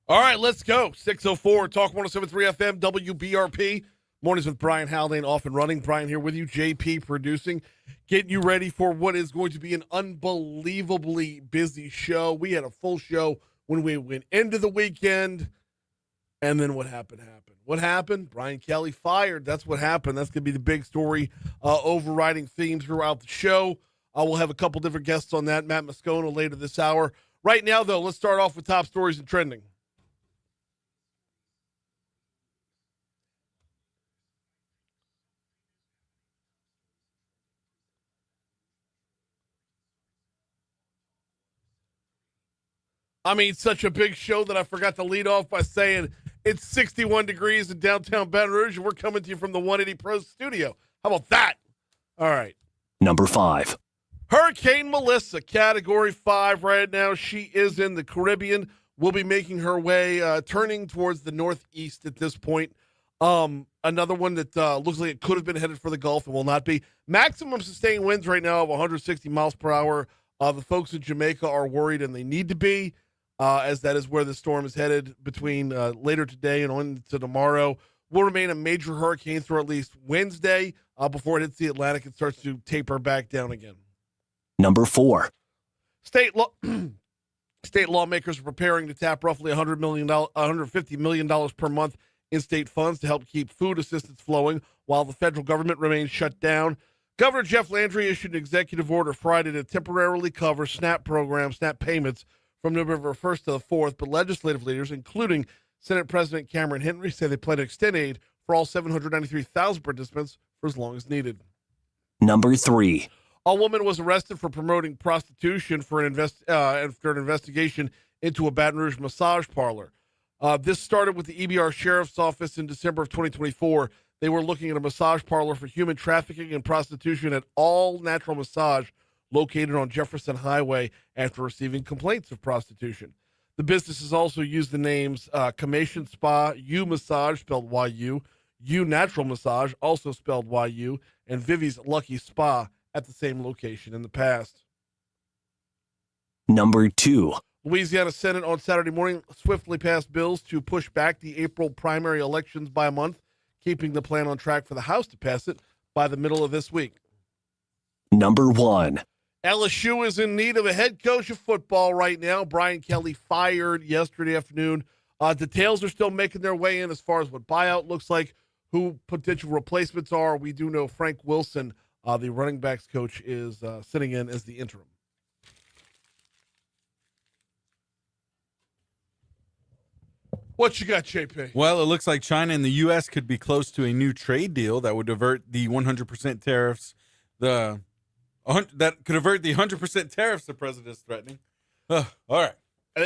All right, let's go. 6:04, Talk 107.3 FM, WBRP. Mornings with Brian Haldane off and running. Brian here with you, JP producing, getting you ready for what is going to be an unbelievably busy show. We had a full show when we went into the weekend, and then what happened happened. What happened? Brian Kelly fired. That's what happened. That's going to be the big story, overriding theme throughout the show. We'll have a couple different guests on that. Matt Moscona later this hour. Right now, though, let's start off with top stories and trending. I mean, such a big show that I forgot to lead off by saying it's 61 degrees in downtown Baton Rouge, and we're coming to you from the 180 Pro studio. How about that? All right. Number 5. Hurricane Melissa, Category 5 right now. She is in the Caribbean. Will be making her way, turning towards the northeast at this point. Another one that looks like it could have been headed for the Gulf and will not be. Maximum sustained winds right now of 160 miles per hour. The folks in Jamaica are worried, and they need to be. As that is where the storm is headed between later today and on to tomorrow. Will remain a major hurricane through at least Wednesday before it hits the Atlantic and starts to taper back down again. Number 4. State lawmakers are preparing to tap roughly $150 million per month in state funds to help keep food assistance flowing while the federal government remains shut down. Governor Jeff Landry issued an executive order Friday to temporarily cover SNAP payments from November 1st to the 4th, but legislative leaders, including Senate President Cameron Henry, say they plan to extend aid for all 793,000 participants for as long as needed. Number 3. A woman was arrested for promoting prostitution after an investigation into a Baton Rouge massage parlor. This started with the EBR Sheriff's Office in December of 2024. They were looking at a massage parlor for human trafficking and prostitution at All Natural Massage, located on Jefferson Highway, after receiving complaints of prostitution. The businesses also used the names Comation Spa, U Massage, spelled Y-U, U Natural Massage, also spelled Y-U, and Vivi's Lucky Spa at the same location in the past. Number 2. Louisiana Senate on Saturday morning swiftly passed bills to push back the April primary elections by a month, keeping the plan on track for the House to pass it by the middle of this week. Number 1. LSU is in need of a head coach of football right now. Brian Kelly fired yesterday afternoon. Details are still making their way in as far as what buyout looks like, who potential replacements are. We do know Frank Wilson, the running backs coach, is sitting in as the interim. What you got, JP? Well, it looks like China and the U.S. could be close to a new trade deal that would avert the 100% tariffs. That could avert the 100% tariffs the president is threatening. All right.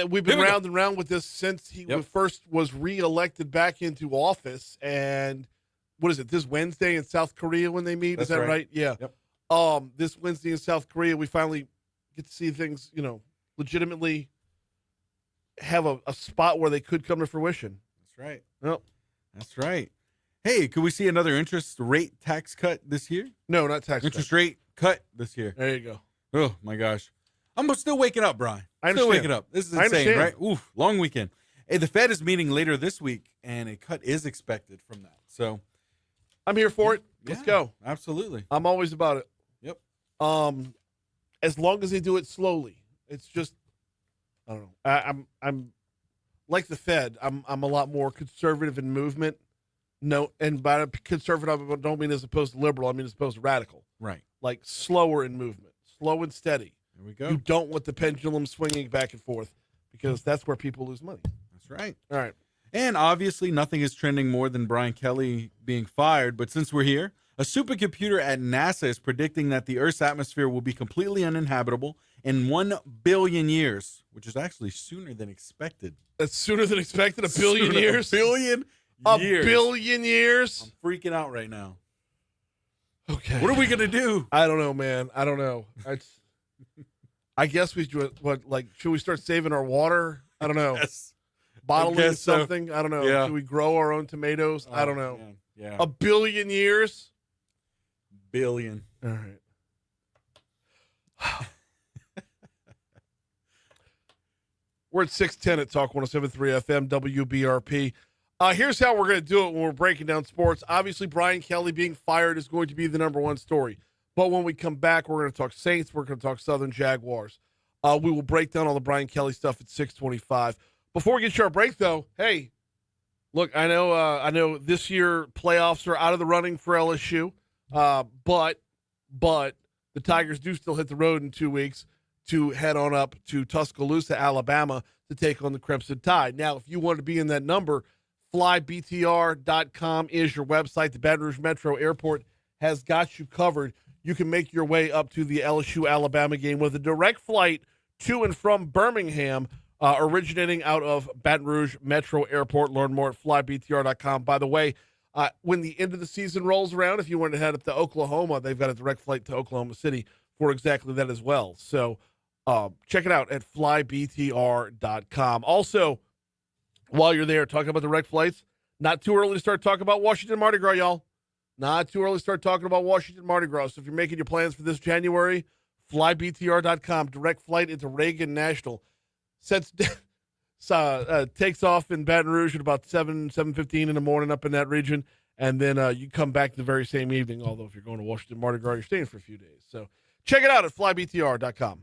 We've been round and round with this since he first was reelected back into office. And what is it, this Wednesday in South Korea when they meet? That's is that right? Yeah. Yep. This Wednesday in South Korea, we finally get to see things, legitimately have a spot where they could come to fruition. That's right. Yep. That's right. Hey, could we see another interest rate tax cut this year? No, not tax interest rate cut this year. There you go. Oh, my gosh. I'm still waking up, Brian. I Still understand. waking up. This is insane, right? Oof, long weekend. Hey, the Fed is meeting later this week, and a cut is expected from that. So I'm here for it. Let's go. Absolutely. I'm always about it. Yep. As long as they do it slowly. It's just, I don't know. I'm like the Fed. I'm a lot more conservative in movement. No, and by conservative, I don't mean as opposed to liberal. I mean as opposed to radical. Right. Like slower in movement, slow and steady. There we go. You don't want the pendulum swinging back and forth because that's where people lose money. That's right. All right. And obviously, nothing is trending more than Brian Kelly being fired. But since we're here, a supercomputer at NASA is predicting that the Earth's atmosphere will be completely uninhabitable in 1 billion years, which is actually sooner than expected. That's sooner than expected. A billion years. A billion years. A billion years. I'm freaking out right now. Okay. What are we gonna do? I don't know, man. I don't know. I guess we do it. Should we start saving our water? I don't know. Yes. Bottling something? I don't know. Yeah. Should we grow our own tomatoes? I don't know. Man. Yeah. A billion years? Billion. All right. We're at 610 at Talk 107.3 FM, WBRP. Here's how we're going to do it when we're breaking down sports. Obviously, Brian Kelly being fired is going to be the number one story. But when we come back, we're going to talk Saints. We're going to talk Southern Jaguars. We will break down all the Brian Kelly stuff at 6:25. Before we get to our break, though, hey, look, I know this year playoffs are out of the running for LSU, but the Tigers do still hit the road in 2 weeks to head on up to Tuscaloosa, Alabama, to take on the Crimson Tide. Now, if you want to be in that number, flybtr.com is your website. The Baton Rouge Metro Airport has got you covered. You can make your way up to the LSU Alabama game with a direct flight to and from Birmingham, originating out of Baton Rouge Metro Airport. Learn more at flybtr.com. By the way, when the end of the season rolls around, if you want to head up to Oklahoma, they've got a direct flight to Oklahoma City for exactly that as well. So check it out at flybtr.com. Also, while you're there talking about direct flights, not too early to start talking about Washington Mardi Gras, y'all. Not too early to start talking about Washington Mardi Gras. So if you're making your plans for this January, flybtr.com, direct flight into Reagan National. Takes off in Baton Rouge at about 7:15 in the morning up in that region, and then you come back the very same evening, although if you're going to Washington Mardi Gras, you're staying for a few days. So check it out at flybtr.com.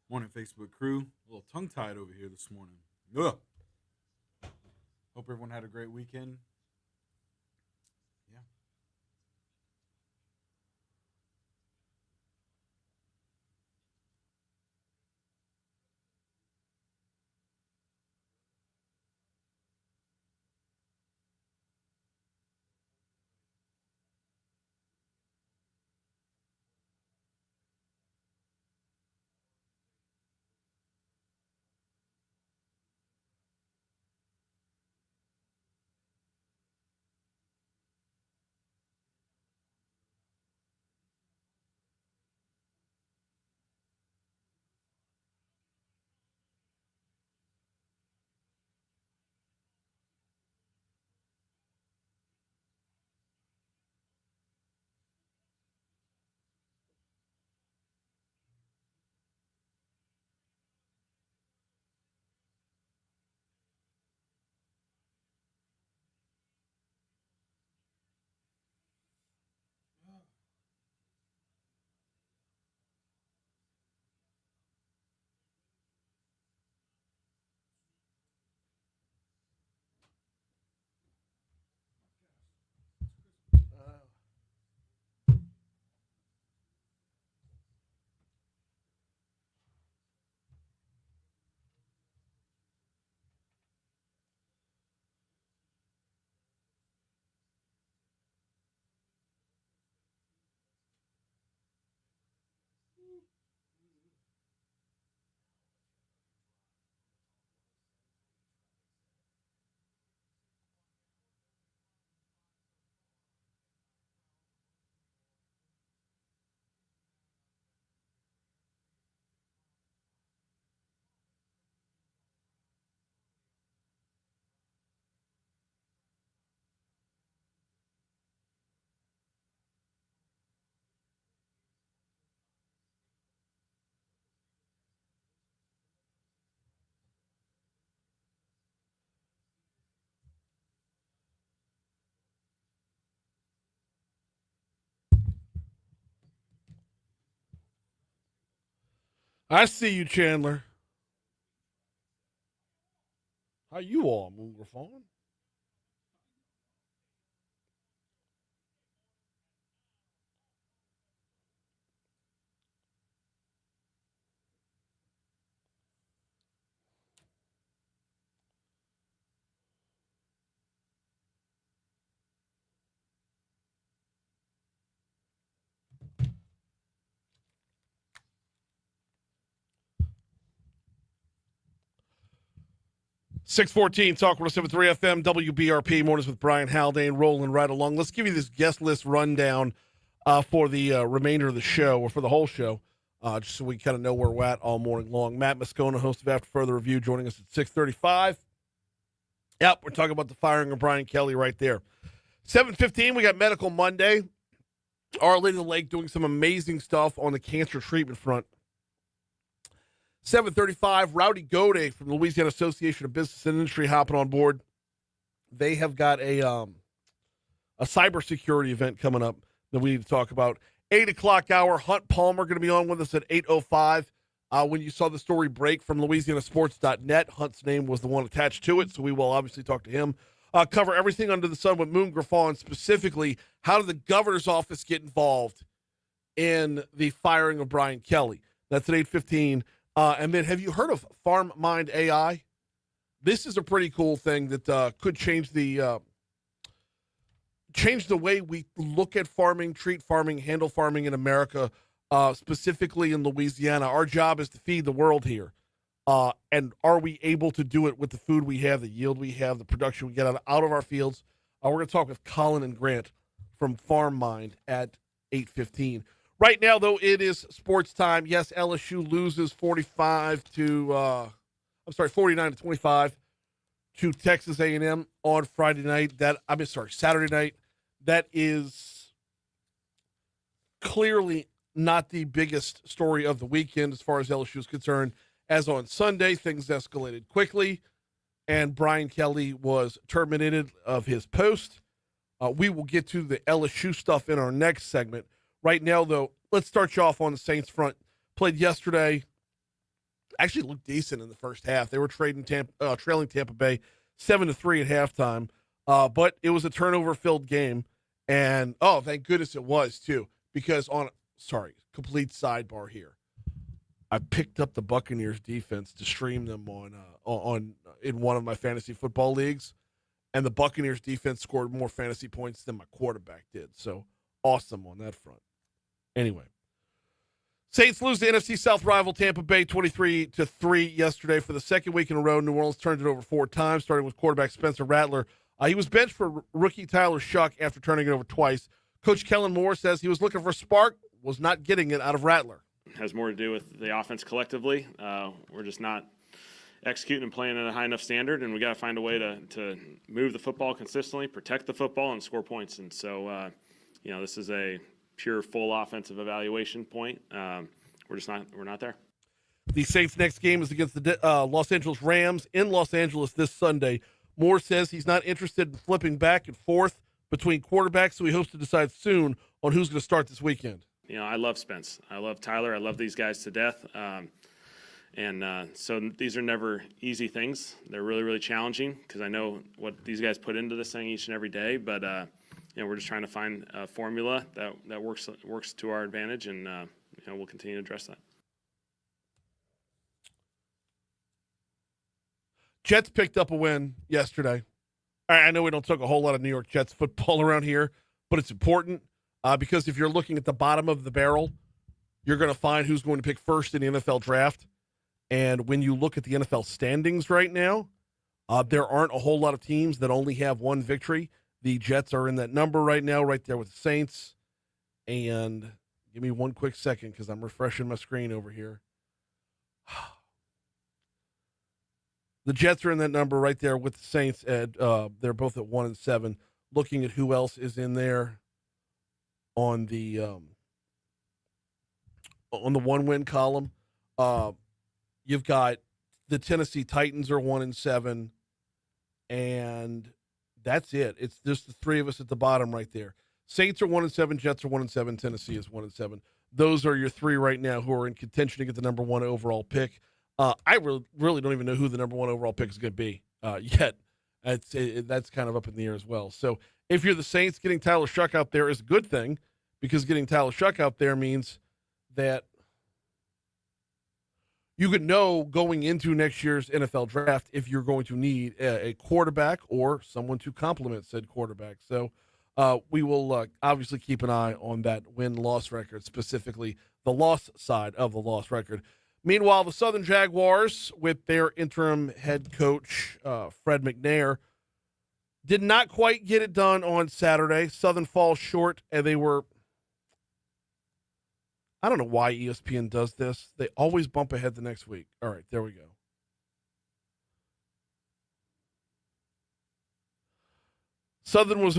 Morning, Facebook crew. A little tongue-tied over here this morning. Ugh. Hope everyone had a great weekend. Yeah. I see you, Chandler. How you all, Moon Griffon? .614 Talk 107.3 FM, WBRP, mornings with Brian Haldane, rolling right along. Let's give you this guest list rundown for the remainder of the show, or for the whole show. just so we kind of know where we're at all morning long. Matt Moscona, host of After Further Review, joining us at 6:35. Yep, we're talking about the firing of Brian Kelly right there. 7:15, we got Medical Monday. Our Lady of the Lake doing some amazing stuff on the cancer treatment front. 7:35, Rowdy Gaudet from the Louisiana Association of Business and Industry hopping on board. They have got a cybersecurity event coming up that we need to talk about. 8 o'clock hour, Hunt Palmer going to be on with us at 8:05. When you saw the story break from LouisianaSports.net, Hunt's name was the one attached to it, so we will obviously talk to him. Cover everything under the sun with Moon Griffon, specifically how did the governor's office get involved in the firing of Brian Kelly. That's at 8:15. And then have you heard of Farm Mind AI? This is a pretty cool thing that could change the way we look at farming, treat farming, handle farming in America, specifically in Louisiana. Our job is to feed the world here. And are we able to do it with the food we have, the yield we have, the production we get out of our fields? We're going to talk with Colin and Grant from Farm Mind at 8:15. Right now, though, it is sports time. Yes, LSU loses 49-25 to Texas A&M on Friday night. Saturday night. That is clearly not the biggest story of the weekend as far as LSU is concerned. As on Sunday, things escalated quickly, and Brian Kelly was terminated of his post. We will get to the LSU stuff in our next segment. Right now, though, let's start you off on the Saints front. Played yesterday. Actually looked decent in the first half. They were trailing Tampa Bay 7-3 at halftime, but it was a turnover-filled game. And, thank goodness it was, too, because complete sidebar here. I picked up the Buccaneers defense to stream them on in one of my fantasy football leagues, and the Buccaneers defense scored more fantasy points than my quarterback did. So awesome on that front. Anyway, Saints lose to NFC South rival Tampa Bay 23-3 yesterday for the second week in a row. New Orleans turned it over 4 times, starting with quarterback Spencer Rattler. He was benched for rookie Tyler Shuck after turning it over twice. Coach Kellen Moore says he was looking for a spark, was not getting it out of Rattler. Has more to do with the offense collectively. We're just not executing and playing at a high enough standard, and we got to find a way to move the football consistently, protect the football, and score points. And so, this is a pure full offensive evaluation point. We're not there. The Saints' next game is against the Los Angeles Rams in Los Angeles this Sunday. Moore says he's not interested in flipping back and forth between quarterbacks, so he hopes to decide soon on who's going to start this weekend. I love Spence. I love Tyler. I love these guys to death. So these are never easy things. They're really, really challenging because I know what these guys put into this thing each and every day. But, we're just trying to find a formula that works to our advantage, and, we'll continue to address that. Jets picked up a win yesterday. I know we don't talk a whole lot of New York Jets football around here, but it's important. Because if you're looking at the bottom of the barrel, you're going to find who's going to pick first in the NFL draft. And when you look at the NFL standings right now, there aren't a whole lot of teams that only have one victory. The Jets are in that number right now, right there with the Saints. And give me one quick second because I'm refreshing my screen over here. The Jets are in that number right there with the Saints. They're both at 1-7. Looking at who else is in there. On the 1-win column, you've got the Tennessee Titans are 1-7, and that's it. It's just the three of us at the bottom right there. Saints are 1-7, Jets are 1-7, Tennessee is 1-7. Those are your three right now who are in contention to get the number 1 overall pick. I really don't even know who the number 1 overall pick is going to be yet. That's kind of up in the air as well. So if you're the Saints, getting Tyler Shuck out there is a good thing, because getting Tyler Shuck out there means that you could know going into next year's NFL draft if you're going to need a quarterback or someone to complement said quarterback. So we will obviously keep an eye on that win-loss record, specifically the loss side of the loss record. Meanwhile, the Southern Jaguars, with their interim head coach, Fred McNair, did not quite get it done on Saturday. Southern falls short, and they were, I don't know why ESPN does this. They always bump ahead the next week. All right, there we go. Southern was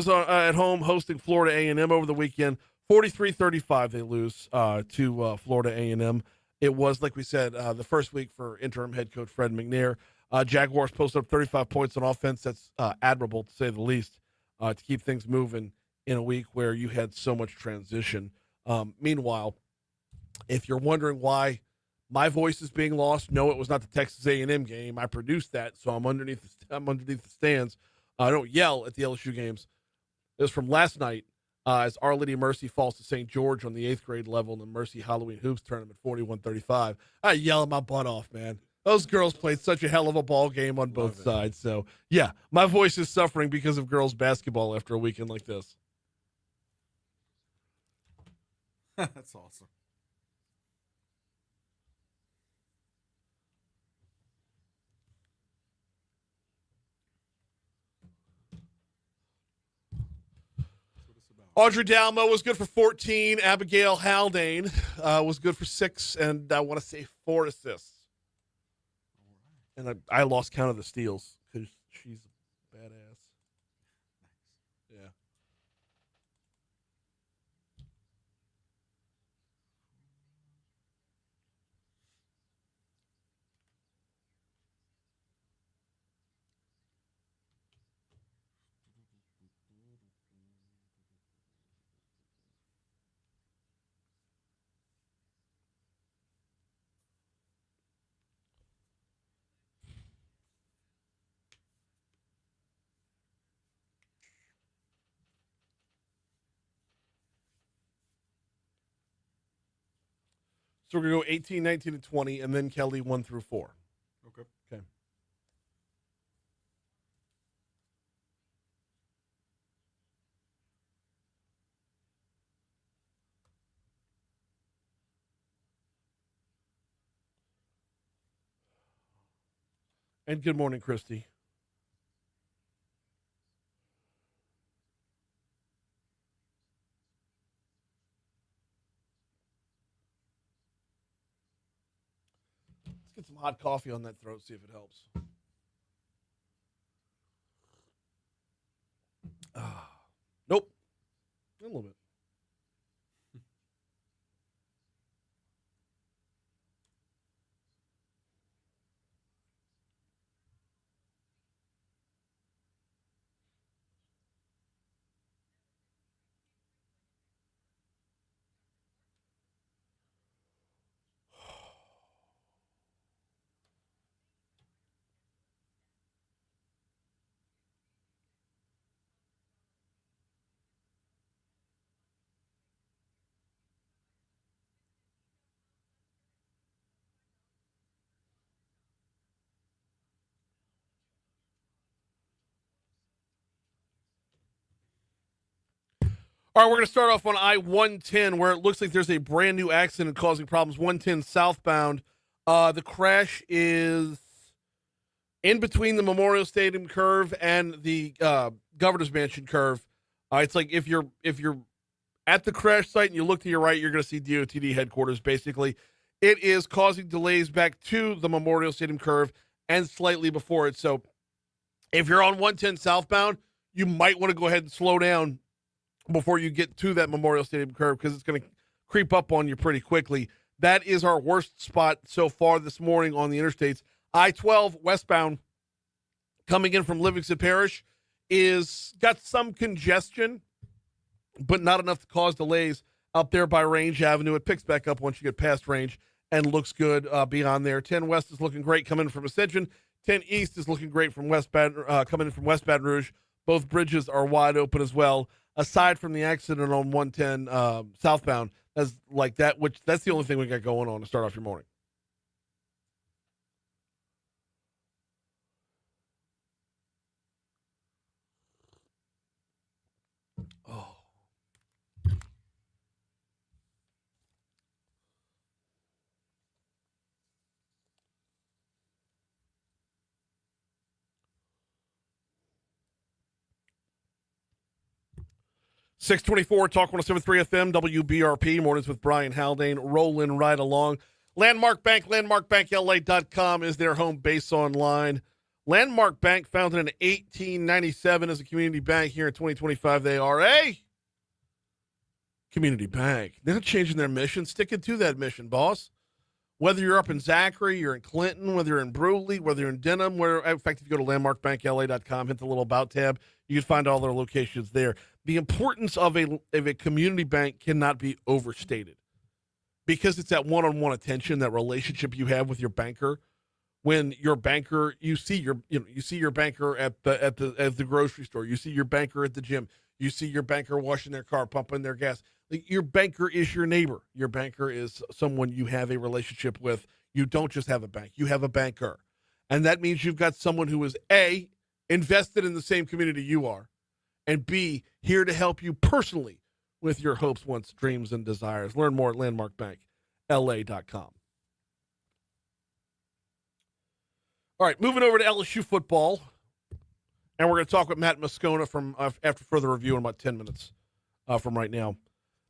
at home hosting Florida A&M over the weekend. 43-35 they lose to Florida A&M. It was, like we said, the first week for interim head coach Fred McNair. Jaguars posted up 35 points on offense. That's admirable, to say the least, to keep things moving in a week where you had so much transition. Meanwhile, if you're wondering why my voice is being lost, no, it was not the Texas A&M game. I produced that, so I'm underneath the stands. I don't yell at the LSU games. It was from last night as Our Lady of Mercy falls to St. George on the 8th grade level in the Mercy Halloween Hoops tournament, 41-35. I yell my butt off, man. Those girls played such a hell of a ball game on both sides. So, yeah, my voice is suffering because of girls basketball after a weekend like this. That's awesome. Audrey Dalmo was good for 14. Abigail Haldane was good for 6, and I want to say 4 assists. And I lost count of the steals because she's a badass. Yeah. So we're going to go 18, 19, and 20, and then Kelly 1 through 4. Okay. Okay. And good morning, Christy. Let's get some hot coffee on that throat, see if it helps. Nope. A little bit. All right, we're going to start off on I-110, where it looks like there's a brand new accident causing problems. 110 southbound. The crash is in between the Memorial Stadium curve and the Governor's Mansion curve. It's like if you're at the crash site and you look to your right, you're going to see DOTD headquarters. Basically, it is causing delays back to the Memorial Stadium curve and slightly before it. So, if you're on 110 southbound, you might want to go ahead and slow down before you get to that Memorial Stadium curve because it's going to creep up on you pretty quickly. That is our worst spot so far this morning on the interstates. I-12 westbound coming in from Livingston Parish is got some congestion, but not enough to cause delays up there by Range Avenue. It picks back up once you get past Range and looks good beyond there. 10 West is looking great coming in from Ascension. 10 East is looking great from coming in from West Baton Rouge. Both bridges are wide open as well. Aside from the accident on 110 southbound, that's the only thing we got going on to start off your morning. Oh. 624 Talk 107.3 FM, WBRP, mornings with Brian Haldane, rolling right along. Landmark Bank, landmarkbankla.com is their home base online. Landmark Bank, founded in 1897 as a community bank. Here in 2025, they are a community bank. They're not changing their mission, sticking to that mission, boss. Whether you're up in Zachary, you're in Clinton, whether you're in Brewley, whether you're in Denham, in fact, if you go to landmarkbankla.com, hit the little About tab, you can find all their locations there. The importance of a community bank cannot be overstated because it's that one-on-one attention, that relationship you have with your banker. When your banker, you see your banker at the grocery store, you see your banker at the gym, you see your banker washing their car, pumping their gas. Your banker is your neighbor. Your banker is someone you have a relationship with. You don't just have a bank, you have a banker. And that means you've got someone who is A, invested in the same community you are, and B, here to help you personally with your hopes, wants, dreams, and desires. Learn more at landmarkbankla.com. All right, moving over to LSU football, and we're going to talk with Matt Moscona from after further review in about 10 minutes from right now.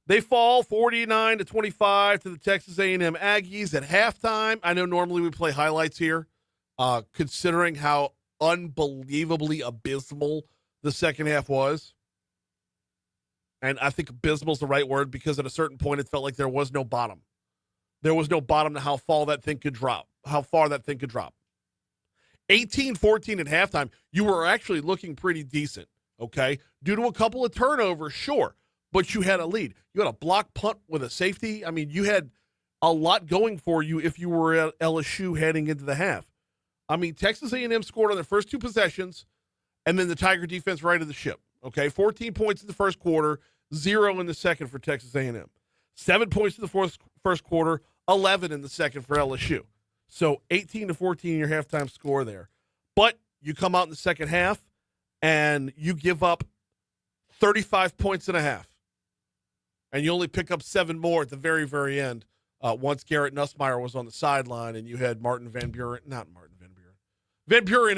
They fall 49-25 to the Texas A&M Aggies at halftime. I know normally we play highlights here, considering how unbelievably abysmal the second half was. And I think abysmal is the right word because at a certain point it felt like there was no bottom. There was no bottom to how far that thing could drop. 18-14 at halftime, you were actually looking pretty decent, okay? Due to a couple of turnovers, sure, but you had a lead. You had a block punt with a safety. I mean, you had a lot going for you if you were at LSU heading into the half. I mean, Texas A&M scored on their first two possessions, and then the Tiger defense righted the ship, okay? 14 points in the first quarter, 0 in the second for Texas A&M. 7 points in the first quarter, 11 in the second for LSU. So 18-14 your halftime score there. But you come out in the second half, and you give up 35 points and a half. And you only pick up 7 more at the very, very end once Garrett Nussmeier was on the sideline and you had Van Buren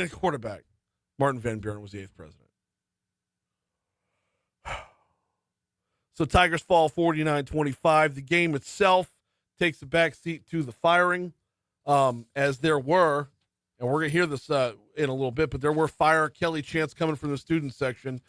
at quarterback. Martin Van Buren was the 8th president. So Tigers fall 49-25. The game itself takes a back seat to the firing, as there were, and we're going to hear this in a little bit, but there were fire Kelly chants coming from the student section.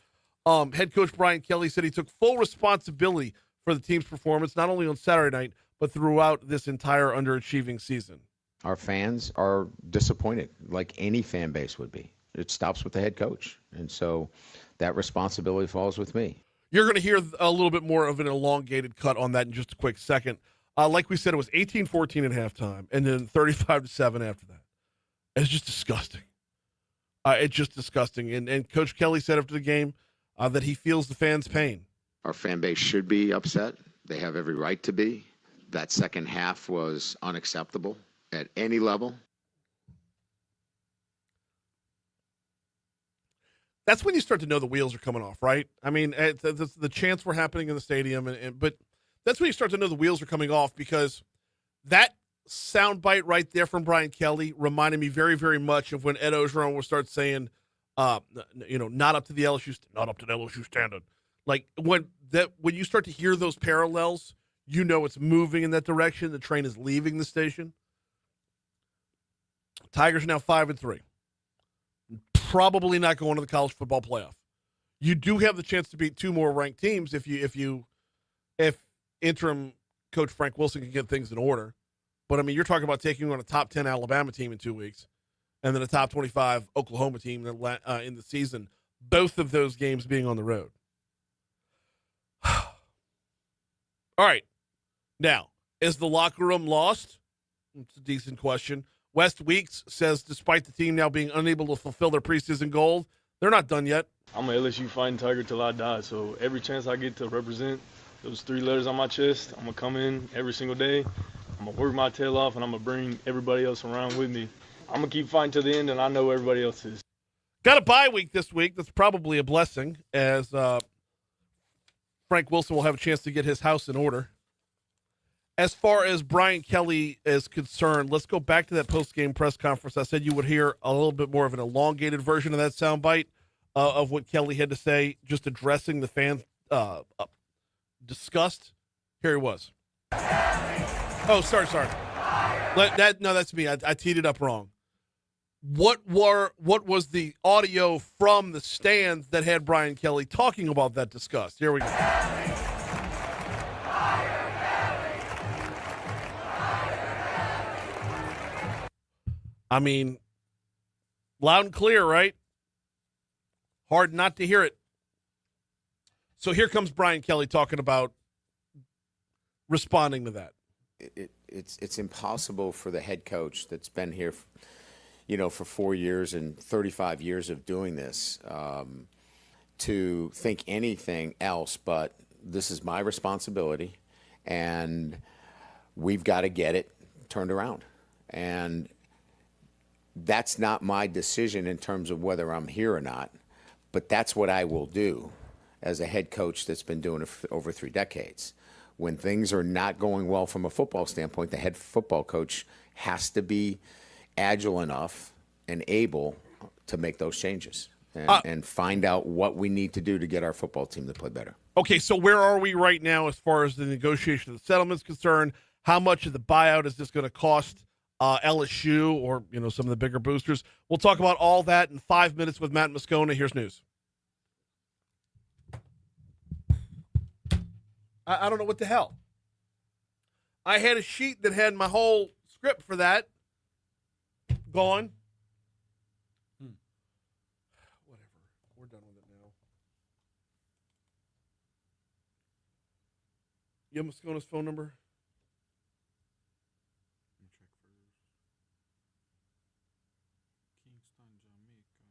Head coach Brian Kelly said he took full responsibility for the team's performance, not only on Saturday night, but throughout this entire underachieving season. Our fans are disappointed, like any fan base would be. It stops with the head coach. And so that responsibility falls with me. You're going to hear a little bit more of an elongated cut on that in just a quick second. Like we said, it was 18-14 at halftime, and then 35-7 after that. It's just disgusting. It's just disgusting. And Coach Kelly said after the game that he feels the fans' pain. Our fan base should be upset. They have every right to be. That second half was unacceptable at any level. That's when you start to know the wheels are coming off, right? I mean, the chants were happening in the stadium, but that's when you start to know the wheels are coming off, because that soundbite right there from Brian Kelly reminded me very, very much of when Ed Ogeron would start saying, not up to the LSU standard. Like when you start to hear those parallels, you know it's moving in that direction. The train is leaving the station. Tigers are now 5-3. Probably not going to the college football playoff. You do have the chance to beat 2 more ranked teams if interim coach Frank Wilson can get things in order. But I mean, you're talking about taking on a top 10 Alabama team in 2 weeks, and then a top 25 Oklahoma team in the season. Both of those games being on the road. All right. Now, is the locker room lost? It's a decent question. West Weeks says despite the team now being unable to fulfill their preseason goals, they're not done yet. I'm an LSU fighting Tiger till I die, so every chance I get to represent those 3 letters on my chest, I'm going to come in every single day. I'm going to work my tail off, and I'm going to bring everybody else around with me. I'm going to keep fighting to the end, and I know everybody else is. Got a bye week this week. That's probably a blessing, as Frank Wilson will have a chance to get his house in order. As far as Brian Kelly is concerned, let's go back to that post-game press conference. I said you would hear a little bit more of an elongated version of that soundbite of what Kelly had to say, just addressing the fans' discussed. Here he was. Oh, sorry. That's me. I teed it up wrong. What was the audio from the stands that had Brian Kelly talking about that discussed? Here we go. I mean, loud and clear, right? Hard not to hear it. So here comes Brian Kelly talking about responding to that. It's impossible for the head coach that's been here, for 4 years and 35 years of doing this, to think anything else but this is my responsibility, and we've got to get it turned around. And that's not my decision in terms of whether I'm here or not, but that's what I will do as a head coach that's been doing it for over 3 decades. When things are not going well from a football standpoint, the head football coach has to be agile enough and able to make those changes and find out what we need to do to get our football team to play better. Okay, so where are we right now as far as the negotiation of the settlement is concerned? How much of the buyout is this going to cost LSU or some of the bigger boosters? We'll talk about all that in 5 minutes with Matt Moscona. Here's news. I don't know what the hell. I had a sheet that had my whole script for that gone. Whatever. We're done with it now. You have Moscona's phone number? Let me check first. Kingston, Jamaica.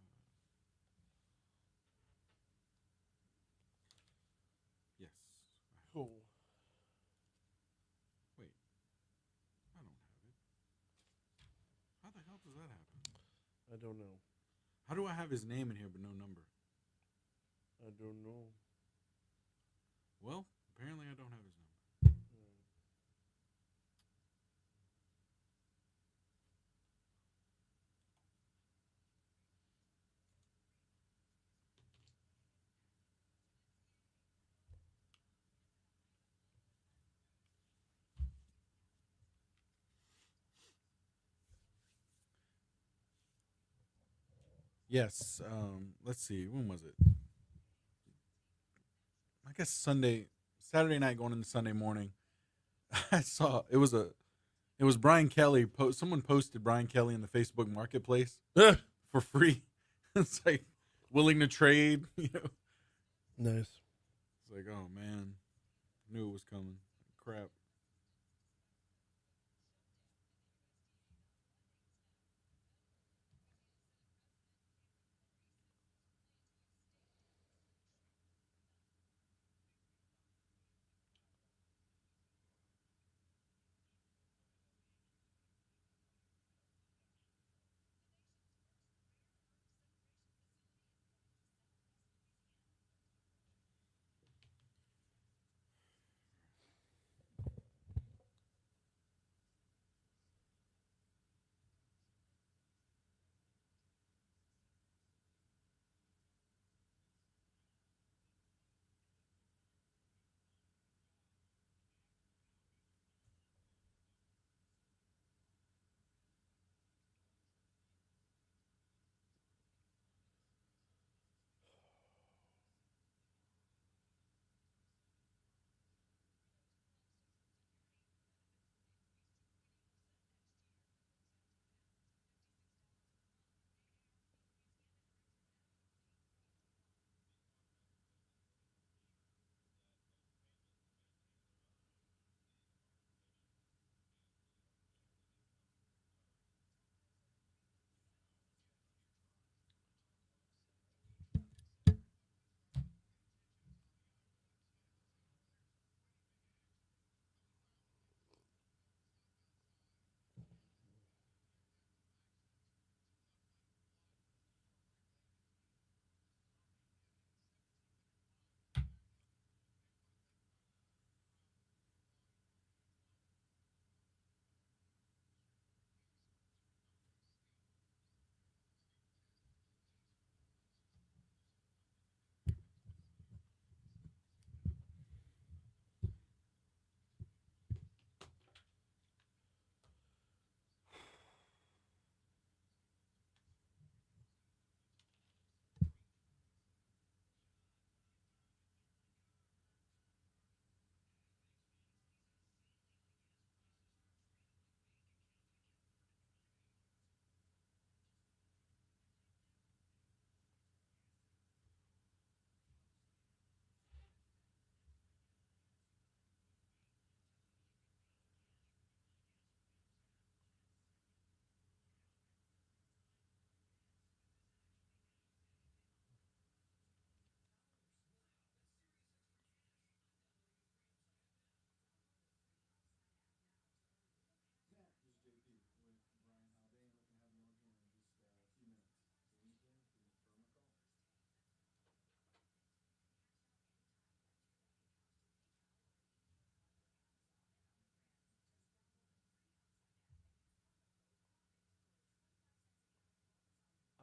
Yes. Cool. Wait. I don't have it. How the hell does that happen? I don't know. How do I have his name in here but no number? I don't know. Well, apparently I don't have his number. Yes. Let's see. When was it? I guess Saturday night going into Sunday morning. I saw it was Brian Kelly. Someone posted Brian Kelly in the Facebook Marketplace for free. It's like willing to trade. Nice. It's like, oh man, knew it was coming. Crap.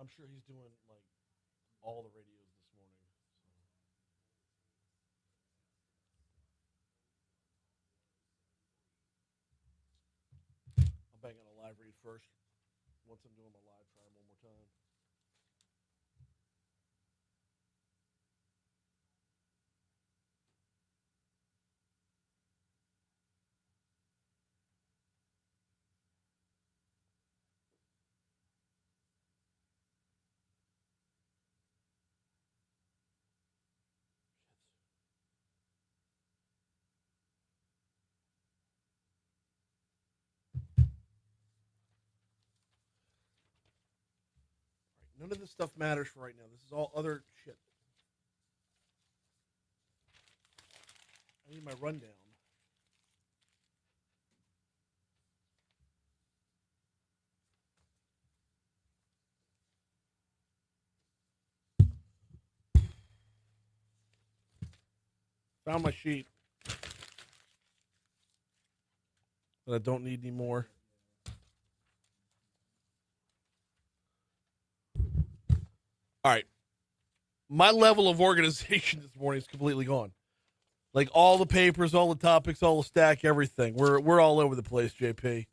I'm sure he's doing like all the radios this morning. I'm banging a live read first. Once I'm doing my live, try one more time. None of this stuff matters for right now. This is all other shit. I need my rundown. Found my sheet that I don't need anymore. All right. My level of organization this morning is completely gone. Like all the papers, all the topics, all the stack, everything. We're all over the place, JP.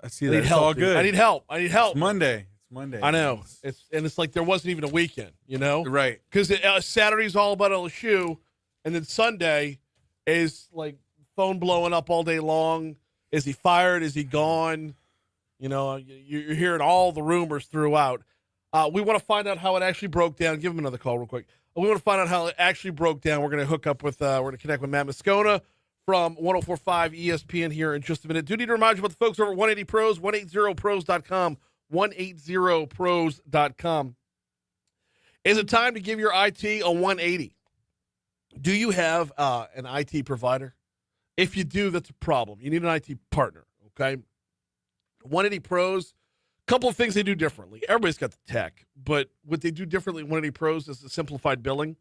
I see I that. need It's help, all dude. good. I need help. It's Monday. It's Monday. I know. It's like there wasn't even a weekend, you know? Right. Because Saturday's all about LSU, and then Sunday is like phone blowing up all day long. Is he fired? Is he gone? You know, you're hearing all the rumors throughout. We want to find out how it actually broke down. Give him another call real quick. We want to find out how it actually broke down. We're going to hook up with, we're going to connect with Matt Moscona from 104.5 ESPN here in just a minute. Do need to remind you about the folks over at 180 Pros, 180pros.com, 180pros.com. Is it time to give your IT a 180? Do you have an IT provider? If you do, that's a problem. You need an IT partner, okay? 180 Pros, couple of things they do differently. Everybody's got the tech, but what they do differently at 180 Pros is the simplified billing.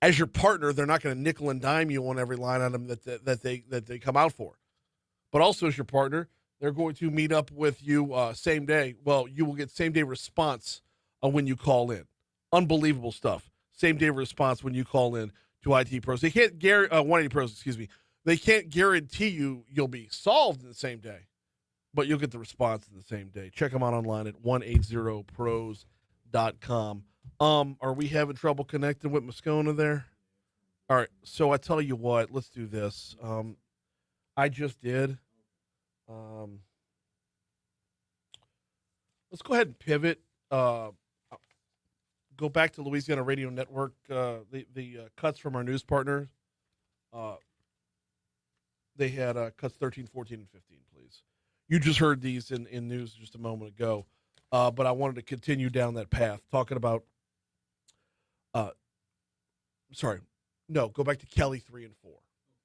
As your partner, they're not going to nickel and dime you on every line item that they come out for. But also as your partner, they're going to meet up with you same day. Well, you will get same day response when you call in. Unbelievable stuff. Same day response when you call in to IT Pros. They can't 180 Pros, excuse me. They can't guarantee you'll be solved in the same day, but you'll get the response in the same day. Check them out online at 180pros.com. Are we having trouble connecting with Moscona there? All right, so I tell you what, let's do this. I just did. Let's go ahead and pivot. Go back to Louisiana Radio Network. The cuts from our news partners. They had cuts 13, 14, and 15, please. You just heard these in news just a moment ago, but I wanted to continue down that path, talking about go back to Kelly 3 and 4.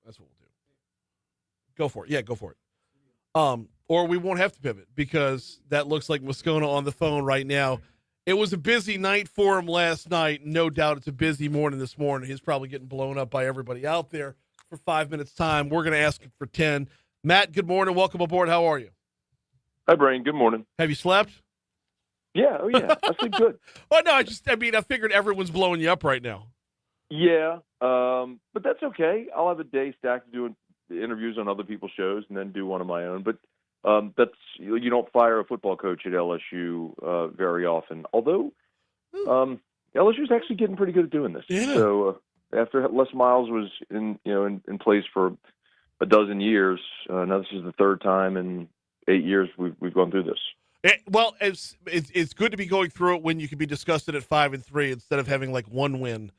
That's what we'll do. Go for it. Yeah, go for it. Or we won't have to pivot because that looks like Moscona on the phone right now. It was a busy night for him last night. No doubt it's a busy morning this morning. He's probably getting blown up by everybody out there for 5 minutes time. We're going to ask him for 10. Matt, good morning. Welcome aboard. How are you? Hi, Brian. Good morning. Have you slept? Yeah. Oh, yeah. I sleep good. Oh, no, I figured everyone's blowing you up right now. Yeah. But that's okay. I'll have a day stacked doing interviews on other people's shows and then do one of my own. But you don't fire a football coach at LSU very often. Although LSU's actually getting pretty good at doing this. Yeah. So after Les Miles was in place for a dozen years, now this is the third time in 8 years we've gone through this. It's good to be going through it when you can be disgusted at 5-3 instead of having like one win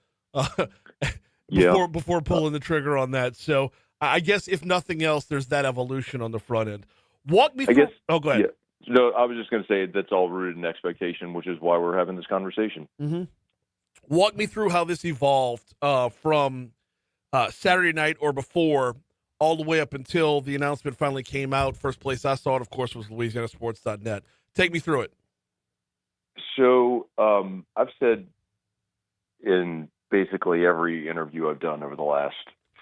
before pulling the trigger on that. So I guess if nothing else, there's that evolution on the front end. Walk me through. Oh, go ahead. Yeah. No, I was just going to say that's all rooted in expectation, which is why we're having this conversation. Mm-hmm. Walk me through how this evolved from Saturday night or before all the way up until the announcement finally came out. First place I saw it, of course, was LouisianaSports.net. Take me through it. So I've said in basically every interview I've done over the last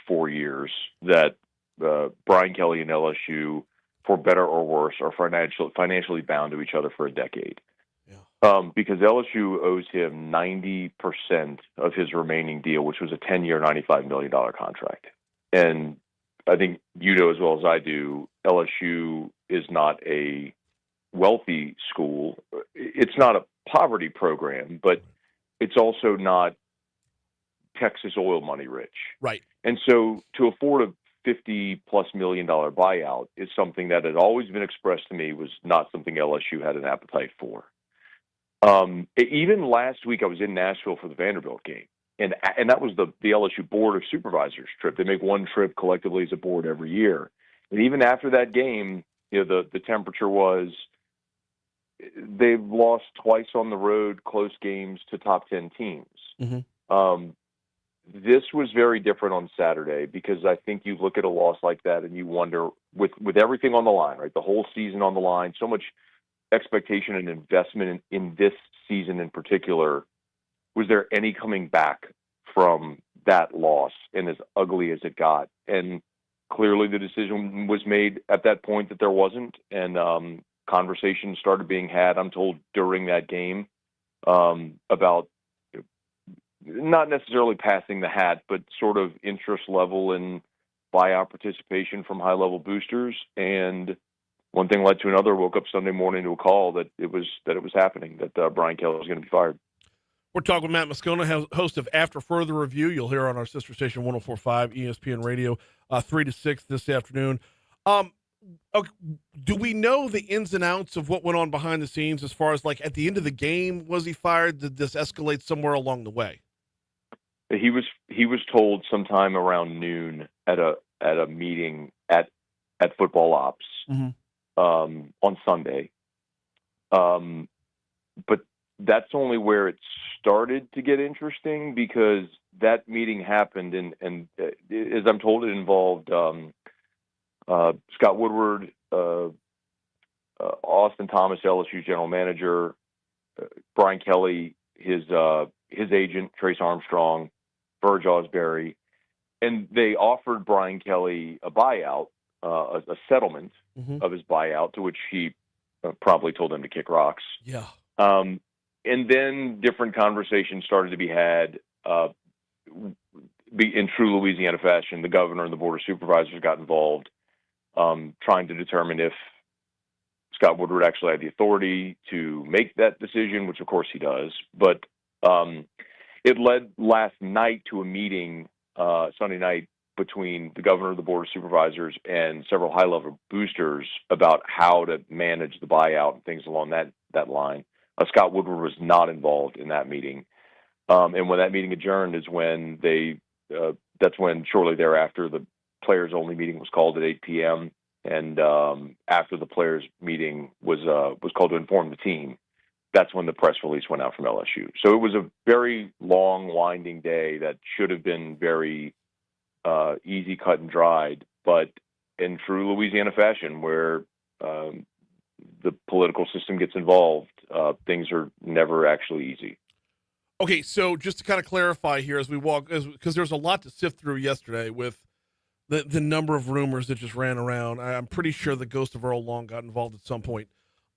4 years that Brian Kelly and LSU, for better or worse, are financially bound to each other for a decade. Yeah. Because LSU owes him 90% of his remaining deal, which was a 10-year, $95 million contract. And I think you know as well as I do, LSU is not a wealthy school. It's not a poverty program, but it's also not Texas oil money rich. Right. And so to afford a $50+ million buyout is something that had always been expressed to me was not something LSU had an appetite for. Even last week, I was in Nashville for the Vanderbilt game, and that was the LSU Board of Supervisors trip. They make one trip collectively as a board every year. And even after that game, the temperature was they've lost twice on the road, close games to top 10 teams. Mm-hmm. This was very different on Saturday because I think you look at a loss like that and you wonder, with everything on the line, right, the whole season on the line, so much expectation and investment in this season in particular, was there any coming back from that loss and as ugly as it got? And clearly the decision was made at that point that there wasn't, and conversations started being had, I'm told, during that game about not necessarily passing the hat, but sort of interest level in buyout participation from high-level boosters. And one thing led to another. Woke up Sunday morning to a call that it was happening, that Brian Kelly was going to be fired. We're talking with Matt Moscona, host of After Further Review. You'll hear on our sister station 104.5 ESPN Radio, 3 to 6 this afternoon. Okay, do we know the ins and outs of what went on behind the scenes as far as, like, at the end of the game, was he fired? Did this escalate somewhere along the way? He was told sometime around noon at a meeting at Football Ops. Mm-hmm. On Sunday. But that's only where it started to get interesting, because that meeting happened and as I'm told, it involved Scott Woodward, Austin Thomas, LSU general manager, Brian Kelly, his agent, Trace Armstrong, Burge Osbury, and they offered Brian Kelly a buyout, a settlement Mm-hmm. of his buyout, to which he promptly told them to kick rocks. Yeah. And then different conversations started to be had. In true Louisiana fashion, the governor and the board of supervisors got involved, trying to determine if Scott Woodward actually had the authority to make that decision, which of course he does. But it led last night to a meeting, Sunday night, between the governor, the board of supervisors, and several high-level boosters about how to manage the buyout and things along that line. Scott Woodward was not involved in that meeting. And when that meeting adjourned is when that's when shortly thereafter the players-only meeting was called at 8 p.m. And after the players' meeting was called to inform the team, that's when the press release went out from LSU. So it was a very long, winding day that should have been very easy, cut and dried, but in true Louisiana fashion, where the political system gets involved, things are never actually easy. Okay, so just to kind of clarify here as we walk, because there's a lot to sift through yesterday with the number of rumors that just ran around. I'm pretty sure the ghost of Earl Long got involved at some point.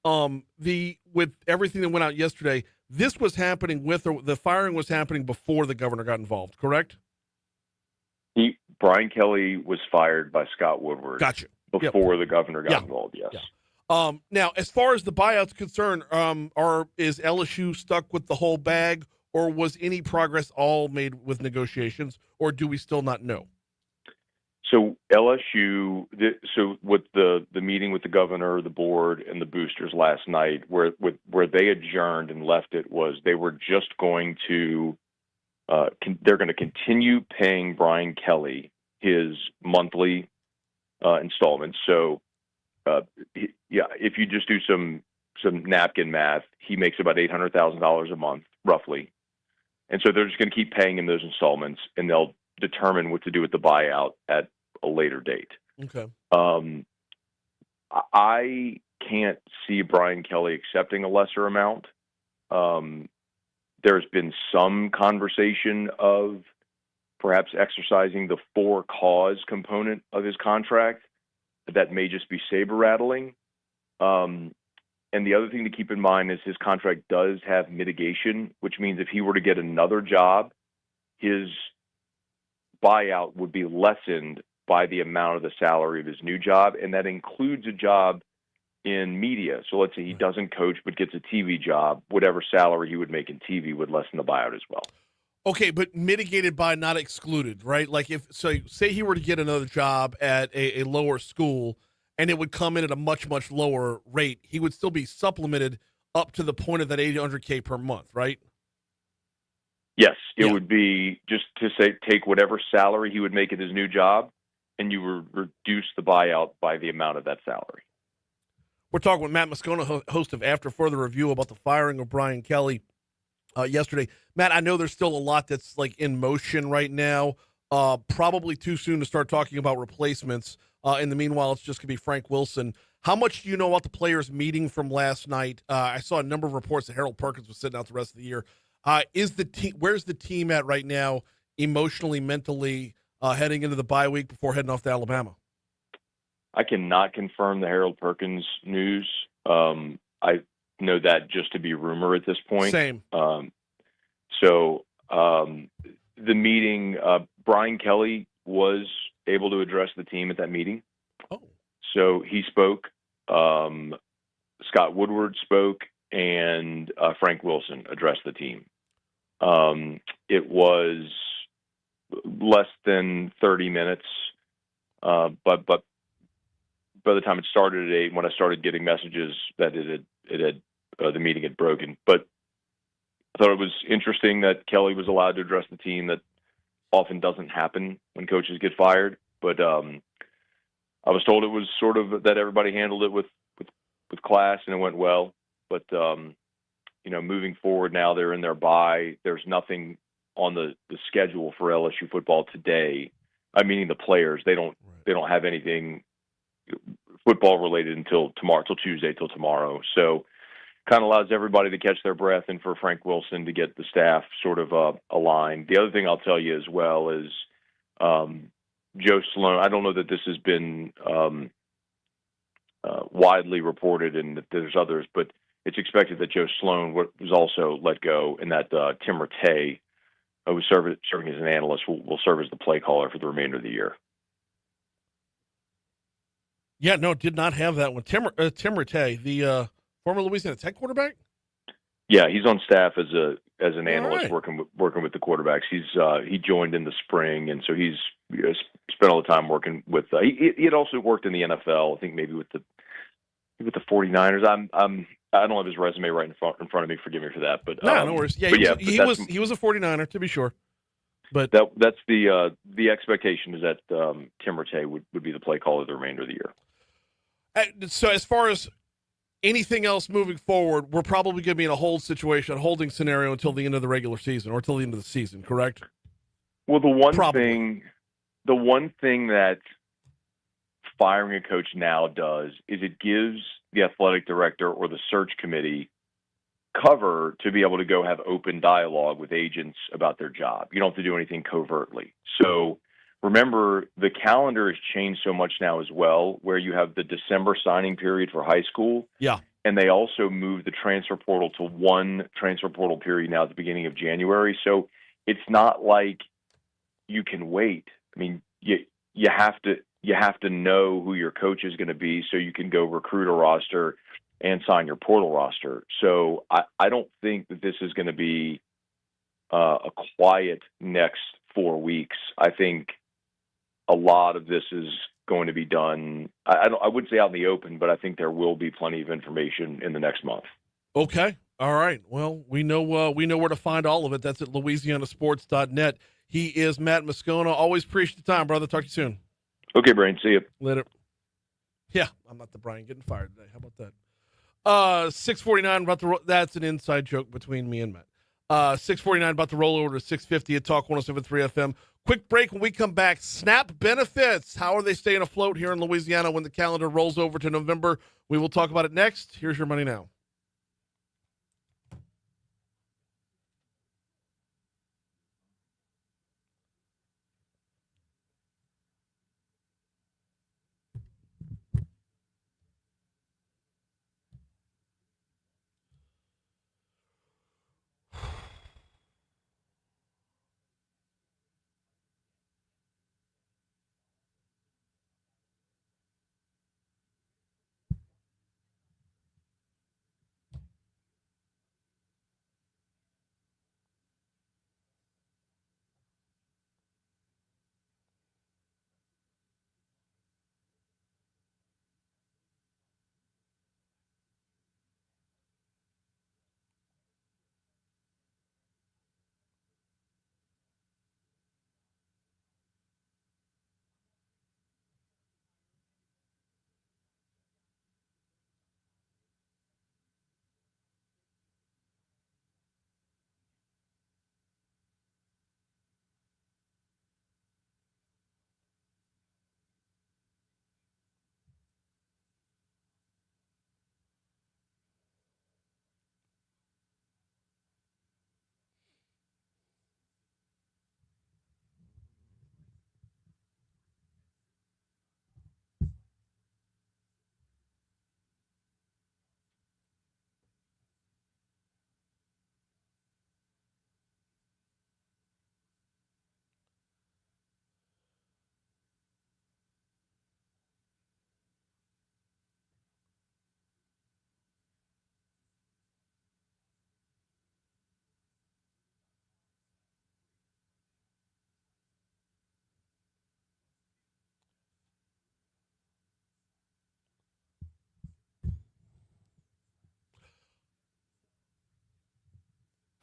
With everything that went out yesterday, this was happening the firing was happening before the governor got involved, correct? Brian Kelly was fired by Scott Woodward. Gotcha. Before the governor got involved, yes. Yeah. Now, as far as the buyout's concerned, is LSU stuck with the whole bag, or was any progress all made with negotiations, or do we still not know? So LSU, with the meeting with the governor, the board, and the boosters last night, where they adjourned and left it, was they were just going to they're going to continue paying Brian Kelly his monthly installments. So, if you just do some napkin math, he makes about $800,000 a month, roughly. And so they're just going to keep paying him those installments, and they'll determine what to do with the buyout at a later date. Okay. I can't see Brian Kelly accepting a lesser amount. There's been some conversation of perhaps exercising the for-cause component of his contract. That may just be saber rattling. And And the other thing to keep in mind is his contract does have mitigation, which means if he were to get another job, his buyout would be lessened by the amount of the salary of his new job, and that includes a job in media. So let's say he doesn't coach but gets a TV job, whatever salary he would make in TV would lessen the buyout as well. Okay, but mitigated by, not excluded, right? Like, if so, say he were to get another job at a lower school, and it would come in at a much, much lower rate, he would still be supplemented up to the point of that $800K per month, right? Yes, it would be just to say take whatever salary he would make at his new job, and you would reduce the buyout by the amount of that salary. We're talking with Matt Moscona, host of After Further Review, about the firing of Brian Kelly yesterday. Matt, I know there's still a lot that's like in motion right now. Probably too soon to start talking about replacements. In the meanwhile, it's just going to be Frank Wilson. How much do you know about the players' meeting from last night? I saw a number of reports that Harold Perkins was sitting out the rest of the year. Where's the team at right now, emotionally, mentally, heading into the bye week before heading off to Alabama? I cannot confirm the Harold Perkins news. I know that just to be rumor at this point. Same. So the meeting, Brian Kelly was able to address the team at that meeting. Oh. So he spoke. Scott Woodward spoke, and Frank Wilson addressed the team. It was less than 30 minutes, but by the time it started at 8, when I started getting messages that it had the meeting had broken. But I thought it was interesting that Kelly was allowed to address the team. That often doesn't happen when coaches get fired. But I was told it was sort of that everybody handled it with class and it went well. But moving forward now, they're in their bye. There's nothing on the schedule for LSU football today. Meaning the players, they don't have anything football related until tomorrow, till Tuesday, till tomorrow. So kind of allows everybody to catch their breath and for Frank Wilson to get the staff sort of aligned. The other thing I'll tell you as well is Joe Sloan. I don't know that this has been widely reported and that there's others, but it's expected that Joe Sloan was also let go and that Tim Rattay, who was serving as an analyst, will serve as the play caller for the remainder of the year. Yeah, no, did not have that one. Tim Rattay, the former Louisiana Tech quarterback. Yeah, he's on staff as an analyst, right. working with the quarterbacks. He joined in the spring, and so he's spent all the time working with. He had also worked in the NFL. I think maybe with the 49ers. I don't have his resume right in front of me. Forgive me for that, but no worries. Yeah, he was a 49er to be sure. But that's the expectation is that Tim Rattay would be the play caller the remainder of the year. So as far as anything else moving forward, we're probably going to be in a holding scenario until the end of the regular season or until the end of the season, correct? Well, the one thing that firing a coach now does is it gives the athletic director or the search committee cover to be able to go have open dialogue with agents about their job. You don't have to do anything covertly. So remember, the calendar has changed so much now as well, where you have the December signing period for high school. Yeah. And they also moved the transfer portal to one transfer portal period now at the beginning of January. So it's not like you can wait. I mean, you have to know who your coach is going to be so you can go recruit a roster and sign your portal roster. So I don't think that this is going to be a quiet next 4 weeks. I think a lot of this is going to be done. I wouldn't say out in the open, but I think there will be plenty of information in the next month. Okay. All right. Well, we know where to find all of it. That's at LouisianaSports.net. He is Matt Moscona. Always appreciate the time, brother. Talk to you soon. Okay, Brian. See you. Later. Yeah, I'm not the Brian getting fired today. How about that? 649 that's an inside joke between me and Matt. 649 about to roll over to 650 at Talk 107.3 FM. Quick break. When we come back, SNAP benefits. How are they staying afloat here in Louisiana when the calendar rolls over to November? We will talk about it next. Here's your money now.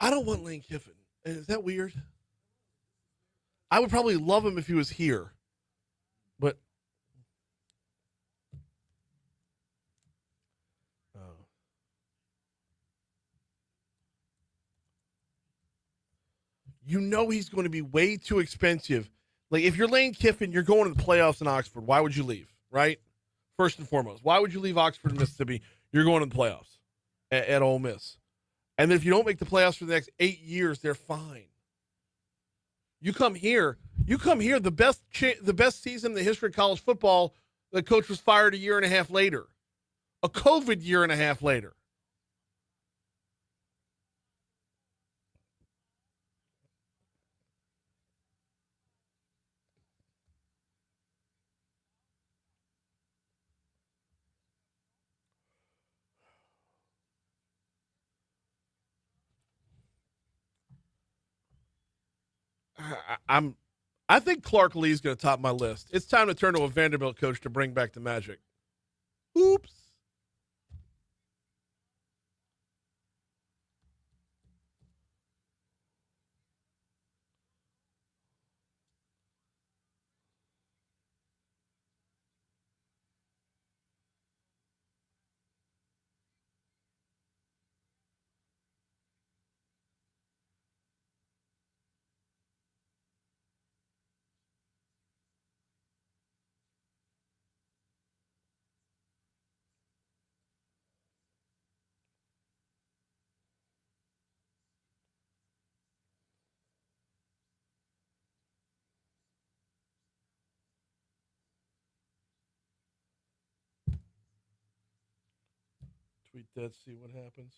I don't want Lane Kiffin. Is that weird? I would probably love him if he was here, but you know he's going to be way too expensive. Like, if you're Lane Kiffin, you're going to the playoffs in Oxford. Why would you leave, right? First and foremost, why would you leave Oxford, Mississippi? You're going to the playoffs at Ole Miss. And then if you don't make the playoffs for the next 8 years, they're fine. You come here, the best season in the history of college football, the coach was fired a year and a half later. A COVID year and a half later. I think Clark Lee's going to top my list. It's time to turn to a Vanderbilt coach to bring back the magic. Oops. Tweet that, see what happens.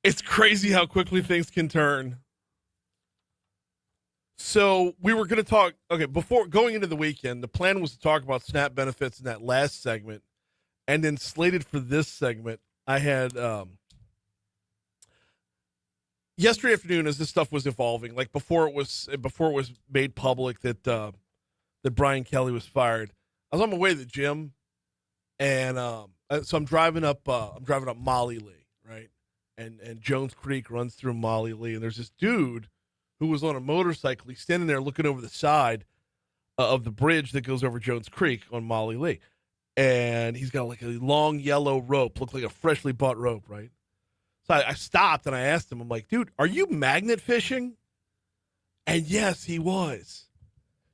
It's crazy how quickly things can turn. So we were going to talk, okay, before going into the weekend, the plan was to talk about SNAP benefits in that last segment. And then slated for this segment, I had yesterday afternoon, as this stuff was evolving, like before it was made public that Brian Kelly was fired, I was on my way to the gym, and so I'm driving up Molly Lee, right? And Jones Creek runs through Molly Lee, and there's this dude who was on a motorcycle. He's standing there looking over the side of the bridge that goes over Jones Creek on Molly Lee. And he's got like a long yellow rope, looked like a freshly bought rope, right? So I stopped and I asked him, I'm like, dude, are you magnet fishing? And yes, he was.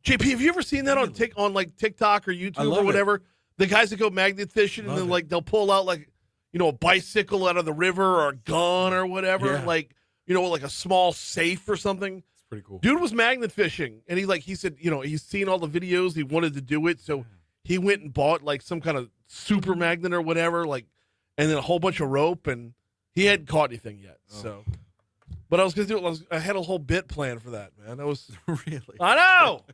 JP, have you ever seen that on TikTok or YouTube or whatever? The guys that go magnet fishing and then like they'll pull out like, a bicycle out of the river or a gun or whatever, like a small safe or something. It's pretty cool. Dude was magnet fishing, and he said, he's seen all the videos, he wanted to do it, so he went and bought like some kind of super magnet or whatever, like, and then a whole bunch of rope, and he hadn't caught anything yet. So, but I was gonna do it. I had a whole bit planned for that, man. That was really. I know.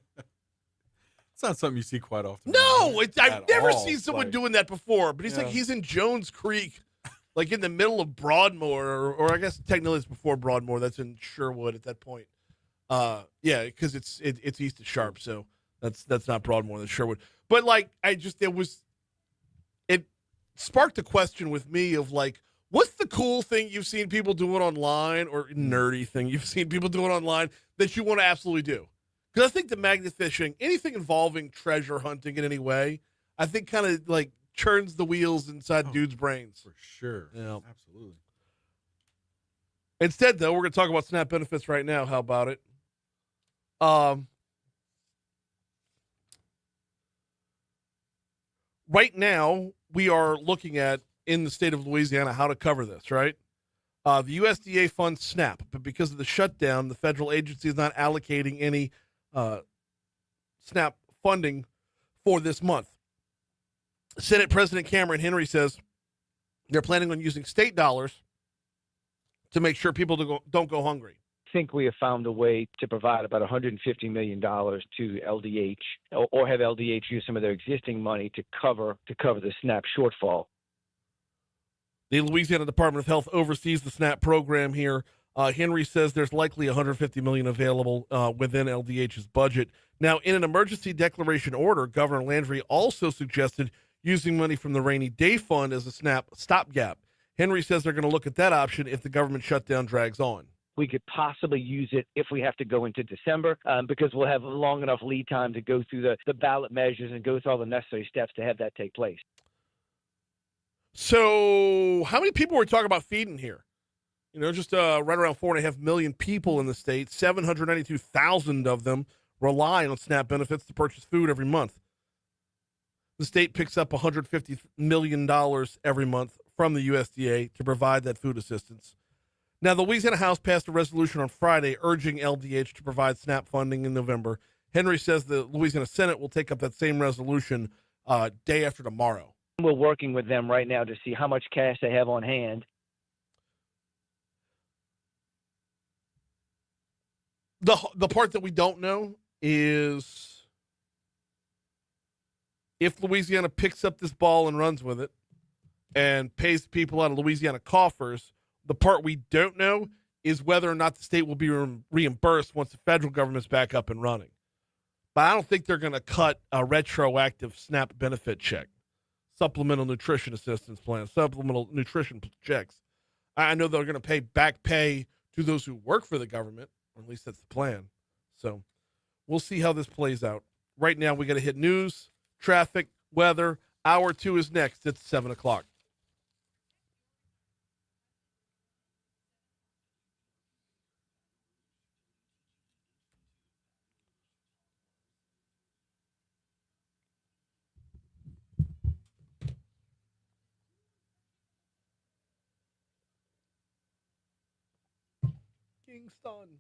It's not something you see quite often. No, I've never seen someone doing that before. But he's he's in Jones Creek, like in the middle of Broadmoor, or I guess technically it's before Broadmoor. That's in Sherwood at that point. Because it's east of Sharp, so That's not Broadmoor, that's Sherwood. But like, it sparked a question with me of like, what's the cool thing you've seen people doing online, or nerdy thing you've seen people doing online that you want to absolutely do? Because I think the magnet fishing, anything involving treasure hunting in any way, I think kind of like churns the wheels inside dudes' brains. For sure. Yeah. Absolutely. Instead, though, we're going to talk about SNAP benefits right now. How about it? Right now, we are looking at, in the state of Louisiana, how to cover this, right? The USDA funds SNAP, but because of the shutdown, the federal agency is not allocating any SNAP funding for this month. Senate President Cameron Henry says they're planning on using state dollars to make sure people don't go hungry. I think we have found a way to provide about $150 million to LDH, or have LDH use some of their existing money to cover the SNAP shortfall. The Louisiana Department of Health oversees the SNAP program here. Henry says there's likely $150 million available within LDH's budget. Now, in an emergency declaration order, Governor Landry also suggested using money from the rainy day fund as a SNAP stopgap. Henry says they're going to look at that option if the government shutdown drags on. We could possibly use it if we have to go into December, because we'll have long enough lead time to go through the ballot measures and go through all the necessary steps to have that take place. So how many people we're talking about feeding here? You know, just right around 4.5 million people in the state. 792,000 of them rely on SNAP benefits to purchase food every month. The state picks up $150 million every month from the USDA to provide that food assistance. Now, the Louisiana House passed a resolution on Friday urging LDH to provide SNAP funding in November. Henry says the Louisiana Senate will take up that same resolution day after tomorrow. We're working with them right now to see how much cash they have on hand. The part that we don't know is if Louisiana picks up this ball and runs with it and pays people out of Louisiana coffers. The part we don't know is whether or not the state will be reimbursed once the federal government's back up and running. But I don't think they're going to cut a retroactive SNAP benefit check, supplemental nutrition assistance plan, supplemental nutrition checks. I know they're going to pay back pay to those who work for the government, or at least that's the plan. So we'll see how this plays out. Right now, we got to hit news, traffic, weather. Hour 2 is next. It's 7 o'clock. Kingston.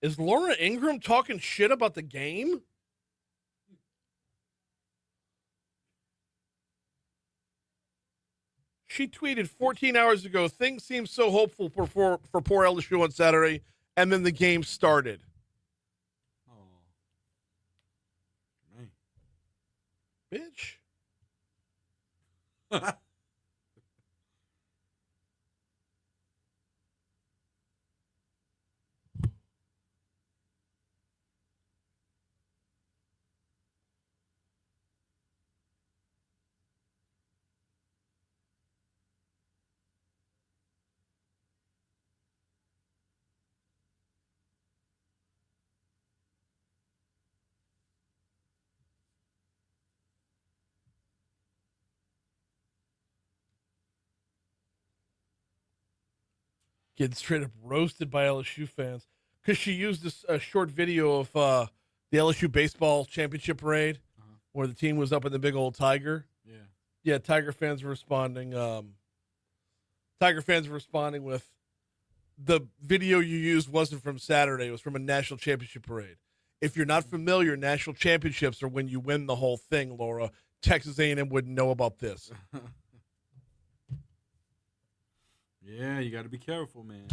Is Laura Ingraham talking shit about the game? She tweeted 14 hours ago, things seem so hopeful for poor LSU on Saturday, and then the game started. Oh. Man. Bitch. Getting straight up roasted by LSU fans because she used a short video of the LSU baseball championship parade where the team was up in the big old Tiger. Yeah, Tiger fans were responding. Tiger fans were responding with, the video you used wasn't from Saturday. It was from a national championship parade. If you're not familiar, national championships are when you win the whole thing, Laura. Texas A&M wouldn't know about this. Yeah, you got to be careful, man.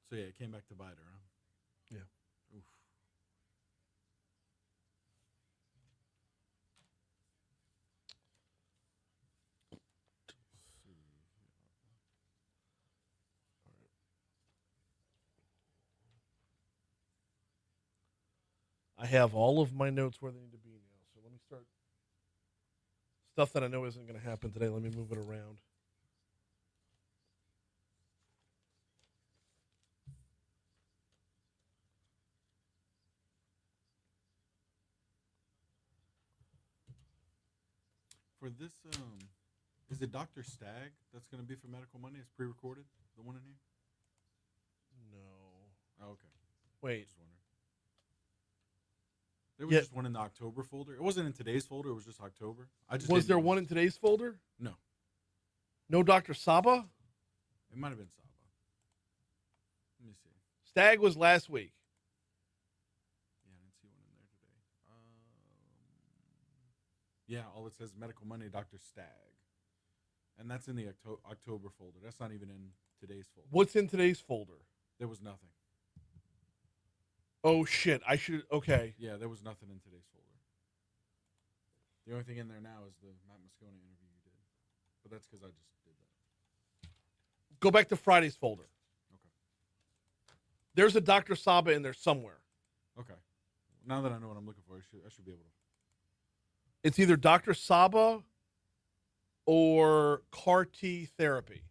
So, yeah, it came back to bite her, huh? Yeah. Oof. I have all of my notes where they need to be now. So let me start. Stuff that I know isn't going to happen today. Let me move it around. For this, is it Dr. Stagg that's going to be for Medical Monday? It's pre-recorded, the one in here? No. Oh, okay. Wait. Just wondering. There was just one in the October folder. It wasn't in today's folder. It was just October. Was there one in today's folder? No. No Dr. Saba? It might have been Saba. Let me see. Stag was last week. Yeah, I didn't see one in there today. Yeah, all it says Medical Monday, Dr. Stagg. And that's in the October folder. That's not even in today's folder. What's in today's folder? There was nothing. Oh, shit. I should. Okay. Yeah, there was nothing in today's folder. The only thing in there now is the Matt Moscona interview you did. But that's because I just did that. Go back to Friday's folder. Okay. There's a Dr. Saba in there somewhere. Okay. Now that I know what I'm looking for, I should be able to. It's either Dr. Saba or CAR T therapy.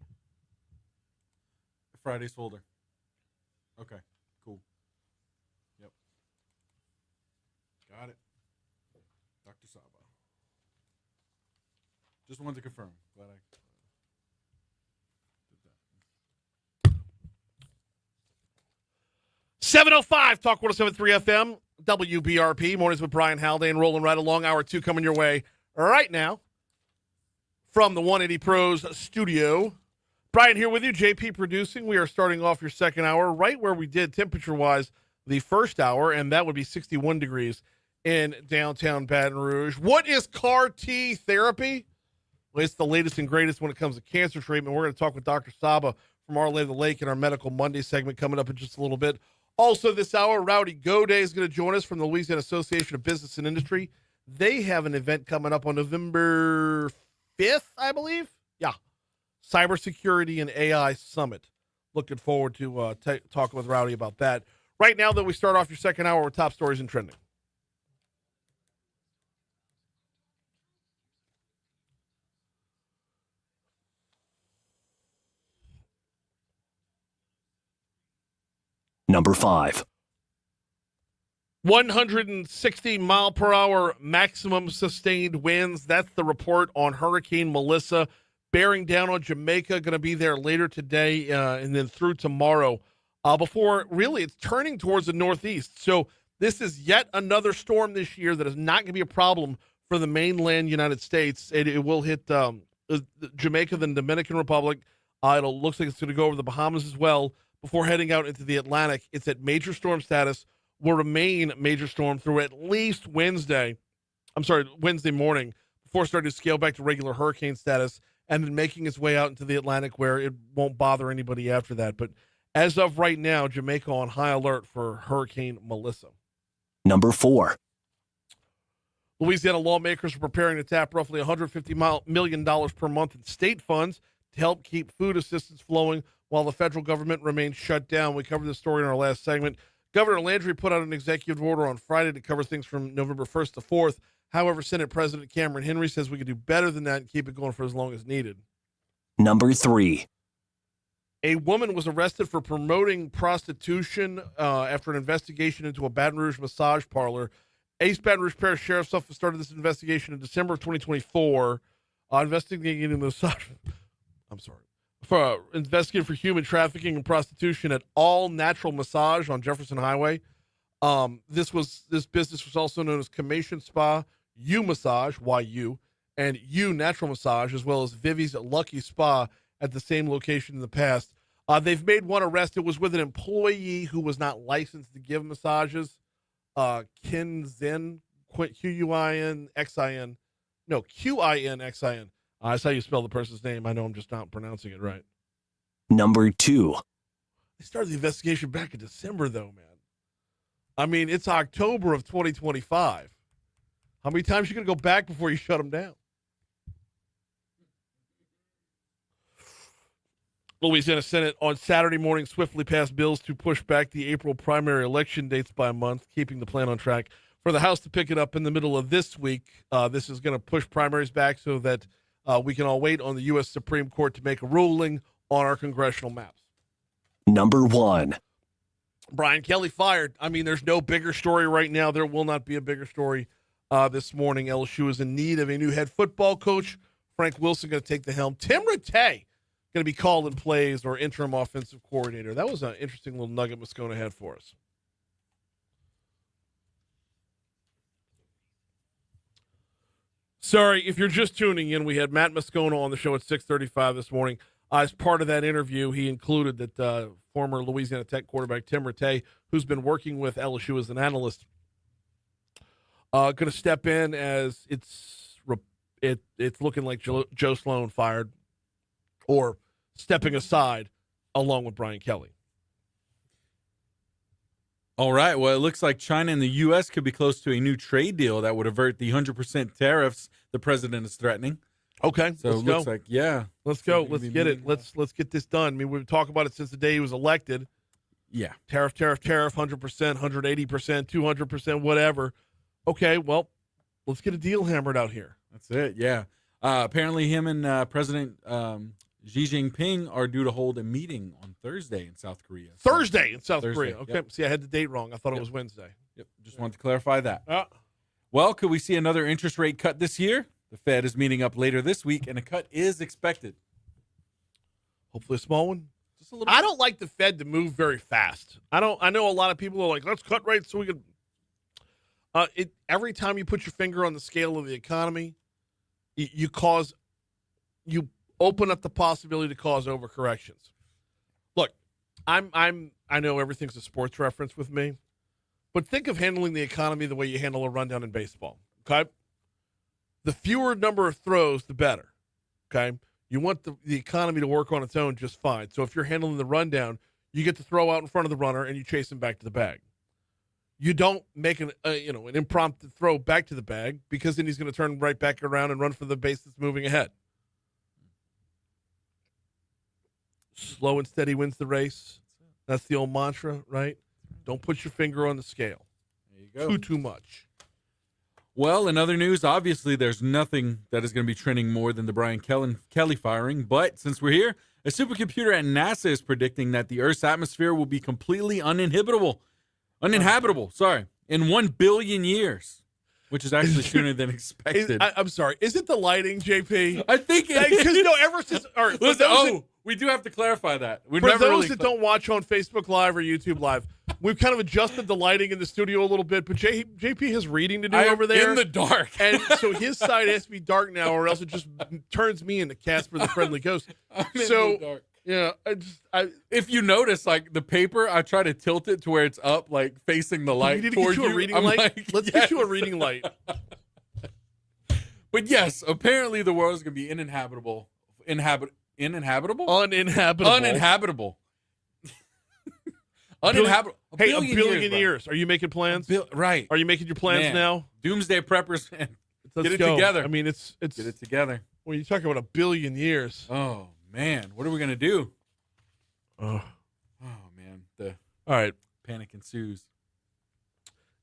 Friday's folder. Okay. Cool. Yep. Got it. Dr. Saba. Just wanted to confirm. Glad I did that. 7:05 Talk 107.3 FM, WBRP. Mornings with Brian Haldane, rolling right along. Hour 2 coming your way right now from the 180 Pros studio. Brian here with you, JP producing. We are starting off your second hour right where we did temperature-wise the first hour, and that would be 61 degrees in downtown Baton Rouge. What is CAR T therapy? Well, it's the latest and greatest when it comes to cancer treatment. We're going to talk with Dr. Saba from Our Lady of the Lake in our Medical Monday segment coming up in just a little bit. Also this hour, Rowdy Gaudet is going to join us from the Louisiana Association of Business and Industry. They have an event coming up on November 5th, I believe. Yeah. Cybersecurity and AI Summit. Looking forward to talking with Rowdy about that. Right now, though, we start off your second hour with top stories and trending. Number 5. 160 mile per hour maximum sustained winds. That's the report on Hurricane Melissa bearing down on Jamaica. Going to be there later today and then through tomorrow before really it's turning towards the northeast. So this is yet another storm this year that is not going to be a problem for the mainland United States. It will hit Jamaica, the Dominican Republic. It looks like it's going to go over the Bahamas as well before heading out into the Atlantic. It's at major storm status, will remain major storm through at least Wednesday morning before starting to scale back to regular hurricane status and then making its way out into the Atlantic where it won't bother anybody after that. But as of right now, Jamaica on high alert for Hurricane Melissa. Number 4. Louisiana lawmakers are preparing to tap roughly $150 million per month in state funds to help keep food assistance flowing while the federal government remains shut down. We covered this story in our last segment. Governor Landry put out an executive order on Friday to cover things from November 1st to 4th. However, Senate President Cameron Henry says we could do better than that and keep it going for as long as needed. Number 3. A woman was arrested for promoting prostitution after an investigation into a Baton Rouge massage parlor. East Baton Rouge Parish Sheriff's Office started this investigation in December of 2024, investigating the massage. I'm sorry. Investigating for human trafficking and prostitution at All Natural Massage on Jefferson Highway. This business was also known as Comation Spa, U Massage, YU, and U Natural Massage, as well as Vivi's Lucky Spa at the same location in the past. They've made one arrest. It was with an employee who was not licensed to give massages. Quinxin, Quinxin. No, Quinxin. That's how you spell the person's name. I know I'm just not pronouncing it right. Number 2. They started the investigation back in December, though, man. I mean, it's October of 2025. How many times are you going to go back before you shut them down? Louisiana Senate on Saturday morning swiftly passed bills to push back the April primary election dates by a month, keeping the plan on track for the House to pick it up in the middle of this week. This is going to push primaries back so that we can all wait on the U.S. Supreme Court to make a ruling on our congressional maps. Number 1. Brian Kelly fired. I mean, there's no bigger story right now. There will not be a bigger story this morning. LSU is in need of a new head football coach. Frank Wilson going to take the helm. Tim Rattay going to be calling plays or interim offensive coordinator. That was an interesting little nugget Moscona had for us. Sorry, if you're just tuning in, we had Matt Moscona on the show at 6:35 this morning. As part of that interview, he included that former Louisiana Tech quarterback Tim Rattay, who's been working with LSU as an analyst, going to step in as it's looking like Joe Sloan fired or stepping aside along with Brian Kelly. All right. Well, it looks like China and the U.S. could be close to a new trade deal that would avert the 100% tariffs the president is threatening. Okay, so let's it go. looks like, yeah. Let's go. Let's get it. Let's get this done. I mean, we've talked about it since the day he was elected. Yeah. Tariff, 100%, 180%, 200%, whatever. Okay, well, let's get a deal hammered out here. That's it, yeah. Apparently him and President Xi Jinping are due to hold a meeting on Thursday in South Korea. Thursday in South Korea. Okay, yep. See, I had the date wrong. I thought it was Wednesday. Yep, just wanted to clarify that. Well, could we see another interest rate cut this year? The Fed is meeting up later this week, and a cut is expected. Hopefully a small one. Just a little I don't like the Fed to move very fast. I know a lot of people are like, let's cut rates so we can. Every time you put your finger on the scale of the economy, you open up the possibility to cause overcorrections. Look, I know everything's a sports reference with me, but think of handling the economy the way you handle a rundown in baseball. Okay, the fewer number of throws, the better. Okay, you want the economy to work on its own just fine. So if you're handling the rundown, you get to throw out in front of the runner and you chase him back to the bag. You don't make an impromptu throw back to the bag because then he's going to turn right back around and run for the base that's moving ahead. Slow and steady wins the race. That's the old mantra, right? Don't put your finger on the scale. There you go. Too much. Well, in other news, obviously there's nothing that is going to be trending more than the Brian Kelly firing. But since we're here, a supercomputer at NASA is predicting that the Earth's atmosphere will be completely uninhabitable, in 1 billion years, which is actually sooner than expected. I'm sorry. Is it the lighting, JP? I think it is. Because ever since. All right, Listen, we do have to clarify that. For those that don't watch on Facebook Live or YouTube Live, we've kind of adjusted the lighting in the studio a little bit, but JP has reading to do over there. In the dark. And so his side has to be dark now, or else it just turns me into Casper the Friendly Ghost. I'm in the dark. Yeah, if you notice, like the paper, I try to tilt it to where it's up, like facing the light. We need to toward get you a reading light. Like, Let's get you a reading light. But yes, apparently the world is going to be uninhabitable. Uninhabitable. Uninhabitable. Hey, a billion years. Are you making plans? Right. Are you making your plans now? Doomsday preppers, man. Let's Get it go. together. I mean, it's get it together. When you talk about a billion years. Oh man, what are we gonna do? Oh man, all right. Panic ensues.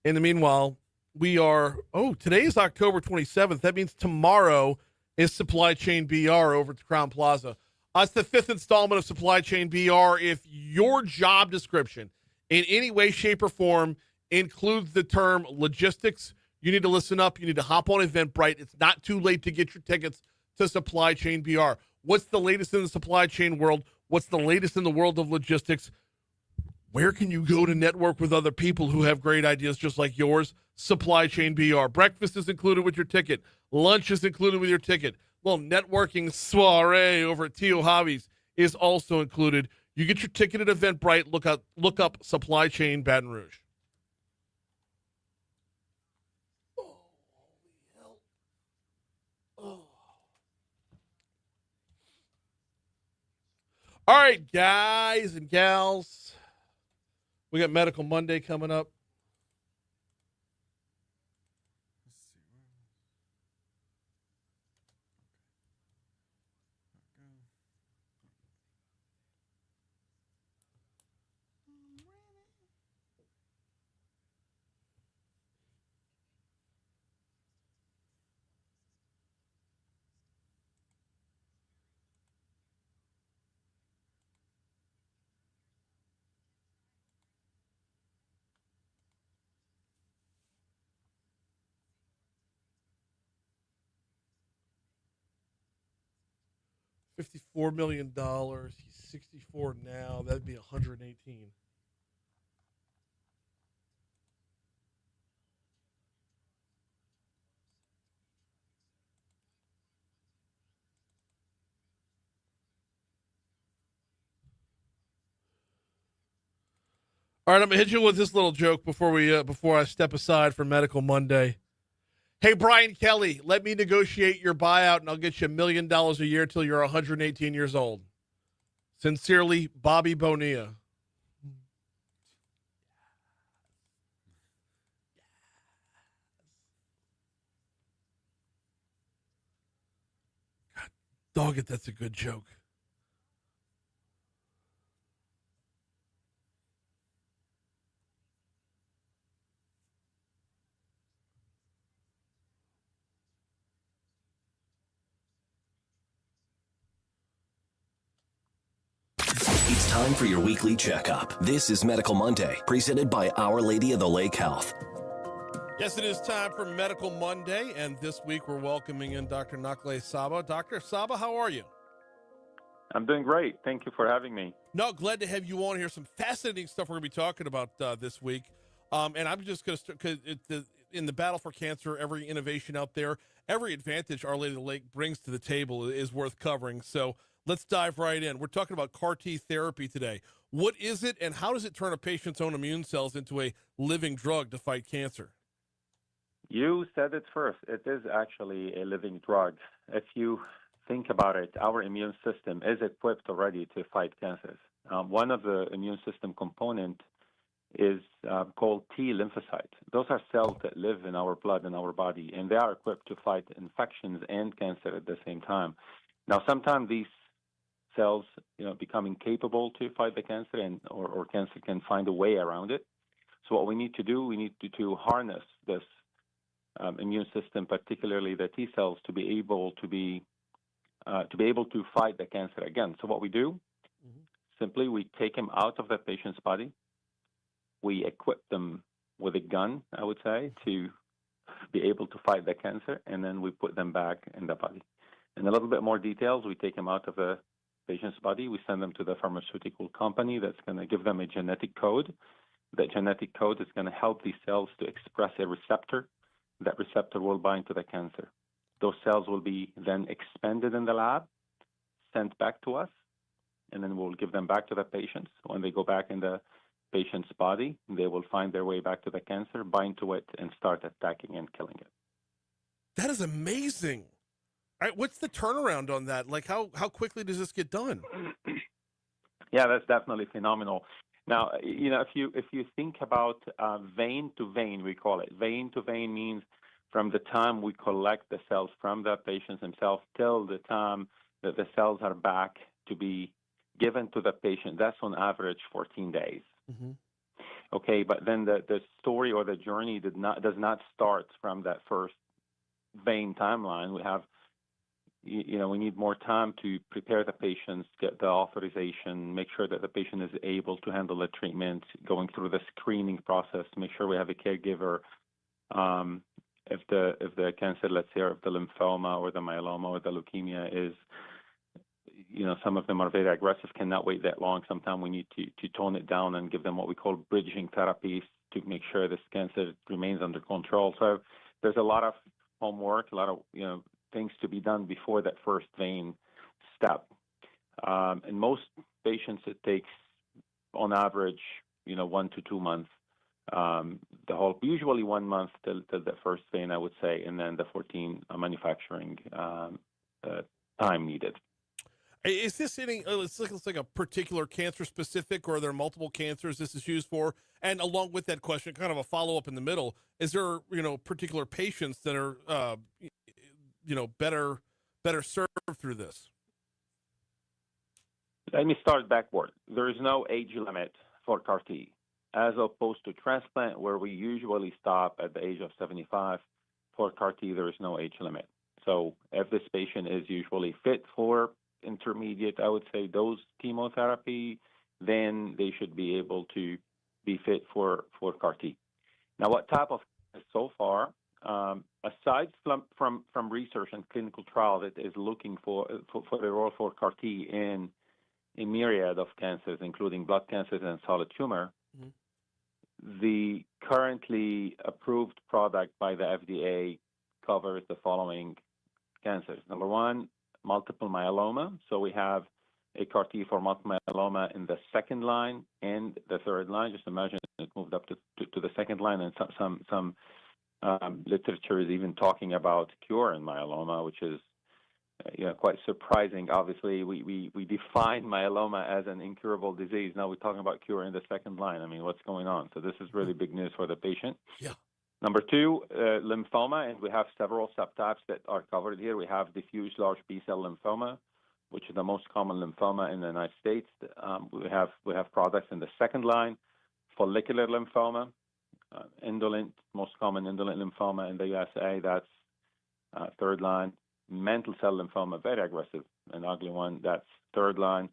In the meanwhile, today is October 27th. That means tomorrow is Supply Chain BR over at the Crown Plaza. It's the 5th installment of Supply Chain BR. If your job description in any way, shape, or form includes the term logistics, you need to listen up. You need to hop on Eventbrite. It's not too late to get your tickets to Supply Chain BR. What's the latest in the supply chain world? What's the latest in the world of logistics? Where can you go to network with other people who have great ideas just like yours? Supply Chain BR. Breakfast is included with your ticket. Lunch is included with your ticket. Well, networking soiree over at Tio Hobbies is also included. You get your ticket at Eventbrite. Look up Supply Chain Baton Rouge. All right, guys and gals. We got Medical Monday coming up. $54 million. He's 64 now. That'd be 118. All right, I'm gonna hit you with this little joke before I step aside for Medical Monday. Hey, Brian Kelly, let me negotiate your buyout, and I'll get you $1 million a year till you're 118 years old. Sincerely, Bobby Bonilla. God, dog it, that's a good joke. It's time for your weekly checkup. This is Medical Monday, presented by Our Lady of the Lake Health. Yes, it is time for Medical Monday, and this week we're welcoming in Dr. Nakle Saba. Dr. Saba, how are you? I'm doing great. Thank you for having me. No, glad to have you on here. Some fascinating stuff we're going to be talking about this week. And I'm just going to start, because in the battle for cancer, every innovation out there, every advantage Our Lady of the Lake brings to the table is worth covering. So let's dive right in. We're talking about CAR T therapy today. What is it, and how does it turn a patient's own immune cells into a living drug to fight cancer? You said it first. It is actually a living drug. If you think about it, our immune system is equipped already to fight cancers. One of the immune system component is called T lymphocytes. Those are cells that live in our blood and our body, and they are equipped to fight infections and cancer at the same time. Now, sometimes these cells, become incapable to fight the cancer, or cancer can find a way around it. So what we need to do, we need to harness this immune system, particularly the T cells, to be able to fight the cancer again. So what we do, simply we take them out of the patient's body. We equip them with a gun, I would say, to be able to fight the cancer, and then we put them back in the body. In a little bit more details, we take them out of the patient's body. We send them to the pharmaceutical company that's going to give them a genetic code. That genetic code is going to help these cells to express a receptor. That receptor will bind to the cancer. Those cells will be then expanded in the lab, sent back to us, and then we'll give them back to the patients. When they go back in the patient's body, they will find their way back to the cancer, bind to it, and start attacking and killing it. That is amazing. All right, what's the turnaround on that? Like, how quickly does this get done? Yeah, that's definitely phenomenal. Now, if you think about vein to vein, we call it. Vein to vein means from the time we collect the cells from the patients themselves till the time that the cells are back to be given to the patient. That's on average 14 days. Mm-hmm. Okay, but then the story or the journey does not start from that first vein timeline. We have we need more time to prepare the patients, get the authorization, make sure that the patient is able to handle the treatment, going through the screening process, make sure we have a caregiver. If the cancer, let's say, or if the lymphoma or the myeloma or the leukemia is, some of them are very aggressive, cannot wait that long. Sometimes we need to tone it down and give them what we call bridging therapies to make sure this cancer remains under control. So there's a lot of homework, a lot of things to be done before that first vein step. In most patients, it takes, on average, 1 to 2 months. Usually 1 month till the first vein, I would say, and then the 14 manufacturing time needed. Is this it's like a particular cancer specific, or are there multiple cancers this is used for? And along with that question, kind of a follow up in the middle, is there particular patients that are better served through this? Let me start backward. There is no age limit for CAR T, as opposed to transplant, where we usually stop at the age of 75. For CAR T, there is no age limit. So if this patient is usually fit for intermediate, I would say, dose chemotherapy, then they should be able to be fit for CAR T. Now, what type of so far, aside from research and clinical trial that is looking for the role for CAR T in a myriad of cancers, including blood cancers and solid tumor, the currently approved product by the FDA covers the following cancers. Number one, multiple myeloma. So we have a CAR T for multiple myeloma in the second line and the third line. Just imagine it moved up to the second line, and some literature is even talking about cure in myeloma, which is quite surprising. Obviously, we define myeloma as an incurable disease. Now we're talking about cure in the second line. I mean, what's going on? So this is really big news for the patient. Yeah. Number two, lymphoma, and we have several subtypes that are covered here. We have diffuse large B-cell lymphoma, which is the most common lymphoma in the United States. We have products in the second line. Follicular lymphoma, indolent, most common indolent lymphoma in the USA, that's third line. Mantle cell lymphoma, very aggressive, an ugly one, that's third line.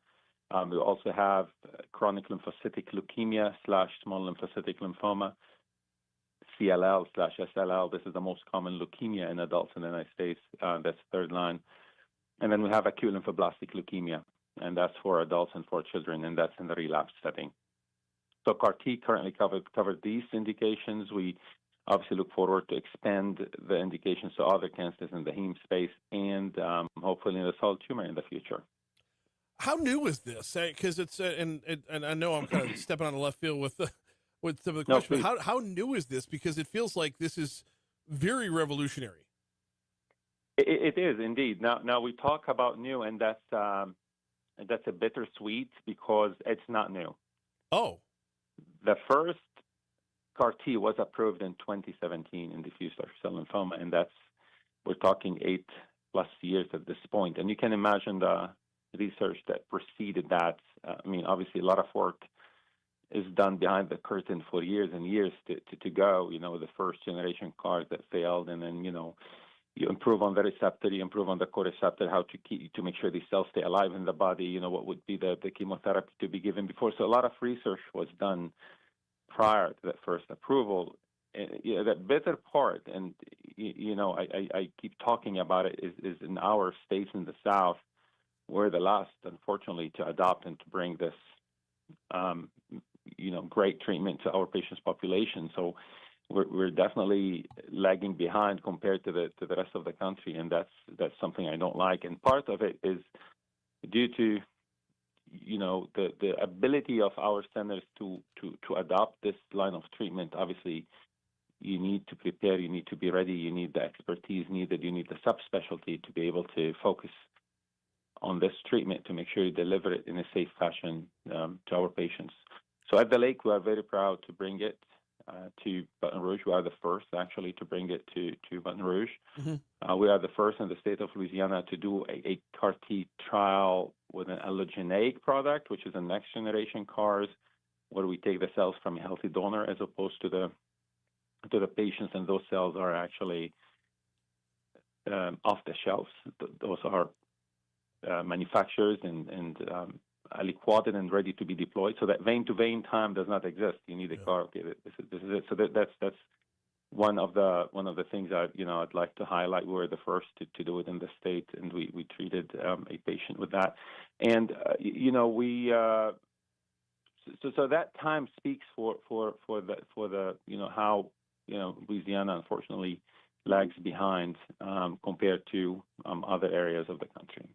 We also have chronic lymphocytic leukemia / small lymphocytic lymphoma, CLL/SLL. This is the most common leukemia in adults in the United States. That's third line. And then we have acute lymphoblastic leukemia, and that's for adults and for children, and that's in the relapse setting. So CAR T currently covered these indications. We obviously look forward to expand the indications to other cancers in the heme space and hopefully in the solid tumor in the future. How new is this? Because it's and I know I'm kind of stepping on the left field with some of the questions. But how new is this? Because it feels like this is very revolutionary. It is indeed. Now we talk about new, and that's a bittersweet because it's not new. Oh, the first CAR T was approved in 2017 in diffuse large cell lymphoma, and we're talking 8+ years at this point. And you can imagine the research that preceded that. I mean, obviously, a lot of work is done behind the curtain for years and years to go. The first generation CARs that failed, and then you improve on the receptor, you improve on the co-receptor, how to make sure these cells stay alive in the body. What would be the chemotherapy to be given before. So a lot of research was done prior to that first approval. That bitter part, and I keep talking about it, is in our states in the South, we're the last, unfortunately, to adopt and to bring this great treatment to our patients' population. So we're definitely lagging behind compared to the rest of the country, and that's something I don't like. And part of it is due to the ability of our centers to adopt this line of treatment. Obviously, you need to prepare, you need to be ready, you need the expertise needed, you need the subspecialty to be able to focus on this treatment to make sure you deliver it in a safe fashion to our patients. So at the Lake, we are very proud to bring it to Baton Rouge. We are the first, actually, to bring it to Baton Rouge. Mm-hmm. We are the first in the state of Louisiana to do a CAR T trial with an allogeneic product, which is a next-generation CARs, where we take the cells from a healthy donor as opposed to the patients, and those cells are actually off the shelves. Those are manufacturers and aliquoted and ready to be deployed. So that vein-to-vein time does not exist. You need a car. Okay, this is it. So that's one of the things that I'd like to highlight. We were the first to do it in the state, and we treated a patient with that. And so that time speaks for the how Louisiana unfortunately lags behind compared to other areas of the country.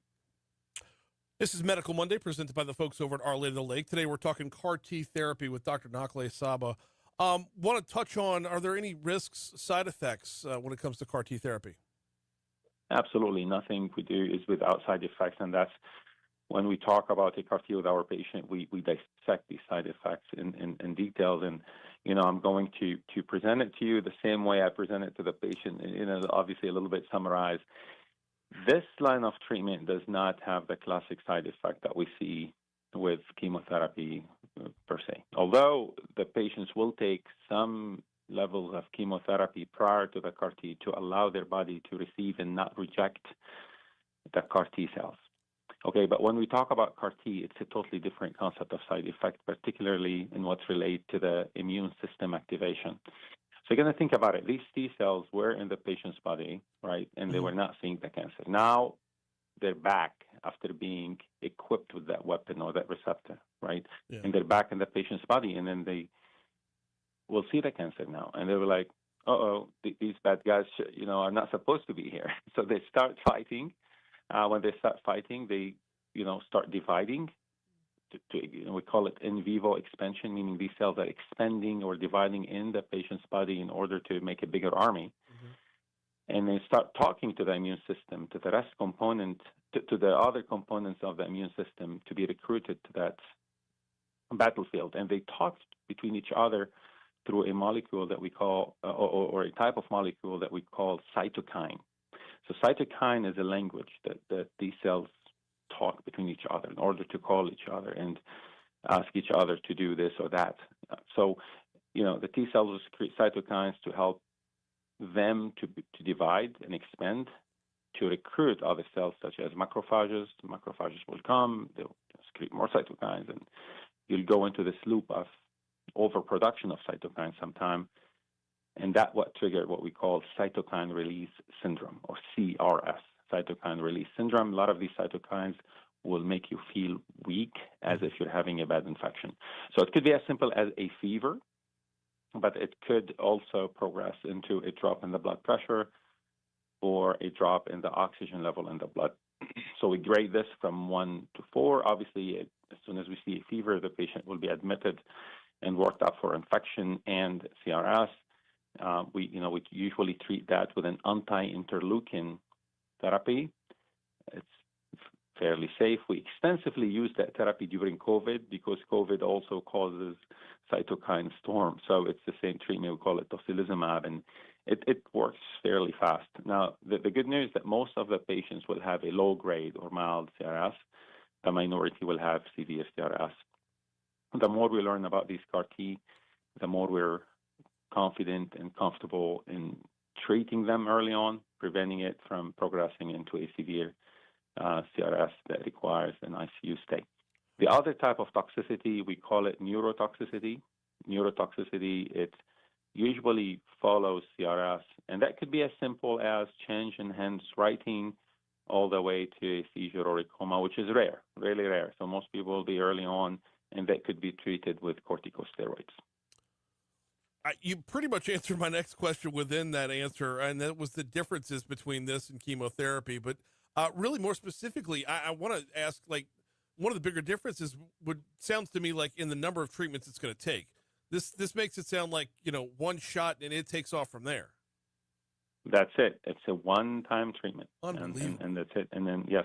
This is Medical Monday, presented by the folks over at Our Lady of the Lake. Today we're talking CAR T therapy with Dr. Nakhle Saba. Want to touch on, are there any risks, side effects when it comes to CAR T therapy? Absolutely. Nothing we do is without side effects, and that's when we talk about a CAR T with our patient, we dissect these side effects in details. And, I'm going to present it to you the same way I present it to the patient, obviously a little bit summarized. This line of treatment does not have the classic side effect that we see with chemotherapy per se. Although the patients will take some levels of chemotherapy prior to the CAR T to allow their body to receive and not reject the CAR T cells. Okay, but when we talk about CAR T, it's a totally different concept of side effect, particularly in what's related to the immune system activation. So you're going to think about it. These T cells were in the patient's body, right, and they were not seeing the cancer. Now they're back after being equipped with that weapon or that receptor, right? Yeah. And they're back in the patient's body, and then they will see the cancer now. And they were like, these bad guys, are not supposed to be here. So they start fighting. When they start fighting, they, start dividing. We call it in vivo expansion, meaning these cells are expanding or dividing in the patient's body in order to make a bigger army. Mm-hmm. And they start talking to the immune system, to the rest component, to the other components of the immune system to be recruited to that battlefield. And they talk between each other through a molecule that we call, or a type of molecule that we call cytokine. So cytokine is a language that these cells talk between each other in order to call each other and ask each other to do this or that. So, the T cells will secrete cytokines to help them to divide and expand, to recruit other cells such as macrophages. Macrophages will come, they'll secrete more cytokines, and you'll go into this loop of overproduction of cytokines sometime. And that what triggered what we call cytokine release syndrome, or CRS, cytokine release syndrome. A lot of these cytokines will make you feel weak, as if you're having a bad infection. So it could be as simple as a fever, but it could also progress into a drop in the blood pressure or a drop in the oxygen level in the blood. So we grade this from 1 to 4. Obviously, as soon as we see a fever, the patient will be admitted and worked up for infection and CRS. We usually treat that with an anti-interleukin therapy. It's fairly safe. We extensively use that therapy during COVID because COVID also causes cytokine storm. So it's the same treatment. We call it tocilizumab, and it works fairly fast. Now, the good news is that most of the patients will have a low grade or mild CRS. The minority will have severe CRS. The more we learn about these CAR T, the more we're confident and comfortable in treating them early on, preventing it from progressing into a severe CRS that requires an ICU stay. The other type of toxicity, we call it neurotoxicity. Neurotoxicity, it usually follows CRS, and that could be as simple as change in handwriting all the way to a seizure or a coma, which is rare, really rare. So most people will be early on, and that could be treated with corticosteroids. You pretty much answered my next question within that answer, and that was the differences between this and chemotherapy. But really more specifically, I want to ask, like, one of the bigger differences sounds to me like in the number of treatments it's going to take. This makes it sound like, one shot and it takes off from there. That's it. It's a one-time treatment. Unbelievable. And that's it. And then, yes,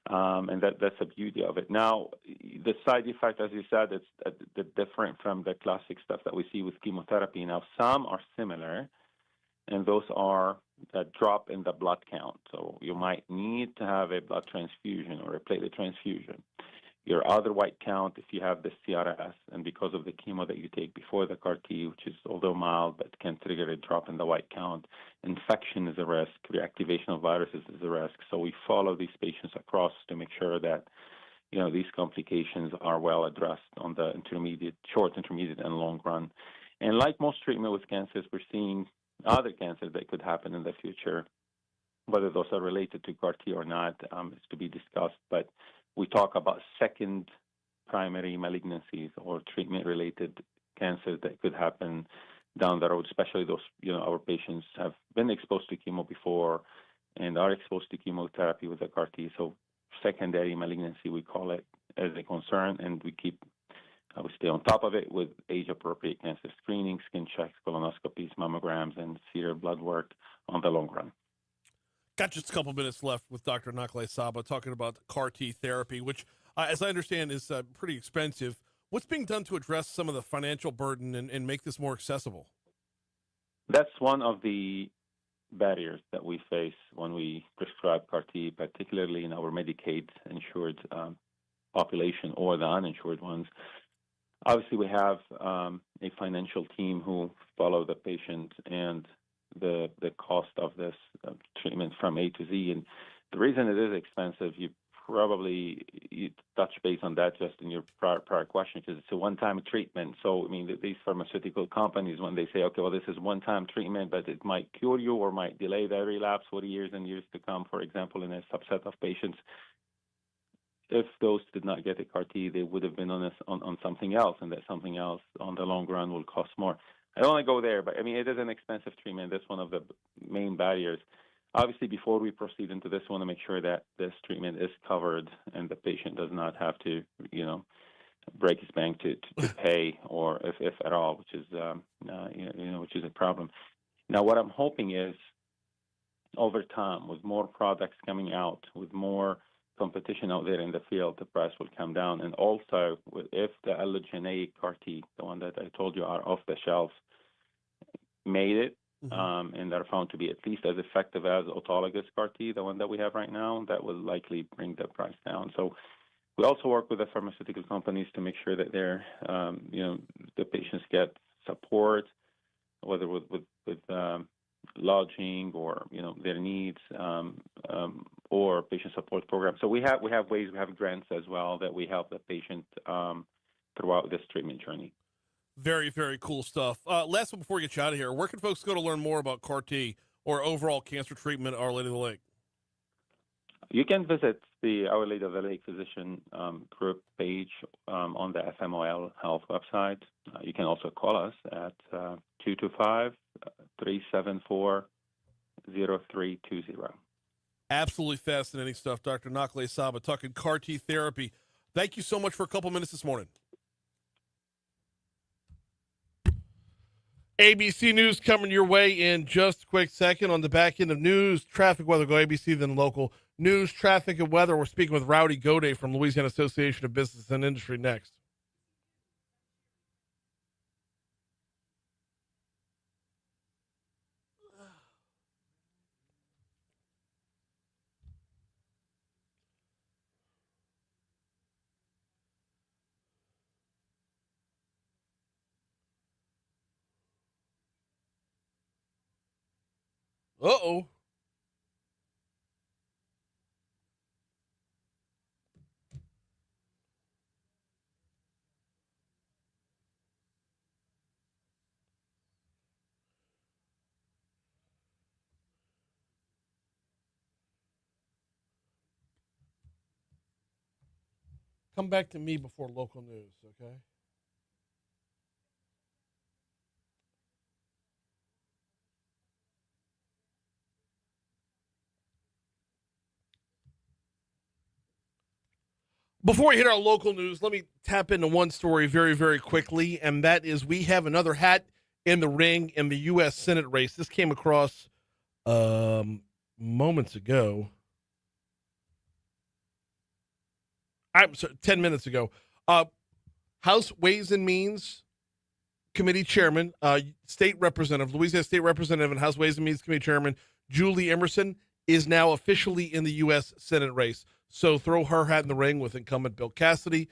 and that's the beauty of it. Now, the side effect, as you said, it's different from the classic stuff that we see with chemotherapy. Now, some are similar, and those are a drop in the blood count. So you might need to have a blood transfusion or a platelet transfusion. your other white count, if you have the CRS, and because of the chemo that you take before the CAR T, which is although mild but can trigger a drop in the white count, infection is a risk, reactivation of viruses is a risk. So we follow these patients across to make sure that these complications are well addressed on the short, intermediate, and long run. And like most treatment with cancers, we're seeing other cancers that could happen in the future. Whether those are related to CAR T or not is to be discussed. But we talk about second primary malignancies or treatment-related cancers that could happen down the road, especially those, our patients have been exposed to chemo before and are exposed to chemotherapy with the CAR T. So secondary malignancy, we call it, as a concern, and we stay on top of it with age-appropriate cancer screening, skin checks, colonoscopies, mammograms, and serial blood work on the long run. Got just a couple minutes left with Dr. Nakleh Saba talking about CAR T therapy, which, as I understand, is pretty expensive. What's being done to address some of the financial burden and make this more accessible? That's one of the barriers that we face when we prescribe CAR T, particularly in our Medicaid-insured population or the uninsured ones. Obviously, we have a financial team who follow the patient and the cost of this treatment from A to Z. And the reason it is expensive, you touch base on that just in your prior question, because it's a one-time treatment. So, these pharmaceutical companies, when they say, okay, well, this is one-time treatment, but it might cure you or might delay the relapse for years and years to come, for example, in a subset of patients, if those did not get a CAR T, they would have been on something else, and that something else on the long run will cost more. I don't want to go there, but it is an expensive treatment. That's one of the main barriers. Obviously, before we proceed into this, we want to make sure that this treatment is covered and the patient does not have to, break his bank to pay, or if at all, which is a problem. Now, what I'm hoping is, over time, with more products coming out, with more competition out there in the field, the price will come down. And also, if the allogeneic CAR T, the one that I told you are off the shelf, made it, and are found to be at least as effective as autologous CAR T, the one that we have right now, that will likely bring the price down. So we also work with the pharmaceutical companies to make sure that they're, the patients get support, whether with lodging or their needs, or patient support programs. So we have ways, we have grants as well that we help the patient throughout this treatment journey. Very, very cool stuff. Last one before we get you out of here, where can folks go to learn more about CAR T or overall cancer treatment at Our Lady of the Lake? You can visit the Our Lady of the Lake Physician Group page on the FMOL Health website. You can also call us at 225-374-0320. Absolutely fascinating stuff. Dr. Nakleh Saba talking CAR T therapy. Thank you so much for a couple minutes this morning. ABC News coming your way in just a quick second. On the back end of news, traffic, weather, go ABC, then local news, traffic, and weather. We're speaking with Rowdy Gaudet from Louisiana Association of Business and Industry next. Uh-oh. Come back to me before local news, okay? Before we hit our local news, let me tap into one story very, very quickly, and that is we have another hat in the ring in the U.S. Senate race. This came across moments ago. I'm sorry, 10 minutes ago. House Ways and Means Committee Chairman, State Representative, Louisiana State Representative and House Ways and Means Committee Chairman, Julie Emerson, is now officially in the U.S. Senate race. So throw her hat in the ring with incumbent Bill Cassidy,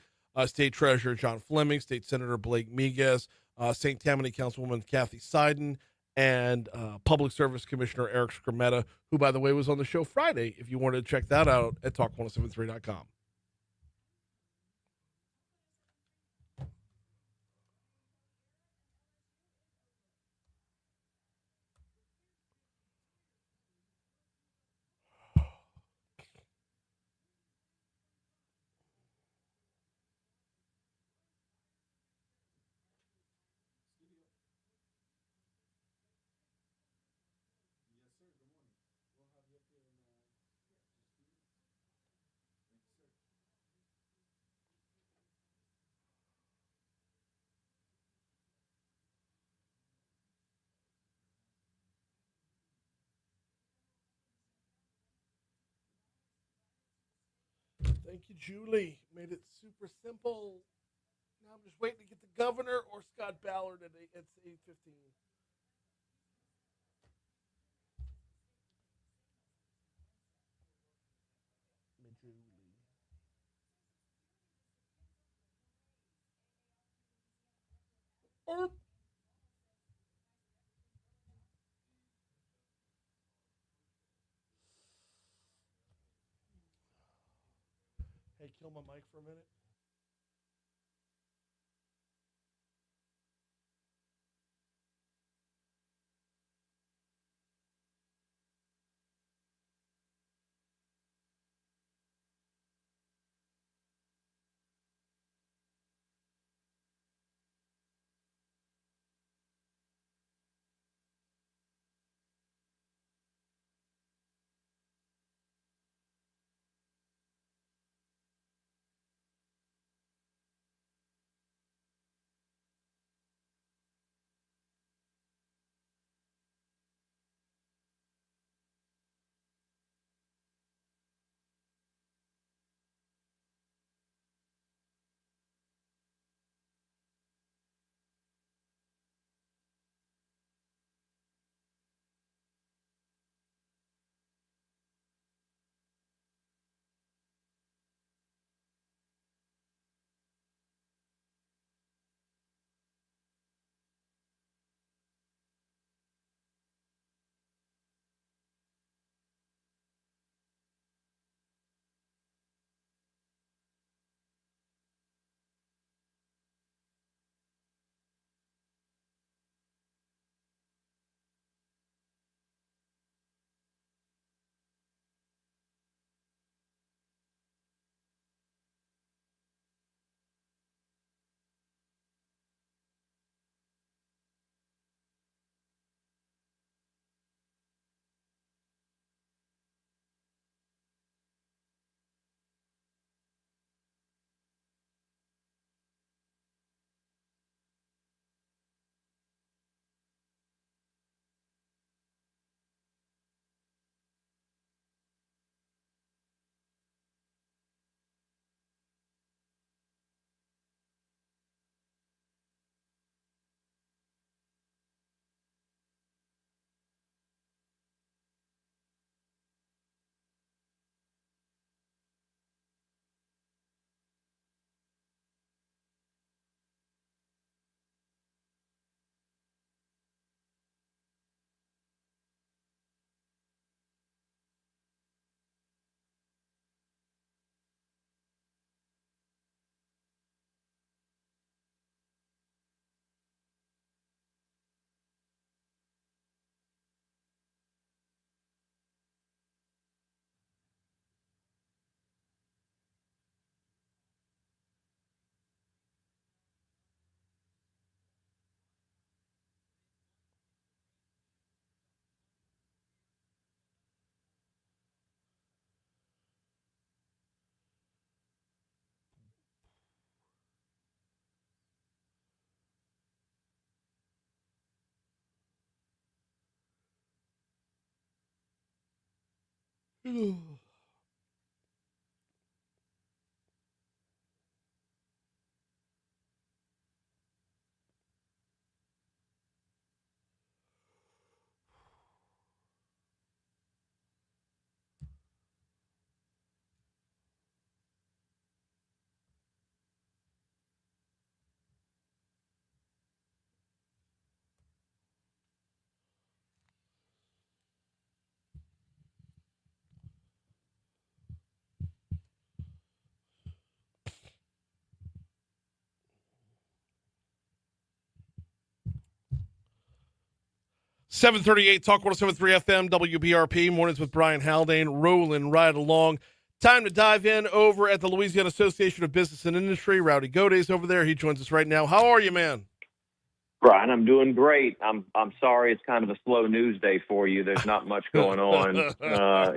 State Treasurer John Fleming, State Senator Blake Miguez, St. Tammany Councilwoman Kathy Seiden, and Public Service Commissioner Eric Scrametta, who, by the way, was on the show Friday, if you wanted to check that out at talk1073.com. Thank you, Julie. Made it super simple. Now I'm just waiting to get the governor or Scott Ballard at 8:15. Or hey, kill my mic for a minute. 738 Talk 107.3 FM, WBRP, mornings with Brian Haldane, rolling right along. Time to dive in over at the Louisiana Association of Business and Industry. Rowdy Gaudet's over there. He joins us right now. How are you, man? Brian, I'm doing great. I'm sorry it's kind of a slow news day for you. There's not much going on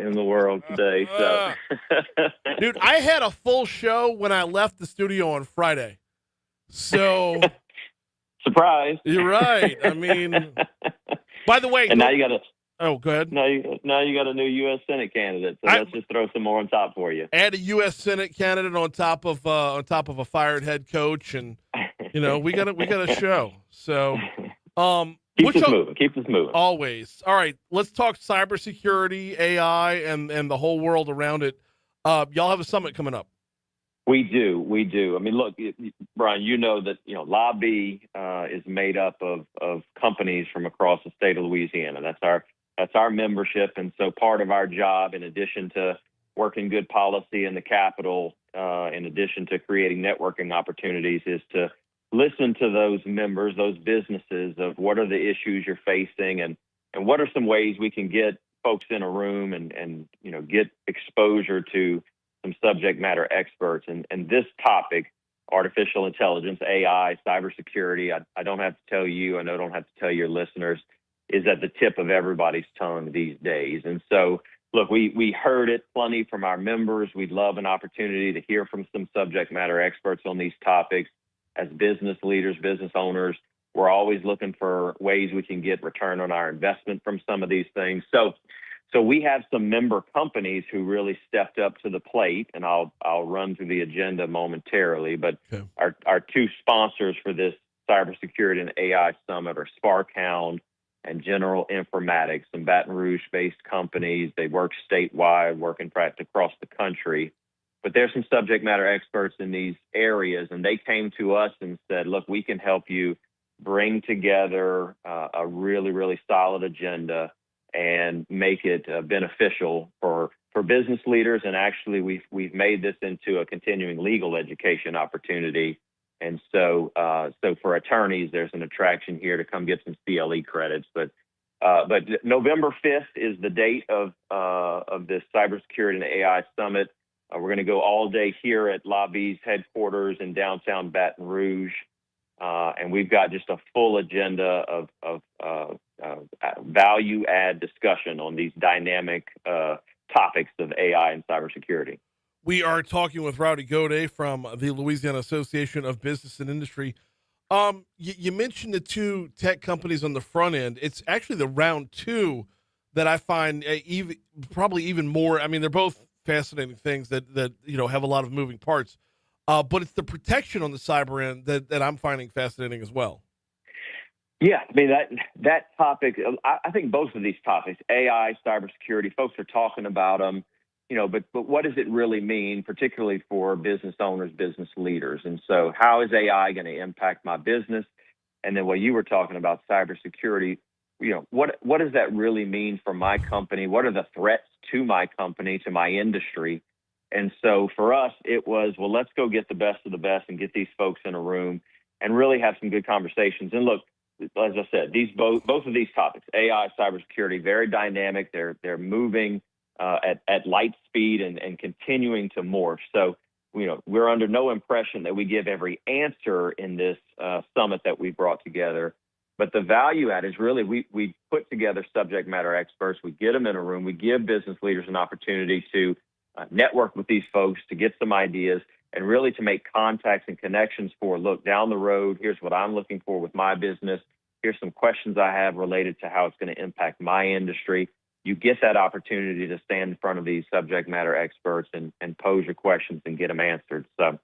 in the world today. So, dude, I had a full show when I left the studio on Friday. So, surprise! You're right. I mean, by the way, and now you got a. Oh, go ahead. Now you got a new U.S. Senate candidate. So let's just throw some more on top for you. Add a U.S. Senate candidate on top of a fired head coach, and we got a show. So, keep this moving. Always. All right, let's talk cybersecurity, AI, and the whole world around it. Y'all have a summit coming up. We do. I mean, look, Brian, you know that Lobby is made up of companies from across the state of Louisiana. That's our membership, and so part of our job, in addition to working good policy in the Capitol, in addition to creating networking opportunities, is to listen to those members, those businesses, of what are the issues you're facing, and what are some ways we can get folks in a room and get exposure to some subject matter experts. And this topic, artificial intelligence, AI, cybersecurity, I don't have to tell you, I know I don't have to tell your listeners, is at the tip of everybody's tongue these days. And so, look, we heard it plenty from our members. We'd love an opportunity to hear from some subject matter experts on these topics. As business leaders, business owners, we're always looking for ways we can get return on our investment from some of these things. So we have some member companies who really stepped up to the plate, and I'll run through the agenda momentarily. But okay. Our two sponsors for this cybersecurity and AI summit are SparkHound and General Informatics, some Baton Rouge-based companies. They work statewide, work in fact across the country. But there's some subject matter experts in these areas, and they came to us and said, look, we can help you bring together a really, really solid agenda and make it beneficial for business leaders. And actually, we've made this into a continuing legal education opportunity. And so for attorneys, there's an attraction here to come get some CLE credits. But November 5th is the date of this cybersecurity and AI summit. We're going to go all day here at Lobby's headquarters in downtown Baton Rouge. And we've got just a full agenda of value add discussion on these dynamic topics of AI and cybersecurity. We are talking with Rowdy Gaudet from the Louisiana Association of Business and Industry. You mentioned the two tech companies on the front end. It's actually the round two that I find probably even more. I mean, they're both fascinating things that have a lot of moving parts. But it's the protection on the cyber end that I'm finding fascinating as well. Yeah, I mean, that topic, I think both of these topics, AI, cybersecurity, folks are talking about them, but what does it really mean, particularly for business owners, business leaders? And so how is AI going to impact my business? And then what you were talking about, cybersecurity, what does that really mean for my company? What are the threats to my company, to my industry? And so for us, it was, well, let's go get the best of the best and get these folks in a room and really have some good conversations. And look, as I said, both of these topics, AI, cybersecurity, very dynamic. They're moving at light speed and continuing to morph. So, we're under no impression that we give every answer in this summit that we brought together. But the value add is really we put together subject matter experts. We get them in a room. We give business leaders an opportunity to network with these folks, to get some ideas, and really to make contacts and connections for, look, down the road, here's what I'm looking for with my business. Here's some questions I have related to how it's going to impact my industry. You get that opportunity to stand in front of these subject matter experts and pose your questions and get them answered. So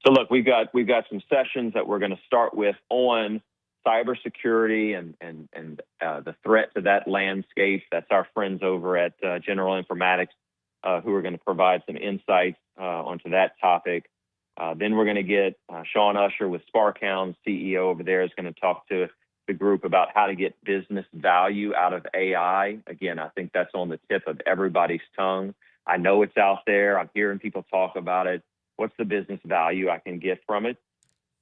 look, we've got some sessions that we're going to start with on cybersecurity and the threat to that landscape. That's our friends over at General Informatics who are going to provide some insights onto that topic. Then we're going to get Sean Usher with SparkHound, CEO over there, is going to talk to the group about how to get business value out of AI. Again, I think that's on the tip of everybody's tongue. I know it's out there. I'm hearing people talk about it. What's the business value I can get from it?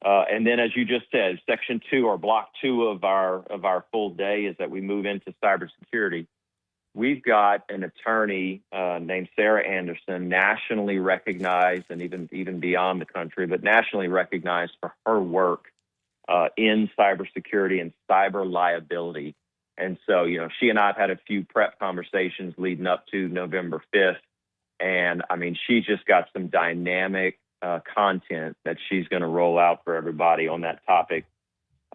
And then, as you just said, section 2 or block 2 of our full day is that we move into cybersecurity. We've got an attorney named Sarah Anderson, nationally recognized, and even beyond the country, but nationally recognized for her work in cybersecurity and cyber liability. And so, she and I have had a few prep conversations leading up to November 5th. And I mean, she's just got some dynamic content that she's going to roll out for everybody on that topic.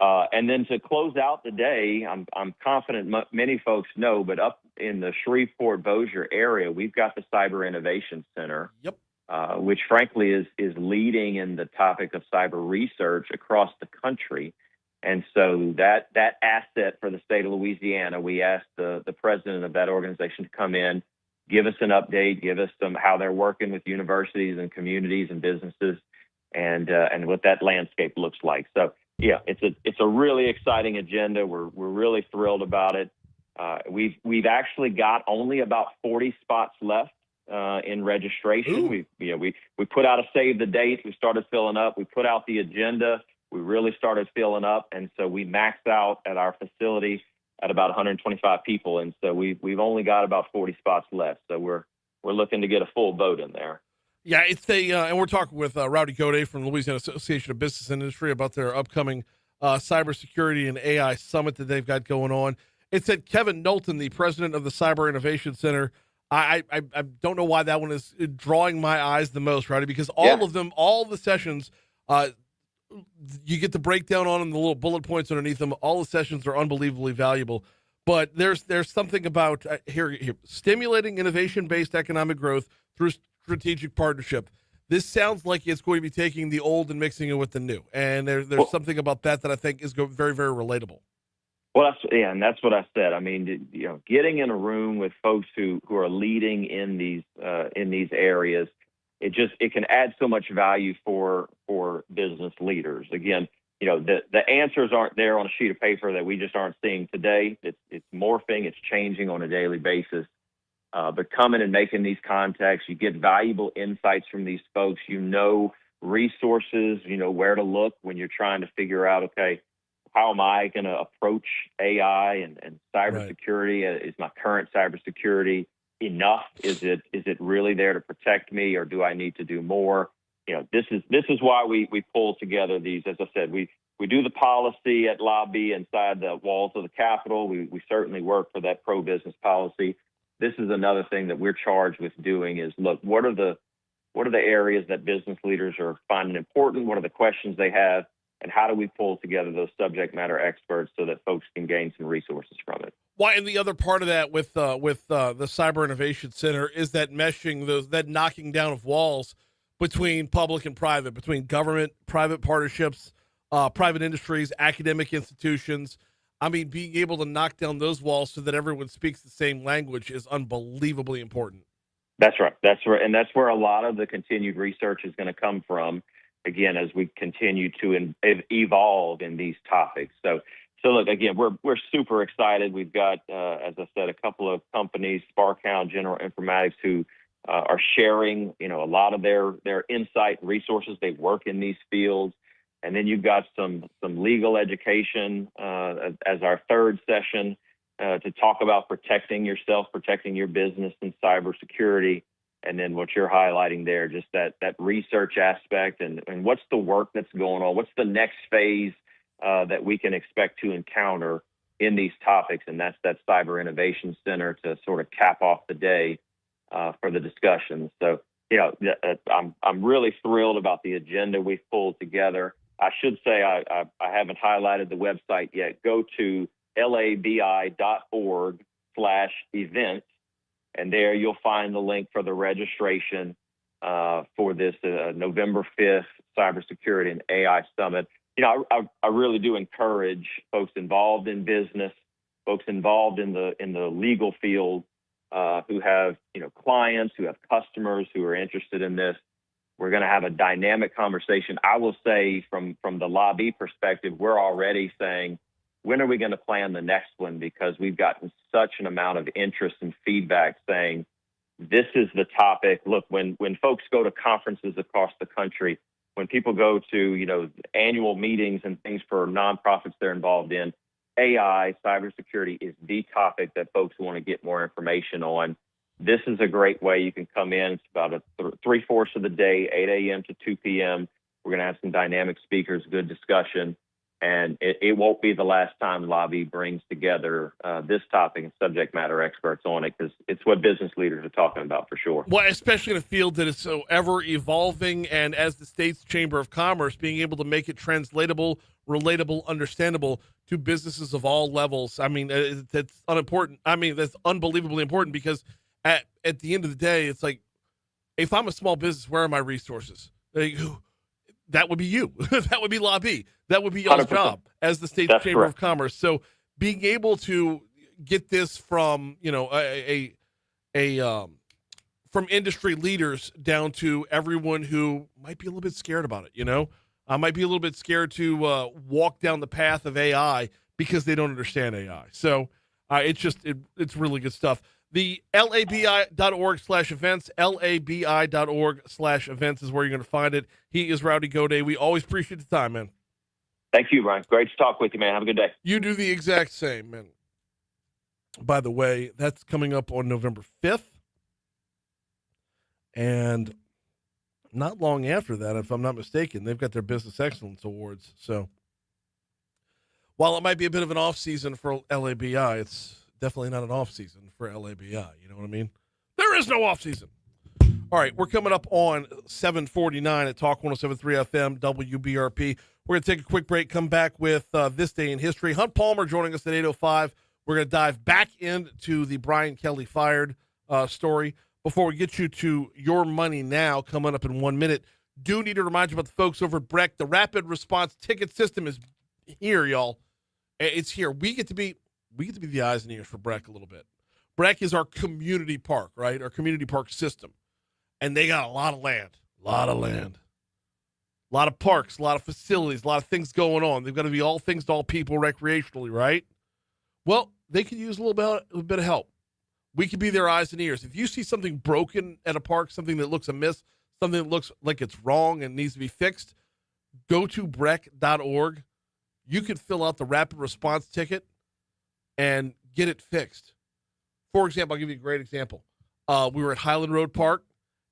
And then to close out the day, I'm confident many folks know, but up in the Shreveport-Bossier area, we've got the Cyber Innovation Center, which frankly is leading in the topic of cyber research across the country. And so that asset for the state of Louisiana, we asked the president of that organization to come in, give us an update, give us how they're working with universities and communities and businesses, and what that landscape looks like. So yeah, it's a really exciting agenda. We're really thrilled about it. We've actually got only about 40 spots left in registration. We put out a save the date. We started filling up. We put out the agenda. We really started filling up, and so we maxed out at our facility at about 125 people, and so we've only got about 40 spots left. So we're looking to get a full boat in there. Yeah, it's and we're talking with Rowdy Gaudet from the Louisiana Association of Business and Industry about their upcoming cybersecurity and AI summit that they've got going on. It said Kevin Knowlton, the president of the Cyber Innovation Center. I don't know why that one is drawing my eyes the most, Rowdy, because all of them, all the sessions, you get the breakdown on them, the little bullet points underneath them. All the sessions are unbelievably valuable. But there's something about here stimulating innovation-based economic growth through strategic partnership. This sounds like it's going to be taking the old and mixing it with the new. And there's something about that I think is very, very relatable. Well, and that's what I said. I mean, getting in a room with folks who are leading in these areas, it can add so much value for business leaders. Again, the answers aren't there on a sheet of paper that we just aren't seeing today. It's morphing, it's changing on a daily basis. But coming and making these contacts, you get valuable insights from these folks. Resources, where to look when you're trying to figure out, okay, how am I going to approach AI and cybersecurity? Right. Is my current cybersecurity enough? Is it really there to protect me, or do I need to do more? This is why we pull together these. As I said, we do the policy at lobby inside the walls of the Capitol. We certainly work for that pro-business policy. This is another thing that we're charged with doing is look, what are the areas that business leaders are finding important? What are the questions they have? And how do we pull together those subject matter experts so that folks can gain some resources from it? Why, and the other part of that with the Cyber Innovation Center is that meshing, that knocking down of walls between public and private, between government, private partnerships, private industries, academic institutions. I mean, being able to knock down those walls so that everyone speaks the same language is unbelievably important. That's right. And that's where a lot of the continued research is going to come from, again, as we continue to evolve in these topics. So look, again, we're super excited. We've got, as I said, a couple of companies, Sparkhound, General Informatics, who are sharing, a lot of their insight and resources. They work in these fields. And then you've got some legal education as our third session to talk about protecting yourself, protecting your business and cybersecurity. And then what you're highlighting there, just that research aspect and what's the work that's going on? What's the next phase that we can expect to encounter in these topics? And that's that Cyber Innovation Center to sort of cap off the day for the discussion. So, I'm really thrilled about the agenda we've pulled together. I should say I haven't highlighted the website yet. Go to labi.org/events, and there you'll find the link for the registration for this November 5th Cybersecurity and AI Summit. I really do encourage folks involved in business, folks involved in the legal field who have clients, who have customers who are interested in this. We're going to have a dynamic conversation. I will say from the lobby perspective, we're already saying, when are we going to plan the next one? Because we've gotten such an amount of interest and feedback saying, this is the topic. Look, when folks go to conferences across the country, when people go to, annual meetings and things for nonprofits they're involved in, AI, cybersecurity is the topic that folks want to get more information on. This is a great way you can come in. It's about three-fourths of the day, 8 a.m. to 2 p.m. We're going to have some dynamic speakers, good discussion. And it won't be the last time Lobby brings together this topic and subject matter experts on it, because it's what business leaders are talking about for sure. Well, especially in a field that is so ever evolving, and as the state's Chamber of Commerce, being able to make it translatable, relatable, understandable to businesses of all levels. I mean, that's unimportant. I mean, that's unbelievably important, because at the end of the day, it's like, if I'm a small business, where are my resources? That would be you. That would be Lobby. That would be y'all's 100%. job as the state's That's Chamber correct. of Commerce. So being able to get this from, from industry leaders down to everyone who might be a little bit scared about it, might be a little bit scared to walk down the path of AI because they don't understand AI. So it's really good stuff. The labi.org/events, labi.org/events is where you're going to find it. He is Rowdy Gaudet. We always appreciate the time, man. Thank you, Brian. Great to talk with you, man. Have a good day. You do the exact same, man. By the way, that's coming up on November 5th. And not long after that, if I'm not mistaken, they've got their Business Excellence Awards. So while it might be a bit of an off season for LABI, it's definitely not an off season for LABI. You know what I mean? There is no off season. All right, we're coming up on 7:49 at Talk 107.3 FM WBRP. We're going to take a quick break, come back with This Day in History. Hunt Palmer joining us at 8:05. We're going to dive back into the Brian Kelly fired story. Before we get you to Your Money Now, coming up in 1 minute, do need to remind you about the folks over at Breck. The rapid response ticket system is here, y'all. It's here. We get to be the eyes and ears for Breck a little bit. Breck is our community park, right? Our community park system. And they got a lot of land, a lot of parks, a lot of facilities, a lot of things going on. They've got to be all things to all people recreationally, right? Well, they could use a little bit of help. We could be their eyes and ears. If you see something broken at a park, something that looks amiss, something that looks like it's wrong and needs to be fixed, go to breck.org. You can fill out the rapid response ticket and get it fixed. For example, I'll give you a great example. We were at Highland Road Park,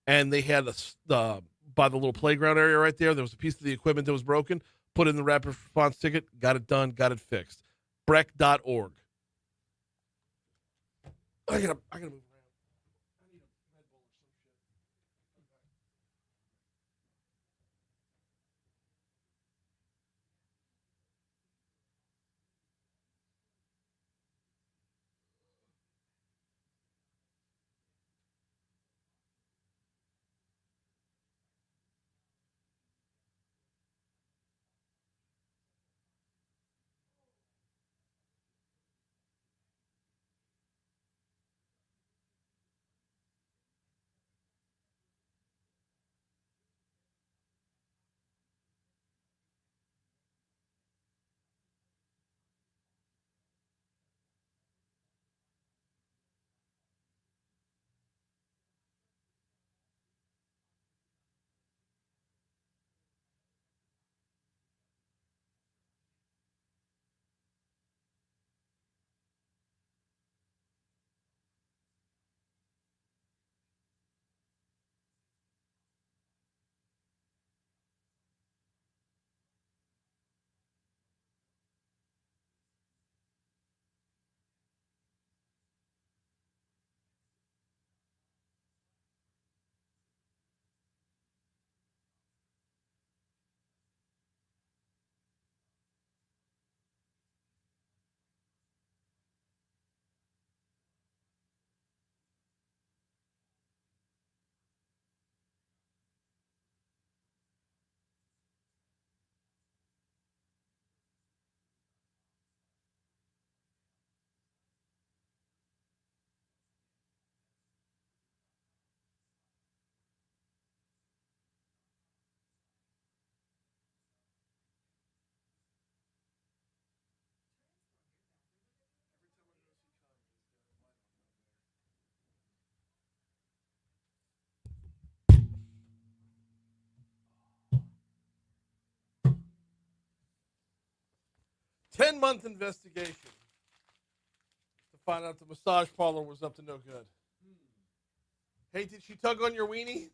and they had by the little playground area right there was a piece of the equipment that was broken. Put in the rapid response ticket, got it done, got it fixed. Breck.org. I gotta move around. I need a Red Bull or some shit. 10-month investigation to find out the massage parlor was up to no good. Hey, did she tug on your weenie?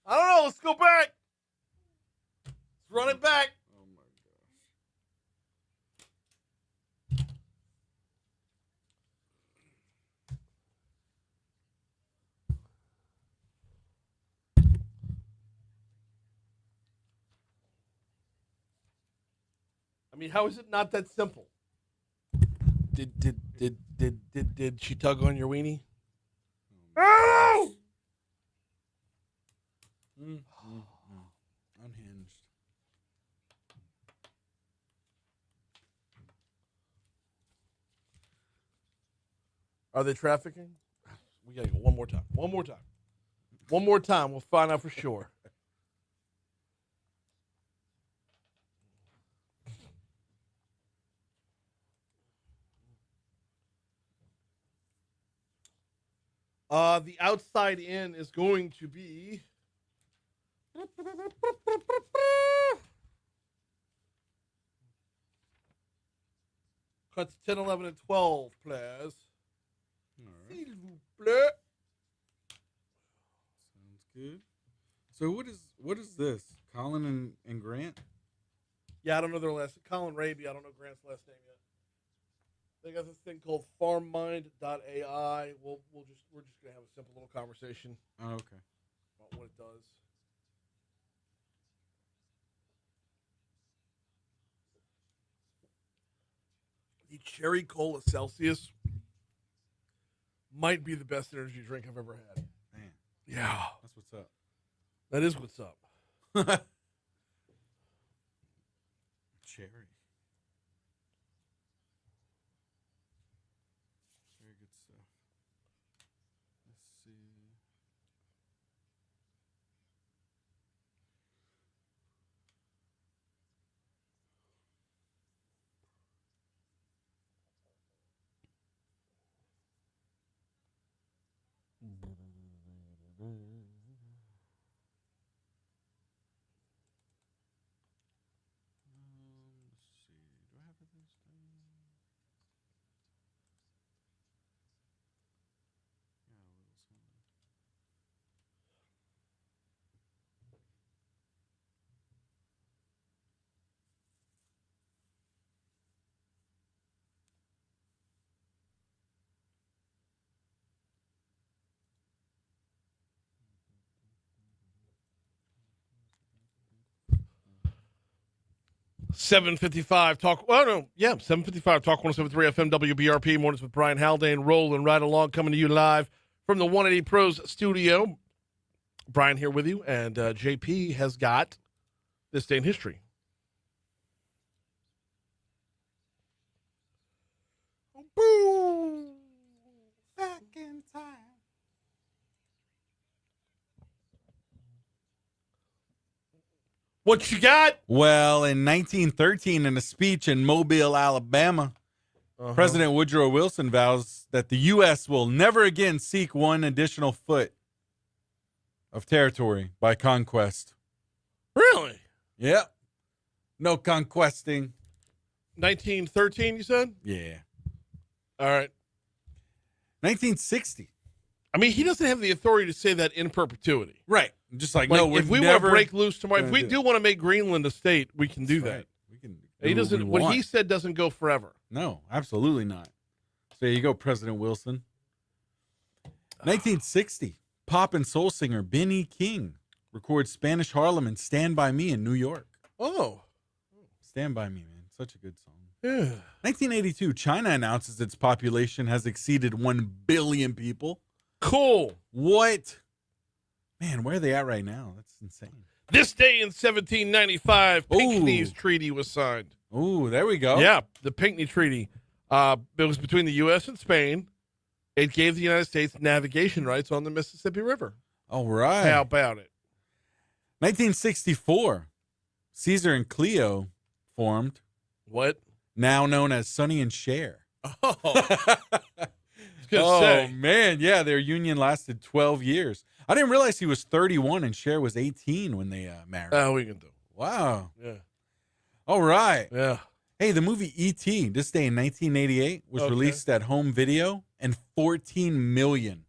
I don't know. Let's go back. Let's run it back. Oh my gosh. I mean, how is it not that simple? Did she tug on your weenie? Oh! Unhinged. Are they trafficking? We gotta go one more time. One more time. One more time. We'll find out for sure. The outside in is going to be cuts 10, 11, and 12, please. S'il vous plaît. Sounds good. So what is this? Colin and Grant? Yeah, I don't know their last. Colin Raby. I don't know Grant's last name yet. They got this thing called FarmMind.ai. We're just gonna have a simple little conversation Oh, okay. about what it does. The Cherry Cola Celsius might be the best energy drink I've ever had. Man, Yeah, that's what's up. that is what's up. Cherry. Very good stuff. Let's see. Let's see. Do I have this thing? Yeah, a little something. $7:55 talk. Oh no, yeah, 7:55 talk 107.3 FM WBRP mornings with Brian Haldane, rolling right along, coming to you live from the 180 Pros studio. Brian here with you, and JP has got this day in history. Boom! Back in time. What you got? Well, in 1913, in a speech in Mobile, Alabama, President Woodrow Wilson vows that the U.S. will never again seek one additional foot of territory by conquest. Really? Yep. No conquesting. 1913, you said? Yeah. All right. 1960. I mean, he doesn't have the authority to say that in perpetuity. Right. Just like, Like, no, we're if we never want to break loose tomorrow, if gonna we do do want to make Greenland a state, we can do That's that. right. We can. He do doesn't. we What he want. said doesn't go forever. No, absolutely not. So there you go, President Wilson. 1960, pop and soul singer Benny King records Spanish Harlem and Stand By Me in New York. Oh, Stand By Me, man. Such a good song. yeah. 1982, China announces its population has exceeded 1 billion people. Cool. What? Man, where are they at right now? That's insane. This day in 1795, Pinckney's Ooh. Treaty was signed. Ooh, there we go. Yeah, the Pinckney Treaty. It was between the U.S. and Spain. It gave the United States navigation rights on the Mississippi River. All right. How about it? 1964, Caesar and Cleo formed, What? now known as Sonny and Cher. Oh, I was gonna Oh, say. man. Yeah, their union lasted 12 years. I didn't realize he was 31 and Cher was 18 when they married. Oh, we can do. Wow. Yeah, All right. yeah. Hey, the movie E.T., this day in 1988, was released at home video, and 14 million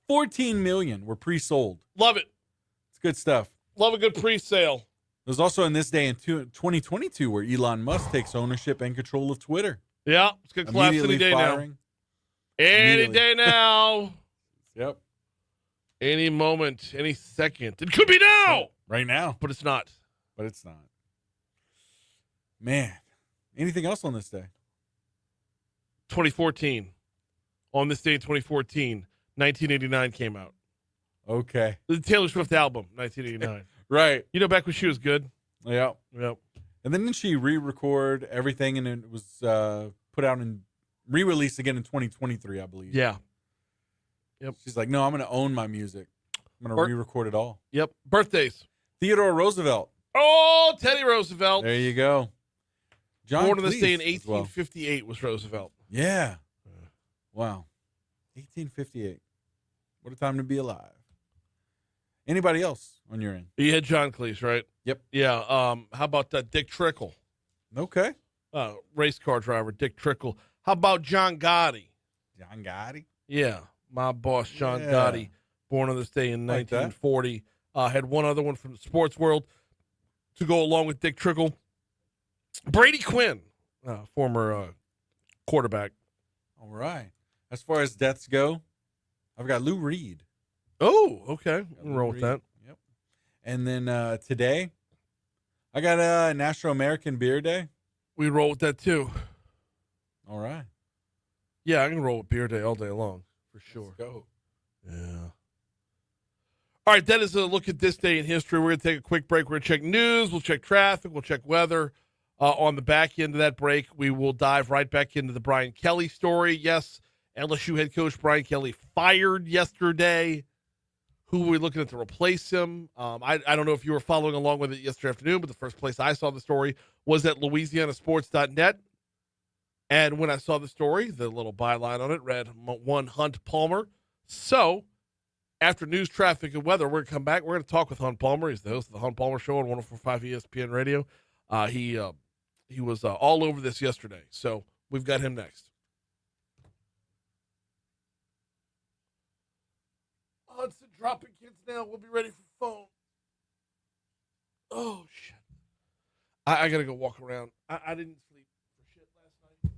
were pre-sold. Love it. It's good stuff. Love a good pre-sale. There's also in this day in 2022 where Elon Musk takes ownership and control of Twitter. Yeah, it's going to collapse any day firing. now. Any day now. Yep. Any moment, any second. It could be now. Right now. But it's not. Man. Anything else on this day? 2014. On this day in 2014, 1989 came out. Okay. The Taylor Swift album, 1989. Right. You know, back when she was good. Yep. Yep. And then didn't she re-record everything and it was put out and re-released again in 2023, I believe. Yeah. Yep. She's like, no, I'm going to own my music. I'm going to re-record it all. Yep. Birthdays. Theodore Roosevelt. Oh, Teddy Roosevelt. There you go. John Born on this Cleese day in as well. 1858 was Roosevelt. Yeah. Wow. 1858. What a time to be alive. Anybody else on your end? You had John Cleese, right? Yep. Yeah. How about Dick Trickle? Okay. Race car driver, Dick Trickle. How about John Gotti? John Gotti? Yeah. My boss, John Yeah. Gotti, born on this day in Like that. 1940. Had one other one from the sports world to go along with Dick Trickle. Brady Quinn, former quarterback. All right. As far as deaths go, I've got Lou Reed. Oh, okay. We'll roll with that. Yep. And then today, I got National American Beer Day. We roll with that too. All right. Yeah, I can roll with Beer Day all day long, for sure. Let's go. Yeah. All right, that is a look at this day in history. We're going to take a quick break. We're going to check news. We'll check traffic. We'll check weather. On the back end of that break, we will dive right back into the Brian Kelly story. Yes, LSU head coach Brian Kelly fired yesterday. Who were we looking at to replace him? I don't know if you were following along with it yesterday afternoon, but the first place I saw the story was at LouisianaSports.net. And when I saw the story, the little byline on it read, one Hunt Palmer. So, after news, traffic, and weather, we're going to come back. We're going to talk with Hunt Palmer. He's the host of the Hunt Palmer Show on 104.5 ESPN Radio. He was all over this yesterday. So, we've got him next. Hudson dropping kids now. We'll be ready for phone. Oh, shit. I got to go walk around. I didn't sleep for shit last night.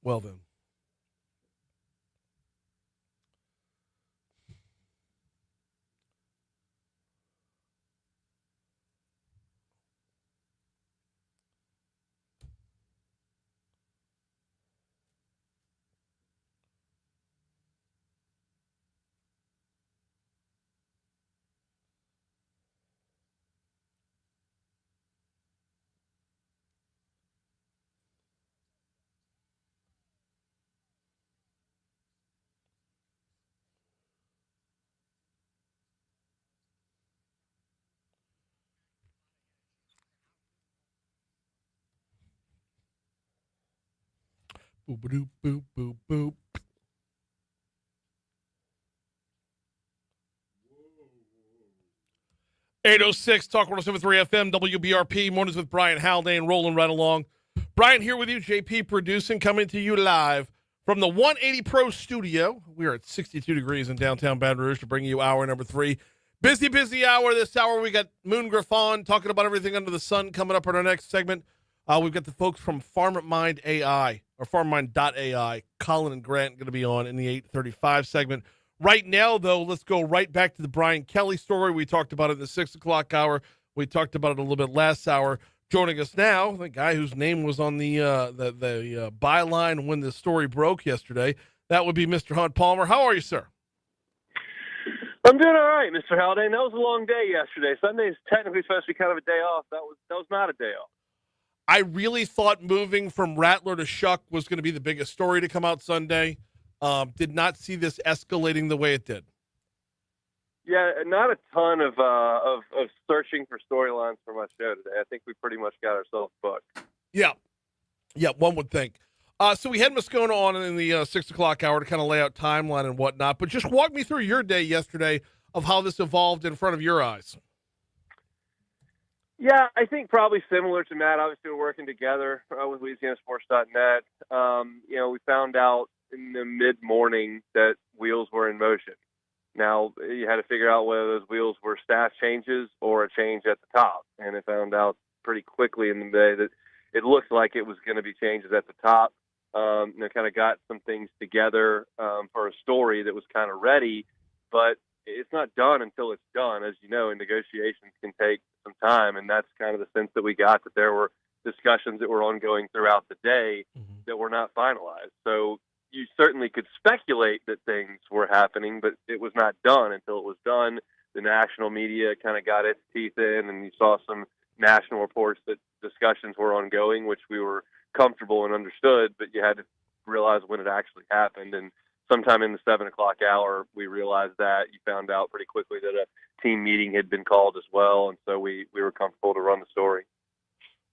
Well then. Boop, boop, boop, boop, boop. 806 Talk 1073 FM, WBRP, Mornings with Brian Haldane, rolling right along. Brian here with you, JP producing, coming to you live from the 180 Pro studio. We are at 62 degrees in downtown Baton Rouge to bring you hour number 3. Busy hour. This hour we got Moon Griffon talking about everything under the sun coming up in our next segment. We've got the folks from FarmMind AI, or FarmMind.ai, Colin and Grant going to be on in the 8:35 segment. Right now, though, let's go right back to the Brian Kelly story. We talked about it in the 6 o'clock hour. We talked about it a little bit last hour. Joining us now, the guy whose name was on the byline when the story broke yesterday. That would be Mr. Hunt Palmer. How are you, sir? I'm doing all right, Mr. Haldane. That was a long day yesterday. Sunday is technically supposed to be kind of a day off. That was not a day off. I really thought moving from Rattler to Shuck was going to be the biggest story to come out Sunday. Did not see this escalating the way it did. Yeah, not a ton of searching for storylines for my show today. I think we pretty much got ourselves booked. Yeah, one would think. So we had Moscona on in the 6 o'clock hour to kind of lay out timeline and whatnot, but just walk me through your day yesterday of how this evolved in front of your eyes. Yeah, I think probably similar to Matt. Obviously, we're working together with LouisianaSports.net. We found out in the mid-morning that wheels were in motion. Now, you had to figure out whether those wheels were staff changes or a change at the top. And I found out pretty quickly in the day that it looked like it was going to be changes at the top. Kind of got some things together for a story that was kind of ready, but it's not done until it's done. As you know, and negotiations can take some time, and that's kind of the sense that we got, that there were discussions that were ongoing throughout the day that were not finalized. So you certainly could speculate that things were happening, but it was not done until it was done. The national media kind of got its teeth in, and you saw some national reports that discussions were ongoing, which we were comfortable and understood, but you had to realize when it actually happened. And sometime in the 7 o'clock hour, we realized that. You found out pretty quickly that a team meeting had been called as well, and so we were comfortable to run the story.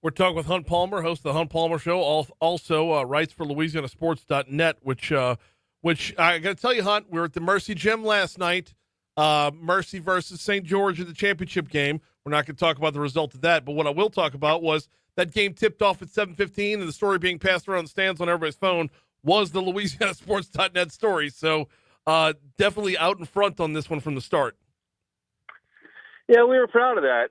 We're talking with Hunt Palmer, host of the Hunt Palmer Show, also writes for LouisianaSports.net, which I got to tell you, Hunt, we were at the Mercy Gym last night, Mercy versus St. George in the championship game. We're not going to talk about the result of that, but what I will talk about was that game tipped off at 7:15, and the story being passed around the stands on everybody's phone was the LouisianaSports.net story. So definitely out in front on this one from the start. Yeah, we were proud of that.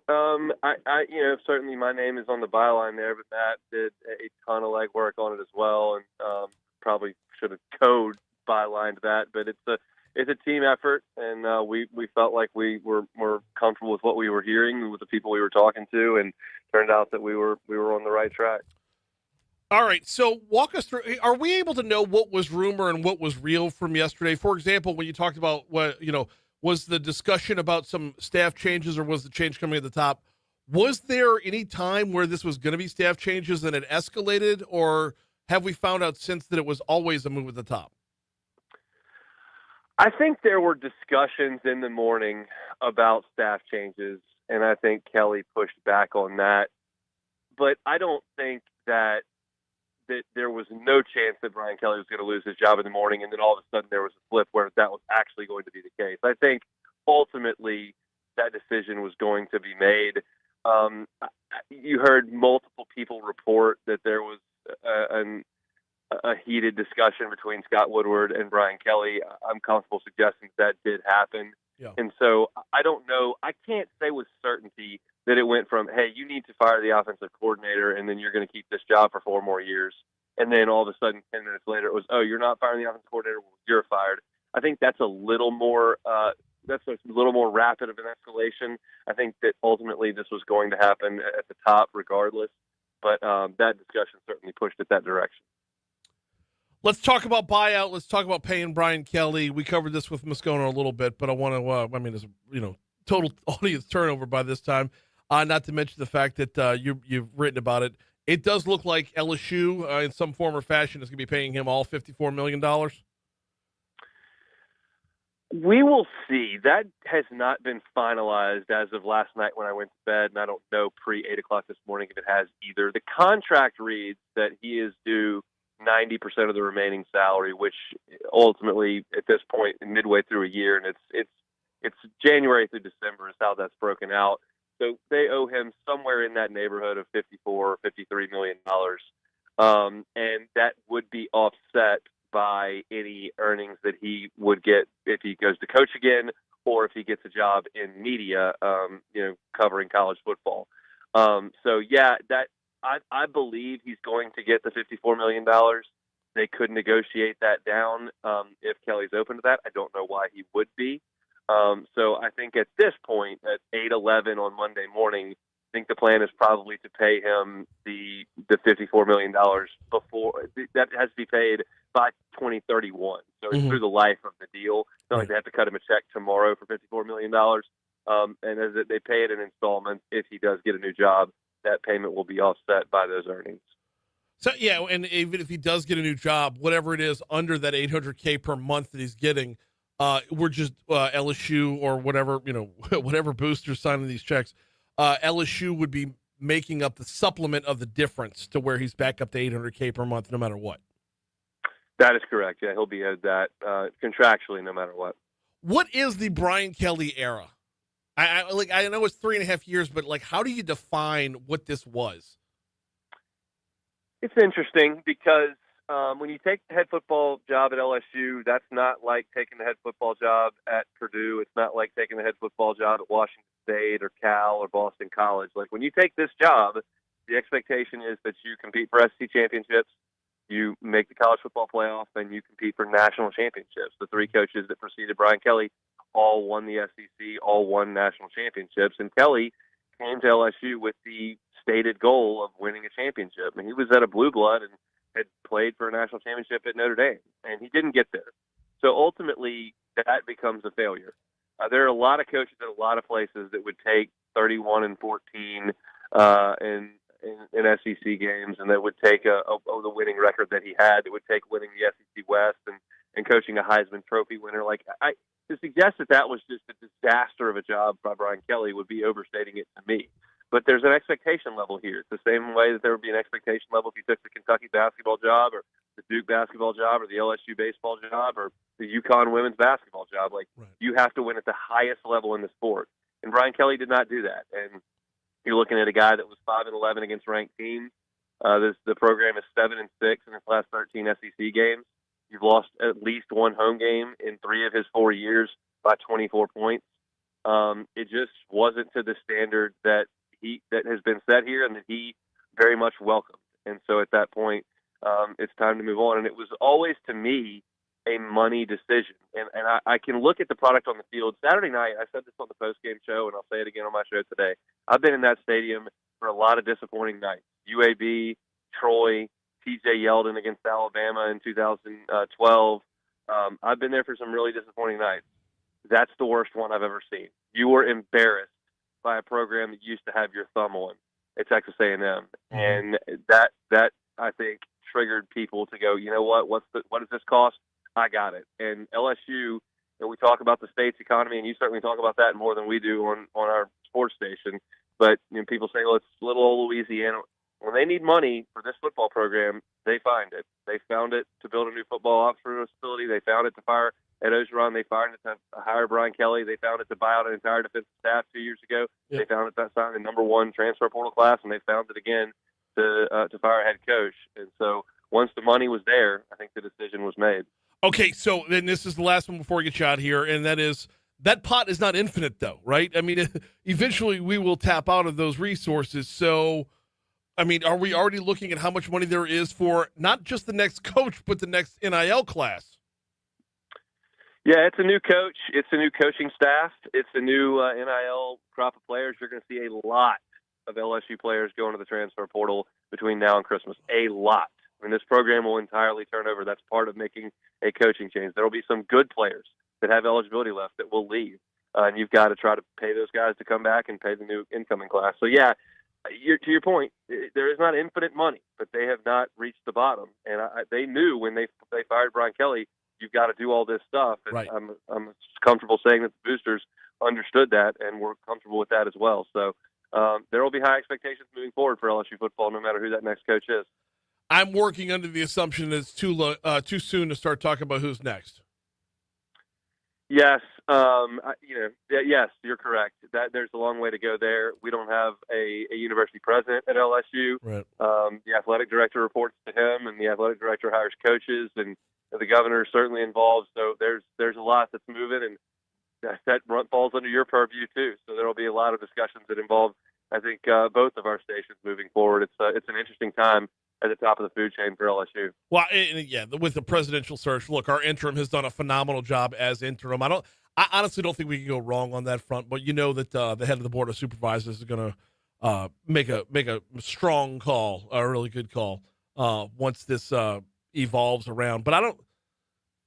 Certainly my name is on the byline there, but Matt did a ton of legwork on it as well, and probably should have code bylined that. But it's a team effort, and we felt like we were more comfortable with what we were hearing with the people we were talking to, and turned out that we were on the right track. All right, so walk us through. Are we able to know what was rumor and what was real from yesterday? For example, when you talked about was the discussion about some staff changes, or was the change coming at the top? Was there any time where this was going to be staff changes and it escalated, or have we found out since that it was always a move at the top? I think there were discussions in the morning about staff changes, and I think Kelly pushed back on that. But I don't think that there was no chance that Brian Kelly was going to lose his job in the morning, and then all of a sudden there was a flip where that was actually going to be the case. I think ultimately that decision was going to be made. You heard multiple people report that there was a heated discussion between Scott Woodward and Brian Kelly. I'm comfortable suggesting that did happen. Yeah. And so I don't know. I can't say with certainty that it went from, hey, you need to fire the offensive coordinator and then you're going to keep this job for 4 more years, and then all of a sudden 10 minutes later it was, oh, you're not firing the offensive coordinator, you're fired. I think that's a little more rapid of an escalation. I think that ultimately this was going to happen at the top regardless, but that discussion certainly pushed it that direction. Let's talk about buyout. Let's talk about paying Brian Kelly. We covered this with Moscona a little bit, but I want to, there's, total audience turnover by this time. Not to mention the fact that you've written about it. It does look like LSU, in some form or fashion, is going to be paying him all $54 million. We will see. That has not been finalized as of last night when I went to bed, and I don't know pre-8 o'clock this morning if it has either. The contract reads that he is due 90% of the remaining salary, which ultimately, at this point, midway through a year, and it's January through December is how that's broken out. So they owe him somewhere in that neighborhood of $54 or $53 million, and that would be offset by any earnings that he would get if he goes to coach again, or if he gets a job in media, covering college football. I believe he's going to get the $54 million. They could negotiate that down if Kelly's open to that. I don't know why he would be. So I think at this point, at 8:11 on Monday morning, I think the plan is probably to pay him the $54 million before that has to be paid by 2031. So it's through the life of the deal. It's not like they have to cut him a check tomorrow for $54 million. And as they pay it in installments, if he does get a new job, that payment will be offset by those earnings. So, yeah, and even if he does get a new job, whatever it is under that $800K per month that he's getting, we're just LSU or whatever, whatever boosters signing these checks, LSU would be making up the supplement of the difference to where he's back up to $800K per month no matter what. That is correct. Yeah, he'll be owed that contractually no matter what. What is the Brian Kelly era? I know it's 3.5 years, but how do you define what this was? It's interesting because when you take the head football job at LSU, that's not like taking the head football job at Purdue. It's not like taking the head football job at Washington State or Cal or Boston College. Like when you take this job, the expectation is that you compete for SEC championships, you make the college football playoff, and you compete for national championships. The three coaches that preceded Brian Kelly all won the SEC, all won national championships, and Kelly came to LSU with the stated goal of winning a championship. I mean, he was at a blue blood and had played for a national championship at Notre Dame, and he didn't get there. So ultimately, that becomes a failure. There are a lot of coaches at a lot of places that would take 31-14 in SEC games, and that would take the winning record that he had. It would take winning the SEC West and coaching a Heisman Trophy winner. To suggest that was just a disaster of a job by Brian Kelly would be overstating it to me. But there's an expectation level here. It's the same way that there would be an expectation level if you took the Kentucky basketball job or the Duke basketball job or the LSU baseball job or the UConn women's basketball job. You have to win at the highest level in the sport. And Brian Kelly did not do that. And you're looking at a guy that was 5-11 against ranked teams. The program is 7-6 in its last 13 SEC games. You've lost at least one home game in 3 of his 4 years by 24 points. It just wasn't to the standard that has been set here and that he very much welcomed. And so at that point, it's time to move on. And it was always, to me, a money decision. And I can look at the product on the field. Saturday night, I said this on the postgame show, and I'll say it again on my show today. I've been in that stadium for a lot of disappointing nights. UAB, Troy, TJ Yeldon against Alabama in 2012. I've been there for some really disappointing nights. That's the worst one I've ever seen. You were embarrassed by a program that used to have your thumb on at Texas A&M, and that I think triggered people to go, you know what? What does this cost? I got it. And LSU, we talk about the state's economy, and you certainly talk about that more than we do on our sports station. But people say, well, it's little old Louisiana. When they need money for this football program, they find it. They found it to build a new football office facility. They found it to fire Ed Ogeron. They found it to hire Brian Kelly. They found it to buy out an entire defensive staff 2 years ago. Yep. They found it to sign the number 1 transfer portal class, and they found it again to fire a head coach. And so once the money was there, I think the decision was made. Okay, so then this is the last one before we get you out here, and that is that pot is not infinite, though, right? I mean, eventually we will tap out of those resources. So I mean, are we already looking at how much money there is for not just the next coach, but the next NIL class? Yeah, it's a new coach. It's a new coaching staff. It's a new NIL crop of players. You're going to see a lot of LSU players going to the transfer portal between now and Christmas. A lot. I mean, this program will entirely turn over. That's part of making a coaching change. There will be some good players that have eligibility left that will leave. And you've got to try to pay those guys to come back and pay the new incoming class. So, yeah, to your point, there is not infinite money, but they have not reached the bottom. And they knew when they fired Brian Kelly, you've got to do all this stuff. And right. I'm comfortable saying that the boosters understood that and were comfortable with that as well. So there will be high expectations moving forward for LSU football, no matter who that next coach is. I'm working under the assumption that it's too soon to start talking about who's next. Yes, yes, you're correct. That there's a long way to go there. We don't have a university president at LSU. Right. The athletic director reports to him, and the athletic director hires coaches, and the governor is certainly involved. So there's a lot that's moving, and that falls under your purview too. So there will be a lot of discussions that involve, I think, both of our stations moving forward. It's an interesting time at the top of the food chain for LSU. Well, yeah, with the presidential search, look, our interim has done a phenomenal job as interim. I honestly don't think we can go wrong on that front, but you know that the head of the board of supervisors is going to make a strong call, a really good call, once this evolves around. But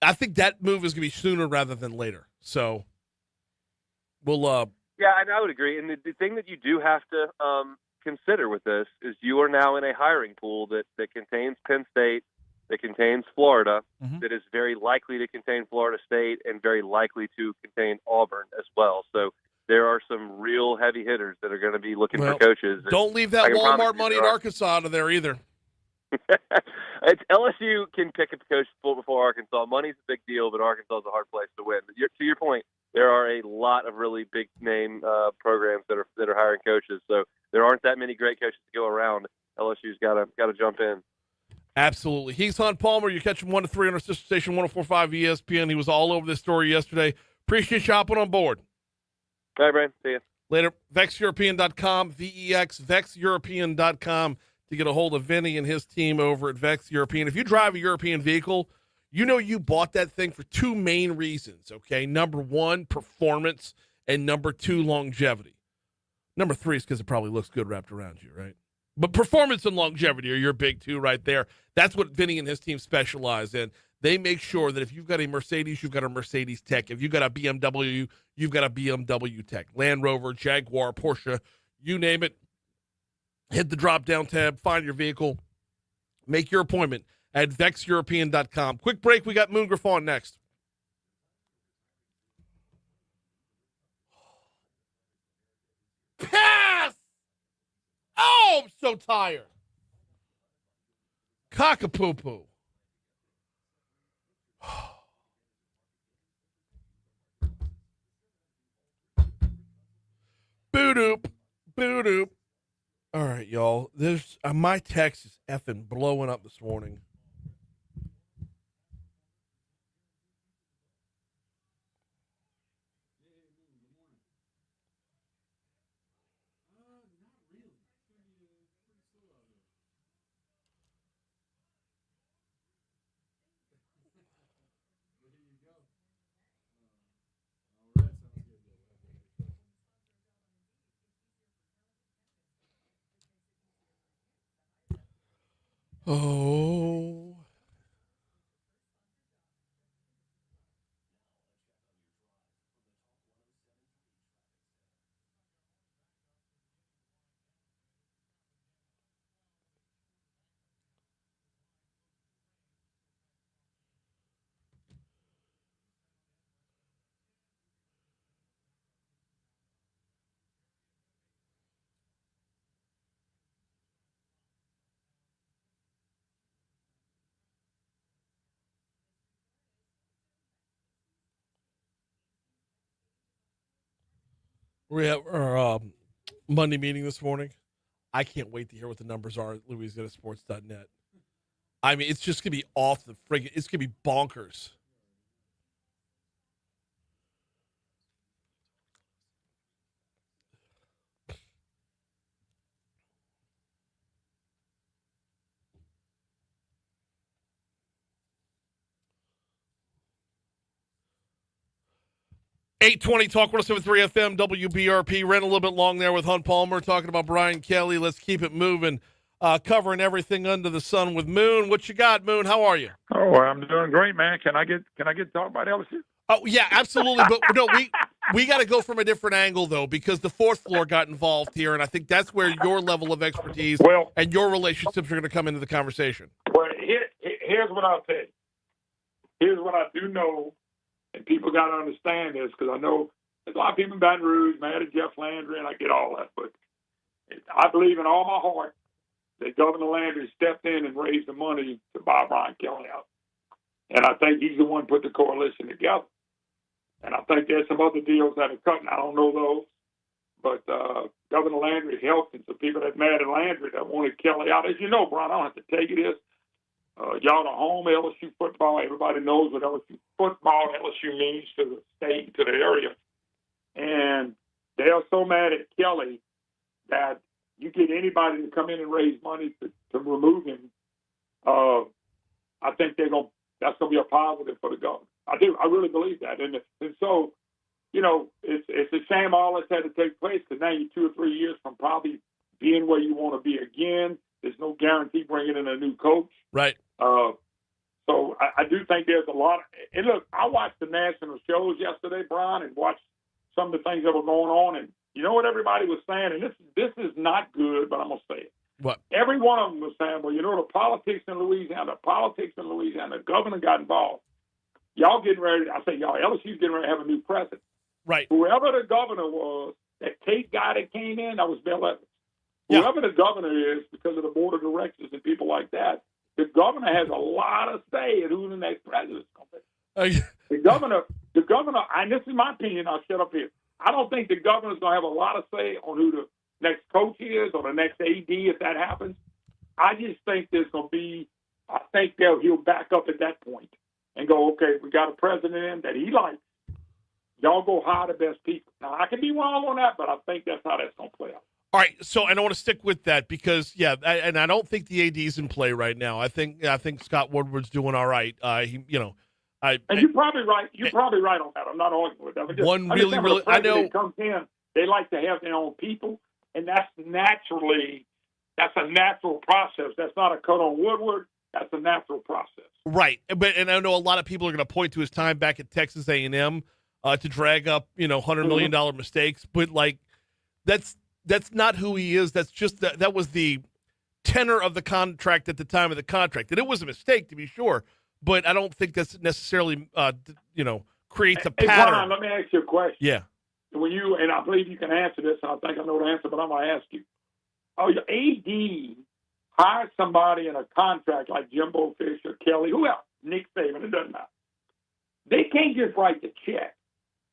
I think that move is going to be sooner rather than later. So we'll. Yeah, and I would agree. And the thing that you do have to consider with this is you are now in a hiring pool that contains Penn State, that contains Florida, that is very likely to contain Florida State, and very likely to contain Auburn as well. So there are some real heavy hitters that are going to be looking for coaches. Don't leave that Walmart money in Arkansas out of there either. It's LSU can pick a coach before Arkansas. Money's a big deal, but Arkansas is a hard place to win. But to your point, there are a lot of really big name programs that are hiring coaches. So there aren't that many great coaches to go around. LSU's got to jump in. Absolutely. He's on Palmer. You catch him 1 to 3 on our sister station 104.5 ESPN. He was all over this story yesterday. Appreciate you hopping on board. All right, Brian. See you later. VexEuropean.com, VexEuropean.com to get a hold of Vinny and his team over at Vex European. If you drive a European vehicle, you know you bought that thing for two main reasons, okay? Number one, performance, and number two, longevity. Number three is because it probably looks good wrapped around you, right? But performance and longevity are your big two right there. That's what Vinny and his team specialize in. They make sure that if you've got a Mercedes, you've got a Mercedes tech. If you've got a BMW, you've got a BMW tech. Land Rover, Jaguar, Porsche, you name it. Hit the drop-down tab, find your vehicle, make your appointment at VexEuropean.com. Quick break. We got Moon Griffon next. Pass! Oh, I'm so tired. Cockapoo-poo. Boo-doop. Boo-doop. All right, y'all. There's my text is effing blowing up this morning. Oh. We have our Monday meeting this morning. I can't wait to hear what the numbers are at LouisianaSports.net. I mean, it's just going to be off the friggin', it's going to be bonkers. 820 Talk 107.3 FM, WBRP. Ran a little bit long there with Hunt Palmer talking about Brian Kelly. Let's keep it moving. Covering everything under the sun with Moon. What you got, Moon? How are you? Oh, I'm doing great, man. Can I get to talk about LSU? Oh, yeah, absolutely. But no, we got to go from a different angle, though, because the fourth floor got involved here, and I think that's where your level of expertise and your relationships are going to come into the conversation. Well, here's what I'll tell you. Here's what I do know, and people got to understand this, because I know there's a lot of people in Baton Rouge mad at Jeff Landry, and I get all that, but I believe in all my heart that Governor Landry stepped in and raised the money to buy Brian Kelly out. And I think he's the one who put the coalition together. And I think there's some other deals that are cut, and I don't know those. But Governor Landry helped, and some people that mad at Landry that wanted Kelly out. As you know, Brian, I don't have to tell you this. Y'all are home LSU football. Everybody knows what LSU football, LSU means to the state, to the area. And they are so mad at Kelly that you get anybody to come in and raise money to remove him. I think that's going to be a positive for the governor. I do. I really believe that. And so, you know, it's a shame all this had to take place, because now you're 2 or 3 years from probably being where you want to be again. There's no guarantee bringing in a new coach. Right. So I do think there's a lot. And look, I watched the national shows yesterday, Brian, and watched some of the things that were going on. And you know what everybody was saying? And this is not good, but I'm going to say it. What? Every one of them was saying, well, you know, the politics in Louisiana, the governor got involved. Y'all getting ready, I say y'all, LSU's getting ready to have a new president. Right. Whoever the governor was, that Tate guy that came in, that was Bill Evans. Yeah. Whoever the governor is, because of the board of directors and people like that, the governor has a lot of say in who the next president's going to be. The governor, and this is my opinion, I'll shut up here. I don't think the governor's going to have a lot of say on who the next coach is or the next AD if that happens. I just think there's going to be, I think he'll back up at that point and go, okay, we got a president in that he likes. Y'all go hire the best people. Now, I can be wrong on that, but I think that's how that's going to play out. All right, so and I want to stick with that because, I don't think the AD's in play right now. I think Scott Woodward's doing all right. And you're probably right. You're probably right on that. I'm not arguing with that. I know comes in, they like to have their own people, and that's a natural process. That's not a cut on Woodward. That's a natural process. Right, and I know a lot of people are going to point to his time back at Texas A&M to drag up $100 million mistakes, but that's not who he is. That's just that was the tenor of the contract at the time of the contract, and it was a mistake to be sure. But I don't think that's necessarily creates a pattern. Brian, let me ask you a question. Yeah. And I believe you can answer this, and I think I know the answer, but I'm going to ask you. Your AD hired somebody in a contract like Jimbo Fisher, Kelly, who else? Nick Saban, it doesn't matter. They can't just write the check.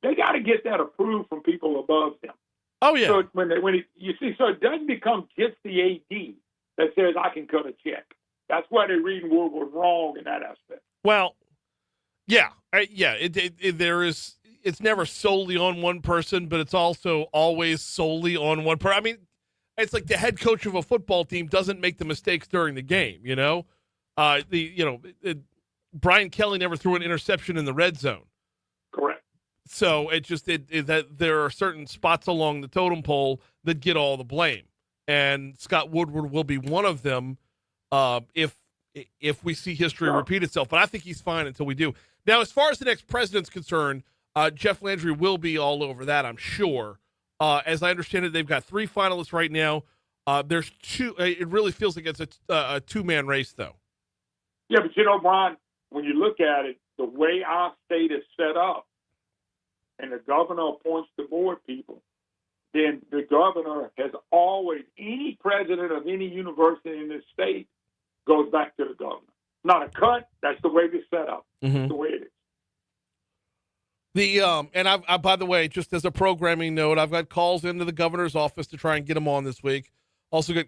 They got to get that approved from people above them. Oh, yeah. So so it doesn't become just the AD that says I can cut a check. That's why they're reading Woodward wrong in that aspect. Well, yeah. It's never solely on one person, but it's also always solely on one person. I mean, it's like the head coach of a football team doesn't make the mistakes during the game, Brian Kelly never threw an interception in the red zone. Correct. So that there are certain spots along the totem pole that get all the blame, and Scott Woodward will be one of them if we see history repeat itself. But I think he's fine until we do. Now, as far as the next president's concerned, Jeff Landry will be all over that, I'm sure. As I understand it, they've got 3 finalists right now. There's 2. It really feels like it's a 2-man race, though. Yeah, but Brian, when you look at it, the way our state is set up, and the governor appoints the board people, then the governor has always, any president of any university in this state goes back to the governor. Not a cut. That's the way it's set up. Mm-hmm. That's the way it is. And I by the way, just as a programming note, I've got calls into the governor's office to try and get him on this week. Also got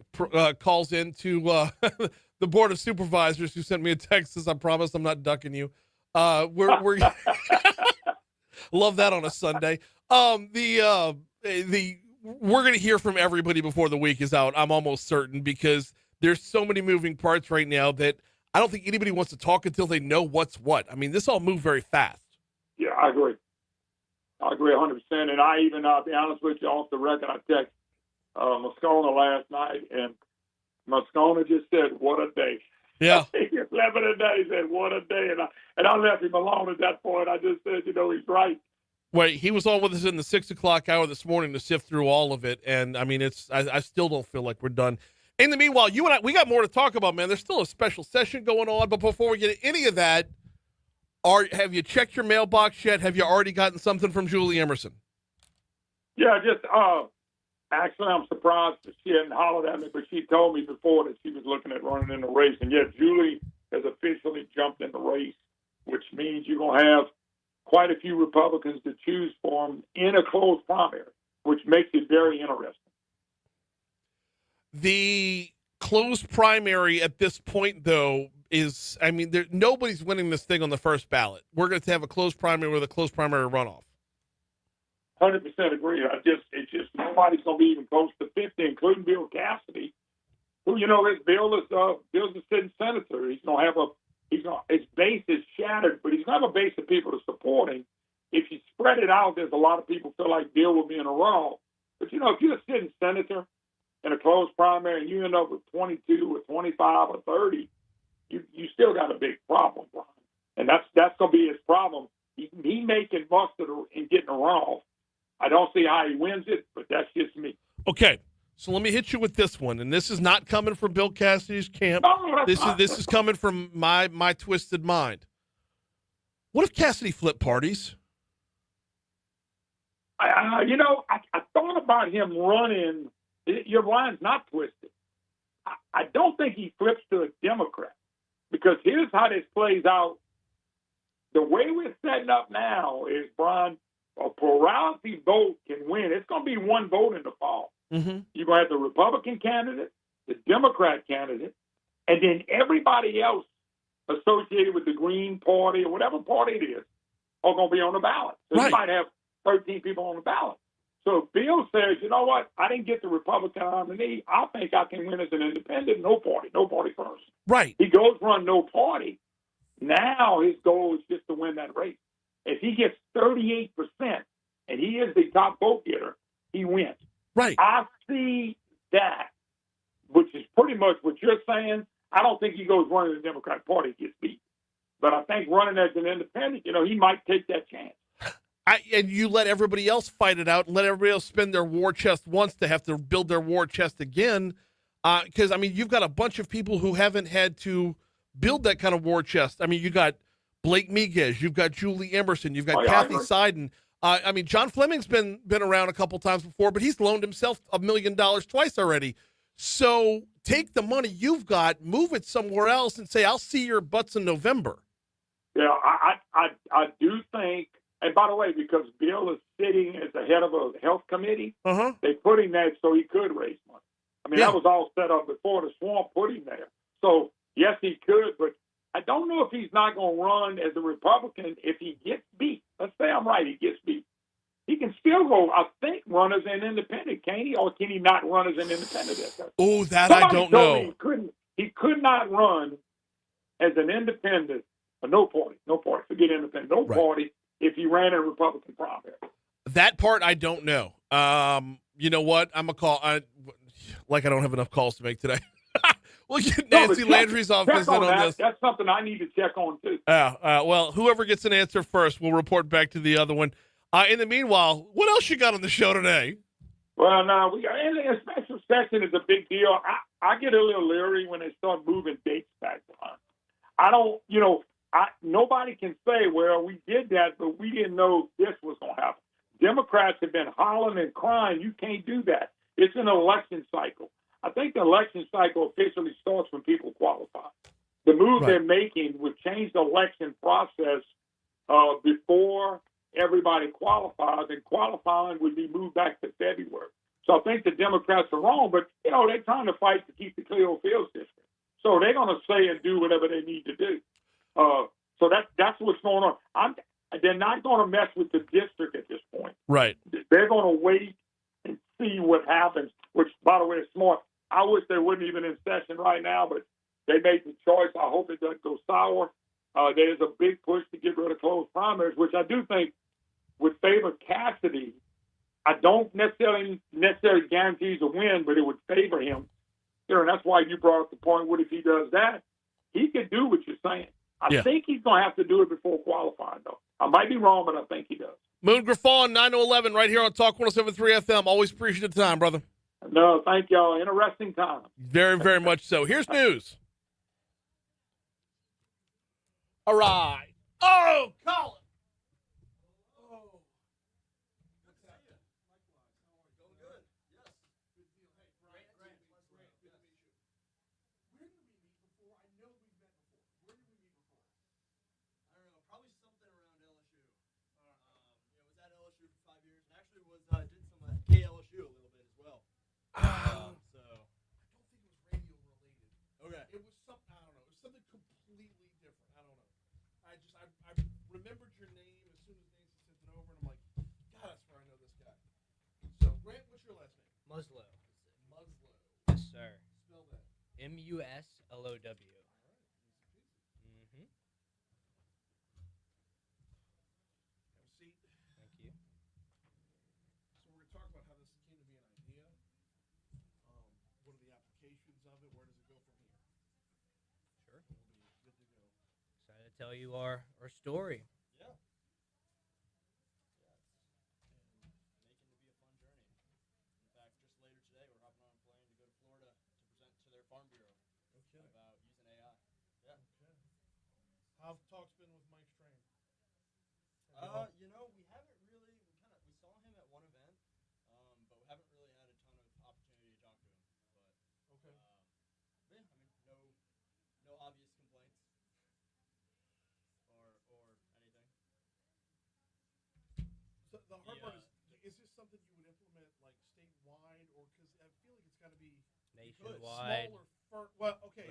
calls into the board of supervisors who sent me a text says, I promise I'm not ducking you. We're love that on a Sunday. We're going to hear from everybody before the week is out. I'm almost certain, because there's so many moving parts right now that I don't think anybody wants to talk until they know what's what. I mean, this all moved very fast. Yeah, I agree. I agree 100%. And I even, I'll be honest with you, off the record, I texted Moscona last night, and Moscona just said, "What a day." Yeah. He was laughing at that. He said, "What a day," and I left him alone at that point. I just said, he's right. Wait, he was on with us in the 6 o'clock hour this morning to sift through all of it, and I mean, I still don't feel like we're done. In the meanwhile, you and I, we got more to talk about, man. There's still a special session going on, but before we get into any of that, have you checked your mailbox yet? Have you already gotten something from Julie Emerson? Yeah, just actually, I'm surprised that she hadn't hollered at me, but she told me before that she was looking at running in the race, and yet Julie has officially jumped in the race, which means you're going to have quite a few Republicans to choose from in a closed primary, which makes it very interesting. The closed primary at this point, though, is, I mean, nobody's winning this thing on the first ballot. We're going to have a closed primary with a closed primary runoff. 100% agree. It's just nobody's going to be even close to 50, including Bill Cassidy, who, his Bill's a sitting senator. He's going to have his base is shattered, but he's going to have a base of people to support him. If you spread it out, there's a lot of people feel like Bill will be in a row. But, if you're a sitting senator in a closed primary and you end up with 22 or 25 or 30, you still got a big problem, Brian. And that's going to be his problem. He making mustard and getting a runoff. I don't see how he wins it, but that's just me. Okay, so let me hit you with this one, and this is not coming from Bill Cassidy's camp. No, this is coming from my twisted mind. What if Cassidy flipped parties? I thought about him running. Your line's not twisted. I don't think he flips to a Democrat, because here's how this plays out. The way we're setting up now is, Brian, a plurality vote can win. It's going to be one vote in the fall. Mm-hmm. You're going to have the Republican candidate, the Democrat candidate, and then everybody else associated with the Green Party or whatever party it is are going to be on the ballot. So you might have 13 people on the ballot. So if Bill says, you know what, I didn't get the Republican nominee, I think I can win as an independent, no party first. Right. He goes run no party. Now his goal is just to win that race. If he gets 38% and he is the top vote getter, he wins. Right. I see that, which is pretty much what you're saying. I don't think he goes running the Democratic Party and gets beat. But I think running as an independent, he might take that chance. And you let everybody else fight it out and let everybody else spend their war chest once to have to build their war chest again. Because, you've got a bunch of people who haven't had to build that kind of war chest. You got Blake Miguez, you've got Julie Emerson, you've got Kathy Seiden. John Fleming's been around a couple times before, but he's loaned himself $1 million twice already. So take the money you've got, move it somewhere else, and say, I'll see your butts in November. Yeah, I do think, and by the way, because Bill is sitting as the head of a health committee, they put him there so he could raise money. That was all set up before the swamp put him there. So, yes, he could, but I don't know if he's not going to run as a Republican if he gets beat. Let's say I'm right, he gets beat. He can still go, I think, run as an independent, can he? Or can he not run as an independent? Oh, that I don't know. He could not run as an independent, no party, forget independent, no party, if he ran a Republican primary. That part I don't know. You know what? I'm a call. I don't have enough calls to make today. We'll get Nancy Landry's office in on this. That's something I need to check on, too. Well, whoever gets an answer first, we'll report back to the other one. In the meanwhile, what else you got on the show today? Well, no, a special session is a big deal. I get a little leery when they start moving dates back. I don't, nobody can say, well, we did that, but we didn't know this was going to happen. Democrats have been hollering and crying. You can't do that. It's an election cycle. I think the election cycle officially starts when people qualify. The move they're making would change the election process before everybody qualifies, and qualifying would be moved back to February. So I think the Democrats are wrong, but, they're trying to fight to keep the Cleo Field system. So they're going to say and do whatever they need to do. So that's what's going on. They're not going to mess with the district at this point. Right. They're going to wait and see what happens, which, by the way, is smart. I wish they wouldn't even in session right now, but they made the choice. I hope it doesn't go sour. There's a big push to get rid of closed primaries, which I do think would favor Cassidy. I don't necessarily guarantee he's a win, but it would favor him. And that's why you brought up the point. What if he does that? He could do what you're saying. I think he's going to have to do it before qualifying, though. I might be wrong, but I think he does. Moon Griffon, 9 to 11, right here on Talk 107.3 FM. Always appreciate the time, brother. No, thank y'all. Interesting time. Very, very much so. Here's news. All right. Oh, Colin. It was something, I don't know. It was something completely different. I don't know. I remembered your name as soon as Nancy sent it over, and I'm like, God, I swear I know this guy. So, Grant, what's your last name? Muslow. Muslow. Yes, sir. Spell that. Muslow. Mm-hmm. Have a seat. Thank you. So we're going to talk about how this came to be an idea. What are the applications of it? Where does it go from here? Sure. Good to go. Excited to tell you our story. Yeah. Making it be a fun journey. In fact, just later today, we're hopping on a plane to go to Florida to present to their farm bureau about using AI. Yeah. Okay. How's talks been with Mike Strain? You know, we haven't really. We saw him at one event, but we haven't really had a ton of opportunity to talk to him. But okay. Yeah, I mean, no obvious complaints or anything. So the hard part is this something you would implement like statewide, or because I feel like it's got to be nationwide? Smaller. Well, okay.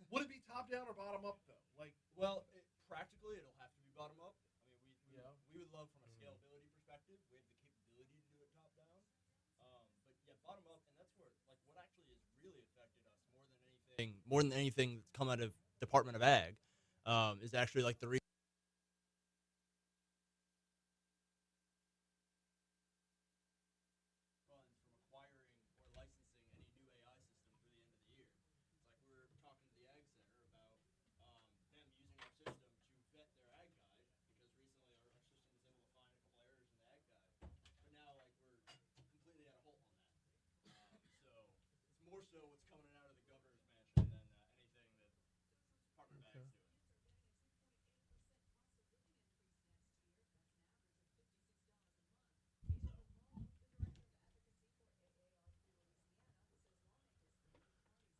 Would it be top down or bottom up though? Like, well, practically it'll have to be bottom up. I mean, we would love from a scalability perspective. We have the capability to do it top down. But yeah, bottom up, and that's where like what actually has really affected us more than anything that's come out of Department of Ag is actually like the funds from acquiring or licensing any new AI system through the end of the year. It's like we're talking to the Ag Center about them using our system to vet their Ag Guide, because recently our system was able to find a couple errors in the Ag Guide, but now like we're completely at a halt on that. So it's more so what's coming out of the governor's mansion than anything that Department of Ag is doing.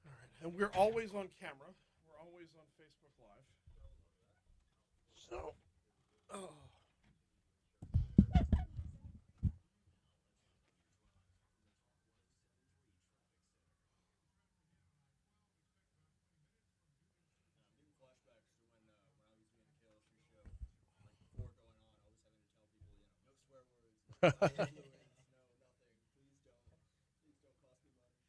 all right. And we're always on camera. We're always on Facebook Live. So, Flashbacks to when I was doing the KLSU show, like before going on, I was having to tell people, no swear words, no influence, no nothing. Please don't cost me money.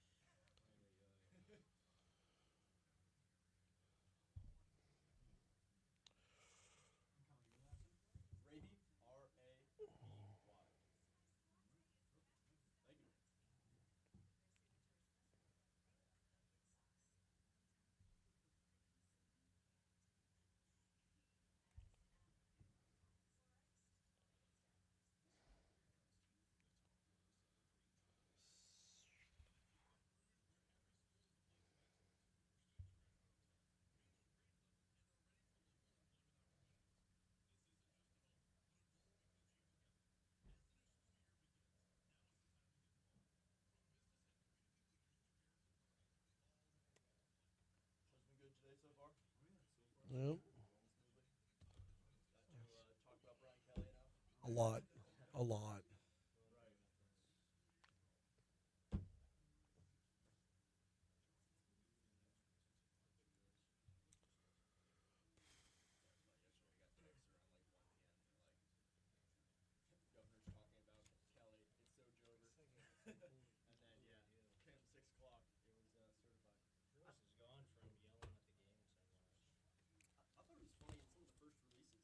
Raby, R-A-B-Y. Thank you. Show's been good today so far? yep. Got to talk about Brian Kelly now? A lot. A lot. Governor's talking about Kelly. It's so Jover. And then, yeah, came 6 o'clock. It was certified. Bruce is gone from yelling at the game so much. I thought it was funny in some of the first releases. They're like,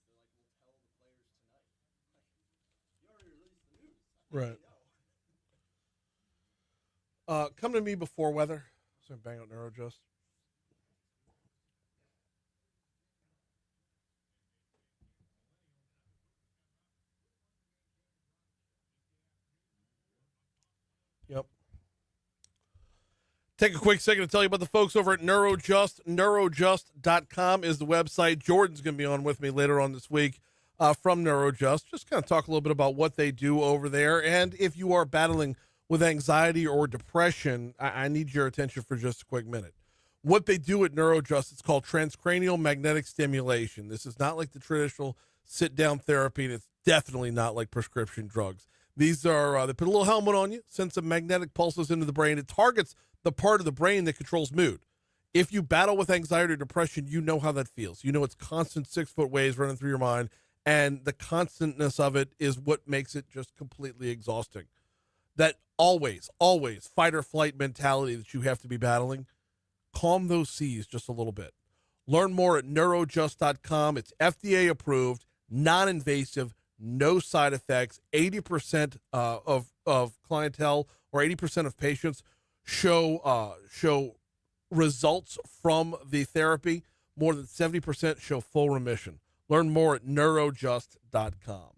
we'll tell the players tonight. Right. Come to me before weather. So bang out NeuroJust. Yep. Take a quick second to tell you about the folks over at NeuroJust. NeuroJust.com is the website. Jordan's going to be on with me later on this week from NeuroJust. Just kind of talk a little bit about what they do over there. And if you are battling with anxiety or depression, I need your attention for just a quick minute. What they do at NeuroJust, it's called transcranial magnetic stimulation. This is not like the traditional sit-down therapy, and it's definitely not like prescription drugs. These are, they put a little helmet on you, send some magnetic pulses into the brain. It targets the part of the brain that controls mood. If you battle with anxiety or depression, you know how that feels. You know it's constant 6-foot waves running through your mind, and the constantness of it is what makes it just completely exhausting. That always fight or flight mentality that you have to be battling, calm those seas just a little bit. Learn more at neurojust.com. It's FDA approved, non-invasive, no side effects. 80% of clientele or 80% of patients show results from the therapy. More than 70% show full remission. Learn more at neurojust.com.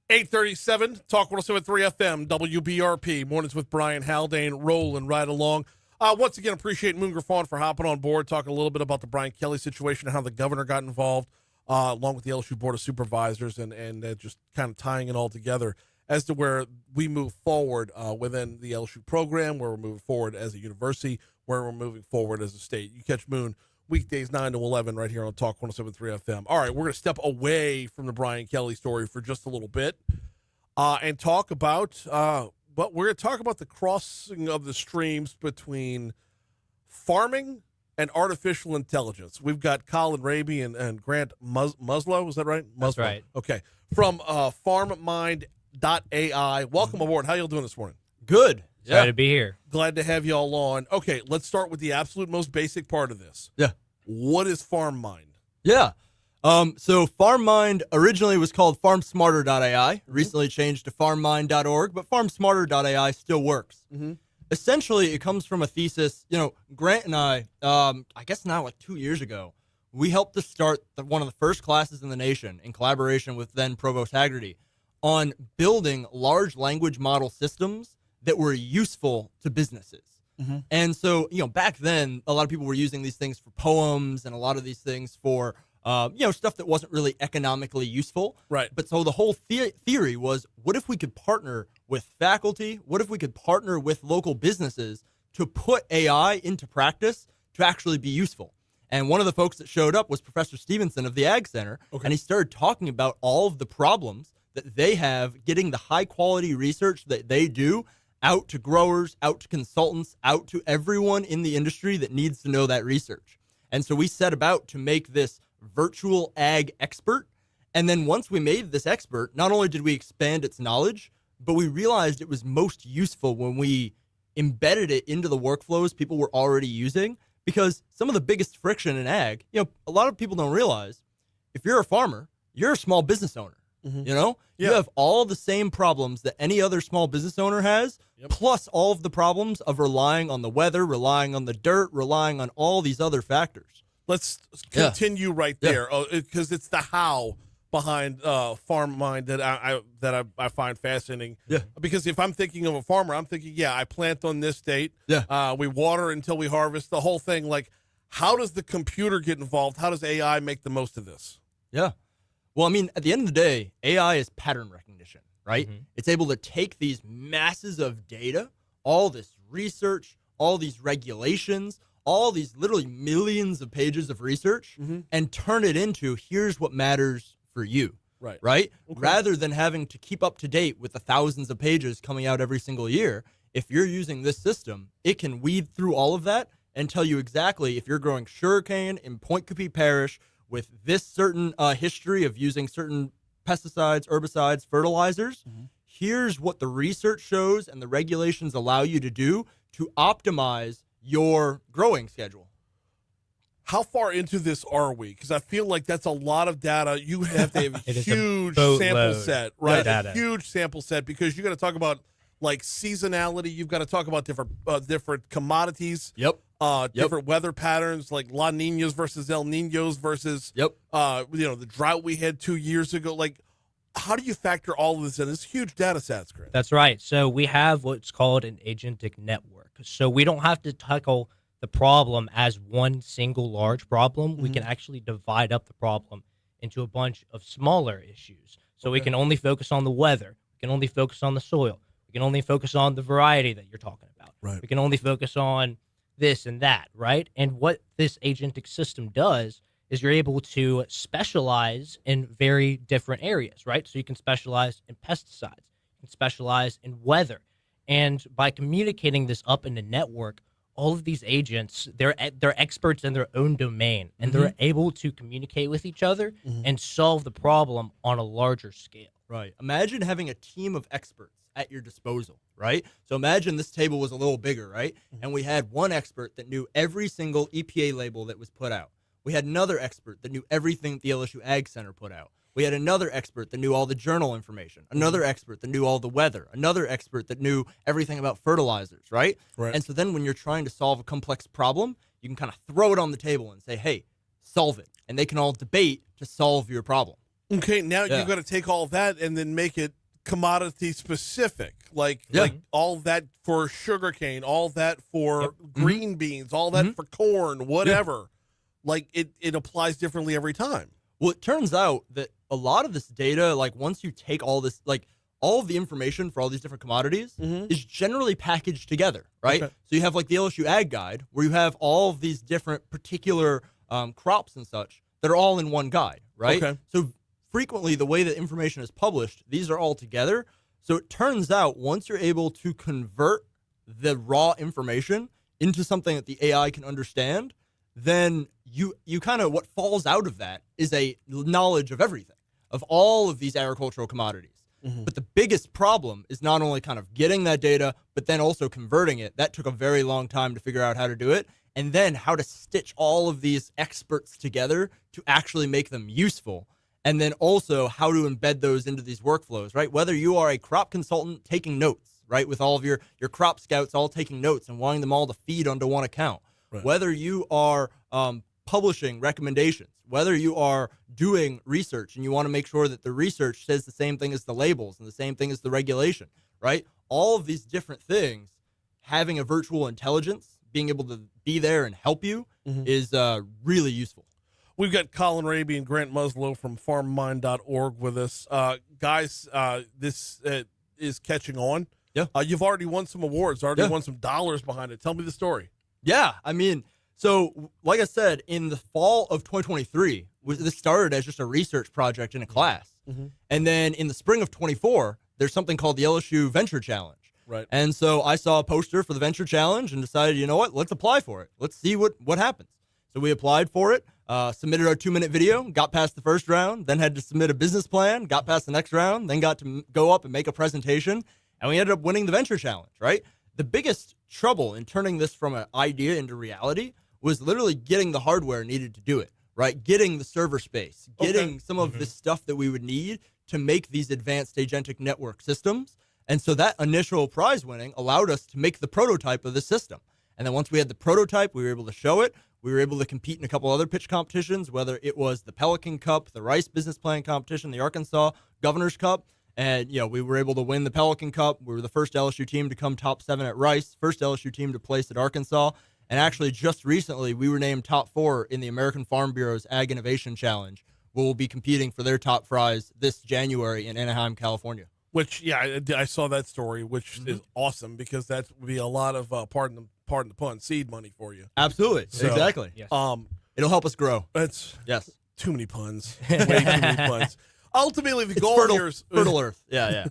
.837, Talk 107.3 FM, WBRP. Mornings with Brian Haldane, rolling right along. Once again, appreciate Moon Griffon for hopping on board, talking a little bit about the Brian Kelly situation and how the governor got involved, along with the LSU Board of Supervisors, and just kind of tying it all together as to where we move forward within the LSU program, where we're moving forward as a university, where we're moving forward as a state. You catch Moon weekdays 9 to 11 right here on Talk 107.3 FM. All right, we're going to step away from the Brian Kelly story for just a little bit and talk about, but we're going to talk about the crossing of the streams between farming and artificial intelligence. We've got Colin Raby and Grant Muslow. Is that right? That's right. Okay. From farmmind.ai. Welcome aboard. How you all doing this morning? Good. Excited to be here. Glad to have you all on. Okay, let's start with the absolute most basic part of this. Yeah. What is FarmMind? Yeah. So FarmMind originally was called FarmSmarter.ai, recently changed to FarmMind.org, but FarmSmarter.ai still works. Mm-hmm. Essentially, it comes from a thesis. Grant and I guess now like 2 years ago, we helped to start one of the first classes in the nation in collaboration with then Provost Haggerty on building large language model systems that were useful to businesses. Mm-hmm. And so, back then, a lot of people were using these things for poems and a lot of these things for, stuff that wasn't really economically useful. Right. But so the whole theory was, what if we could partner with faculty? What if we could partner with local businesses to put AI into practice to actually be useful? And one of the folks that showed up was Professor Stevenson of the Ag Center. Okay. And he started talking about all of the problems that they have getting the high quality research that they do out to growers, out to consultants, out to everyone in the industry that needs to know that research. And so we set about to make this virtual ag expert. And then once we made this expert, not only did we expand its knowledge, but we realized it was most useful when we embedded it into the workflows people were already using. Because some of the biggest friction in ag, a lot of people don't realize, if you're a farmer, you're a small business owner. Mm-hmm. You have all the same problems that any other small business owner has, plus all of the problems of relying on the weather, relying on the dirt, relying on all these other factors. Let's continue right there, because it's the how behind FarmMind that I find fascinating. Yeah. Because if I'm thinking of a farmer, I'm thinking, I plant on this date. Yeah. We water until we harvest, the whole thing. Like, how does the computer get involved? How does AI make the most of this? Yeah. Well, I mean, at the end of the day, AI is pattern recognition. right? It's able to take these masses of data, all this research, all these regulations, all these literally millions of pages of research, and turn it into here's what matters for you. Right? Okay. Rather than having to keep up to date with the thousands of pages coming out every single year, if you're using this system, it can weed through all of that and tell you exactly if you're growing sugarcane in Point Coupee Parish with this certain history of using certain pesticides, herbicides, fertilizers, here's what the research shows and the regulations allow you to do to optimize your growing schedule. How far into this are we? Because I feel like that's a lot of data. You have to have a huge sample set, right? A huge sample set, because you got to talk about like seasonality. You've got to talk about different commodities. Different weather patterns, like La Niñas versus El Niños versus the drought we had 2 years ago. Like, how do you factor all of this in? It's huge data sets, Chris. That's right. So we have what's called an agentic network. So we don't have to tackle the problem as one single large problem. We can actually divide up the problem into a bunch of smaller issues. So we can only focus on the weather. We can only focus on the soil. We can only focus on the variety that you're talking about. Right. We can only focus on this and that, right? And what this agentic system does is you're able to specialize in very different areas, right? So you can specialize in pesticides, you can specialize in weather. And by communicating this up in the network, all of these agents, they're experts in their own domain, and they're able to communicate with each other and solve the problem on a larger scale. Right. Imagine having a team of experts at your disposal, right? So imagine this table was a little bigger, right? And we had one expert that knew every single EPA label that was put out. We had another expert that knew everything the LSU Ag Center put out. We had another expert that knew all the journal information, another expert that knew all the weather, another expert that knew everything about fertilizers, right? And so then when you're trying to solve a complex problem, you can kind of throw it on the table and say, hey, solve it. And they can all debate to solve your problem. Okay, now you've got to take all that and then make it commodity specific, like all that for sugarcane, all that for green beans, all that for corn, whatever. Like it applies differently every time. Well, it turns out that a lot of this data, like once you take all this, like all of the information for all these different commodities is generally packaged together, right? So you have like the LSU Ag Guide where you have all of these different particular crops and such that are all in one guide, right? So frequently the way that information is published, these are all together. So it turns out once you're able to convert the raw information into something that the AI can understand, then you kind of, what falls out of that is a knowledge of everything, of all of these agricultural commodities. But the biggest problem is not only kind of getting that data, but then also converting it. That took a very long time to figure out how to do it. And then how to stitch all of these experts together to actually make them useful. And then also how to embed those into these workflows, right? Whether you are a crop consultant taking notes, right? With all of your crop scouts all taking notes and wanting them all to feed onto one account. Whether you are publishing recommendations, whether you are doing research and you want to make sure that the research says the same thing as the labels and the same thing as the regulation, right? All of these different things, having a virtual intelligence, being able to be there and help you is really useful. We've got Colin Raby and Grant Muslow from farmmind.org with us. Guys, this is catching on. You've already won some awards, won some dollars behind it. Tell me the story. Yeah, I mean, so like I said, in the fall of 2023, this started as just a research project in a class. And then in the spring of 24, there's something called the LSU Venture Challenge. And so I saw a poster for the Venture Challenge and decided, you know what, let's apply for it. Let's see what happens. So we applied for it, submitted our 2-minute video, got past the first round, then had to submit a business plan, got past the next round, then got to go up and make a presentation, and we ended up winning the Venture Challenge, right? The biggest trouble in turning this from an idea into reality was literally getting the hardware needed to do it, right? Getting the server space, getting some of the stuff that we would need to make these advanced agentic network systems. And so that initial prize winning allowed us to make the prototype of the system. And then once we had the prototype, we were able to show it. We were able to compete in a couple other pitch competitions, whether it was the Pelican Cup, the Rice Business Plan Competition, the Arkansas Governor's Cup. And, we were able to win the Pelican Cup. We were the first LSU team to come top 7 at Rice, first LSU team to place at Arkansas. And actually, just recently, we were named top 4 in the American Farm Bureau's Ag Innovation Challenge, where we'll be competing for their top prize this January in Anaheim, California. Which, yeah, I saw that story, which is awesome because that would be a lot of pardon the pun, seed money for you. Absolutely, So, exactly. Yes. It'll help us grow. That's Yes. too many puns, way too many puns. Ultimately, the goal here is fertile earth. Yeah.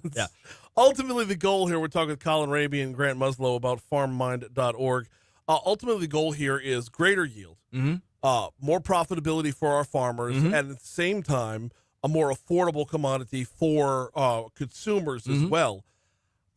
Ultimately, the goal here, we're talking with Colin Raby and Grant Muslow about farmmind.org. Ultimately, the goal here is greater yield, more profitability for our farmers, and at the same time, a more affordable commodity for consumers as well.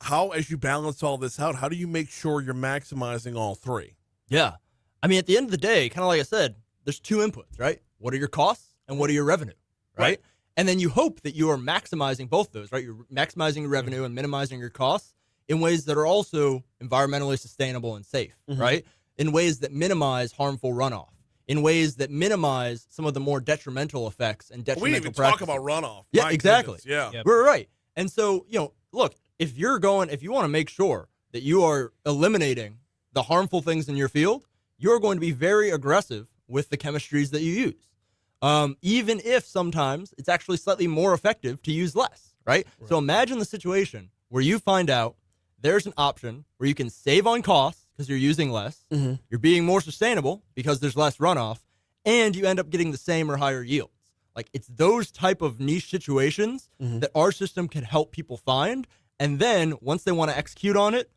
How, as you balance all this out, how do you make sure you're maximizing all three? Yeah. I mean, at the end of the day, kind of like I said, there's two inputs, right? What are your costs and what are your revenue, right? And then you hope that you are maximizing both those, right? You're maximizing your revenue and minimizing your costs in ways that are also environmentally sustainable and safe, right? In ways that minimize harmful runoff, in ways that minimize some of the more detrimental effects and detrimental We didn't even practices. talk about runoff. Yeah, My exactly. goodness, yeah. We're right. And so, look, if you want to make sure that you are eliminating the harmful things in your field, you're going to be very aggressive with the chemistries that you use. Even if sometimes it's actually slightly more effective to use less, right? So imagine the situation where you find out there's an option where you can save on costs because you're using less, you're being more sustainable because there's less runoff, and you end up getting the same or higher yields. Like, it's those type of niche situations that our system can help people find, and then once they want to execute on it,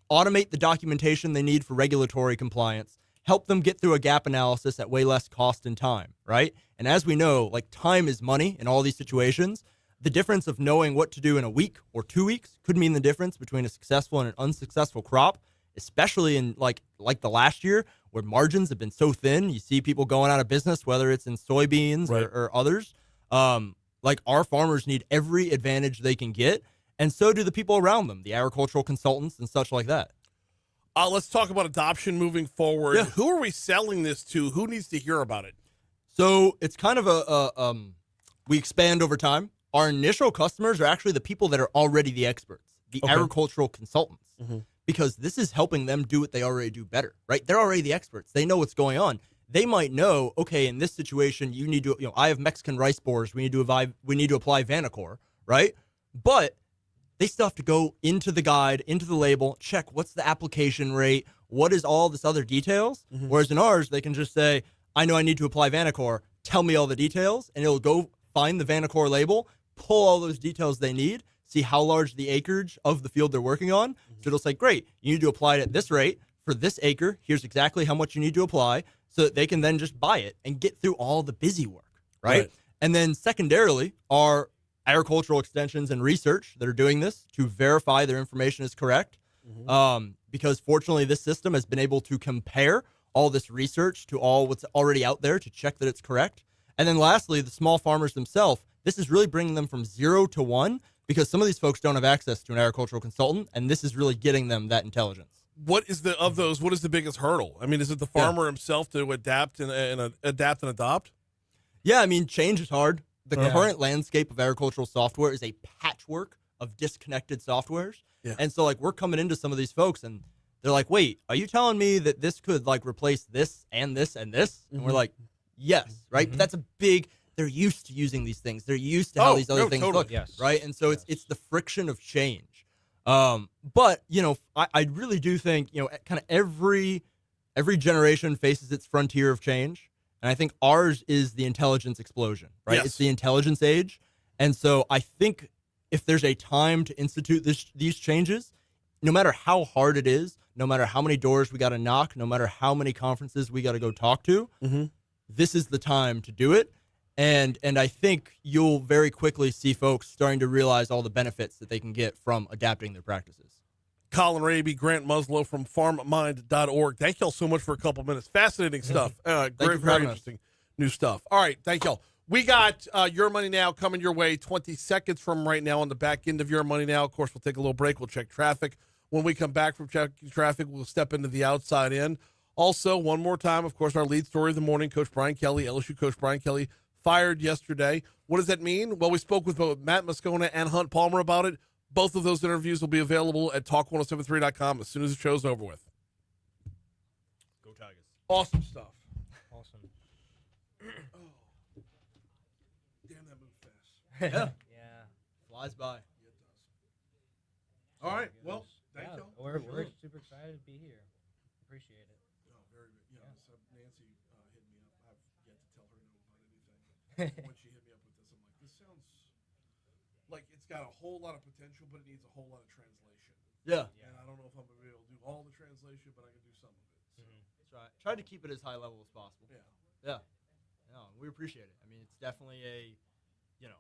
automate the documentation they need for regulatory compliance, help them get through a gap analysis at way less cost and time, right? And as we know, like, time is money in all these situations. The difference of knowing what to do in a week or 2 weeks could mean the difference between a successful and an unsuccessful crop, especially in like the last year where margins have been so thin. You see people going out of business, whether it's in soybeans or others. Like, our farmers need every advantage they can get, and so do the people around them, the agricultural consultants and such like that. Let's talk about adoption moving forward. Yeah. Who are we selling this to? Who needs to hear about it? So it's kind of we expand over time. Our initial customers are actually the people that are already the experts, the agricultural consultants, because this is helping them do what they already do better, right? They're already the experts. They know what's going on. They might know, okay, in this situation, you need to, I have Mexican rice borers. We need to apply Vanacor, right? But they still have to go into the guide, into the label, check what's the application rate, what is all this other details. Whereas in ours, they can just say, I know I need to apply Vanacor. Tell me all the details, and it'll go find the Vanacor label, pull all those details they need, see how large the acreage of the field they're working on. So it'll say, great, you need to apply it at this rate for this acre. Here's exactly how much you need to apply, so that they can then just buy it and get through all the busy work, right? And then secondarily, our agricultural extensions and research that are doing this to verify their information is correct. Because fortunately, this system has been able to compare all this research to all what's already out there to check that it's correct. And then lastly, the small farmers themselves, this is really bringing them from 0 to 1, because some of these folks don't have access to an agricultural consultant, and this is really getting them that intelligence. What is the biggest hurdle? I mean, is it the farmer himself to adapt and adopt? Yeah, I mean, change is hard. The current landscape of agricultural software is a patchwork of disconnected softwares. And so, like, we're coming into some of these folks and they're like, wait, are you telling me that this could, like, replace this and this and this? And we're like, yes, right? But that's a big, they're used to using these things. They're used to how these other things look, right? And so it's the friction of change. But, I really do think, kind of every generation faces its frontier of change. And I think ours is the intelligence explosion, right? It's the intelligence age. And so I think if there's a time to institute these changes, no matter how hard it is, no matter how many doors we got to knock, no matter how many conferences we got to go talk to, this is the time to do it. And I think you'll very quickly see folks starting to realize all the benefits that they can get from adapting their practices. Colin Raby, Grant Muslow from farmmind.org. Thank y'all so much for a couple minutes. Fascinating stuff. Very interesting new stuff. All right, thank y'all. We got Your Money Now coming your way 20 seconds from right now on the back end of Your Money Now. Of course, we'll take a little break. We'll check traffic. When we come back from checking traffic, we'll step into the outside in. Also, one more time, of course, our lead story of the morning, Coach Brian Kelly, LSU Coach Brian Kelly, fired yesterday. What does that mean? Well, we spoke with both Matt Moscona and Hunt Palmer about it. Both of those interviews will be available at talk1073.com as soon as the show's over with. Go Tigers. Awesome stuff. Awesome. Damn, that moved fast. Yeah. Flies by. All right. It Well, was- thank yeah, y'all. We're, for we're sure. super excited to be here. Appreciate it. Oh, very good. Yeah, so Nancy hit me up. I've yet to tell her no about anything. When she hit me up with this, I'm like, this sounds like it's got a whole lot of potential, but it needs a whole lot of translation. Yeah. And I don't know if I'm gonna be able to do all the translation, but I can do some of it. So. Tried to keep it as high level as possible. Yeah. Yeah. No, we appreciate it. I mean, it's definitely a, you know,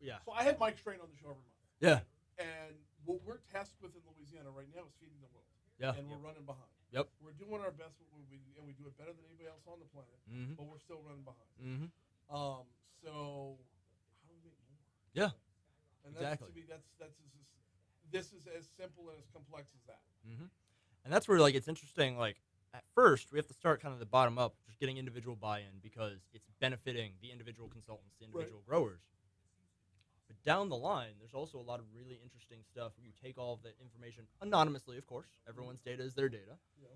yeah. So I had Mike Strain on the show every month. Yeah. And what we're tasked with in Louisiana right now is feeding the world. Yeah. And we're running behind. Yep. We're doing our best, and we do it better than anybody else on the planet. Mhm. But we're still running behind. Mhm. So how do we make more? Yeah. And Exactly. To me, this is as simple and as complex as that. Mm-hmm. And that's where like it's interesting. Like at first, we have to start kind of the bottom up, just getting individual buy-in because it's benefiting the individual consultants, the individual growers. But down the line, there's also a lot of really interesting stuff where you take all of that information anonymously, of course. Everyone's data is their data. Yeah.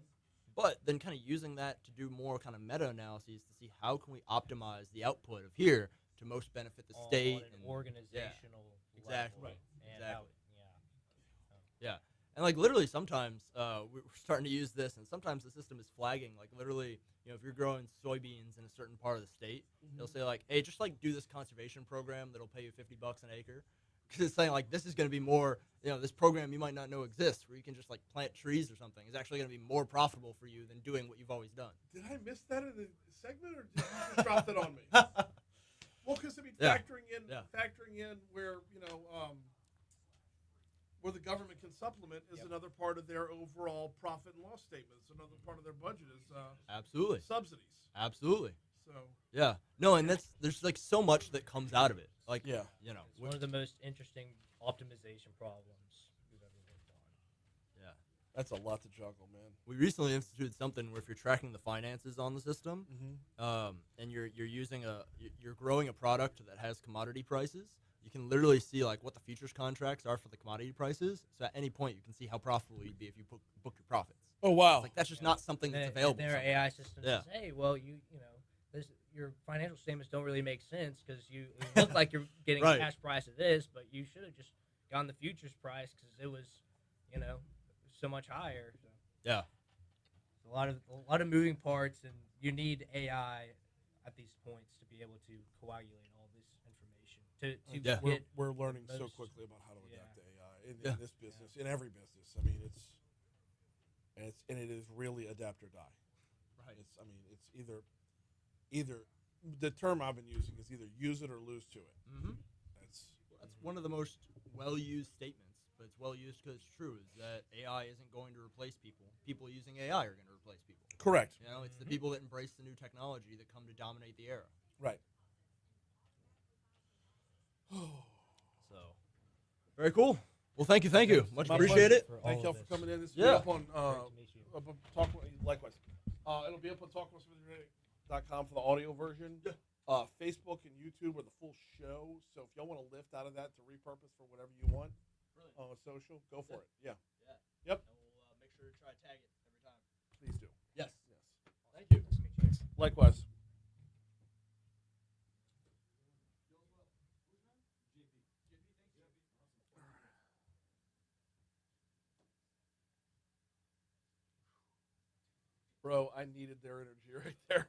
But then kind of using that to do more kind of meta-analyses to see how can we optimize the output of here to most benefit the state on an organizational exactly. level. And exactly. how, Yeah. And like literally sometimes we're starting to use this and sometimes the system is flagging like literally, you know, if you're growing soybeans in a certain part of the state, it'll say like, hey, just like do this conservation program that'll pay you $50 an acre. Because it's saying like this is going to be more, you know, this program you might not know exists where you can just like plant trees or something is actually going to be more profitable for you than doing what you've always done. Did I miss that in the segment, or did you just drop that on me? Well, because I mean, Yeah. factoring in where where the government can supplement is another part of their overall profit and loss statement. It's another part of their budget is Absolutely. subsidies. Absolutely. So yeah, no, and there's like so much that comes out of it. Like you know, it's one of the most interesting optimization problems we've ever worked on. Yeah. That's a lot to juggle, man. We recently instituted something where if you're tracking the finances on the system, Mhm. and you're using you're growing a product that has commodity prices, you can literally see like what the futures contracts are for the commodity prices. So at any point, you can see how profitable you'd be if you book your profits. Oh wow! It's like that's just not something that's available. Their somewhere. AI system Yeah. says, "Hey, well, you know, your financial statements don't really make sense because it look like you're getting Right. a cash price of this, but you should have just gotten the futures price because it was, you know, so much higher." So Yeah. a lot of moving parts, and you need AI at these points to be able to coagulate all this information to get we're learning so most- quickly about how to adapt to AI in Yeah. this business, in every business. I mean, it is really adapt or die. Right. It's either the term I've been using is either use it or lose to it. Mm-hmm. That's one of the most well-used statements, but it's well-used because it's true, is that AI isn't going to replace people. People using AI are going to replace people. Correct. You know, it's the people that embrace the new technology that come to dominate the era. Right. So, very cool. Well, thank you. Much My appreciate pleasure. it. Thank y'all for coming in. This will Yeah. be up on talk. Likewise, it'll be up on talkwithsmithy.com for the audio version. Facebook and YouTube are the full show. So if y'all want to lift out of that to repurpose for whatever you want on social, go for it. Yeah. Yep. And we'll make sure to try to tag it every time. Please do. Yes. Thank you. Likewise. Bro, I needed their energy right there.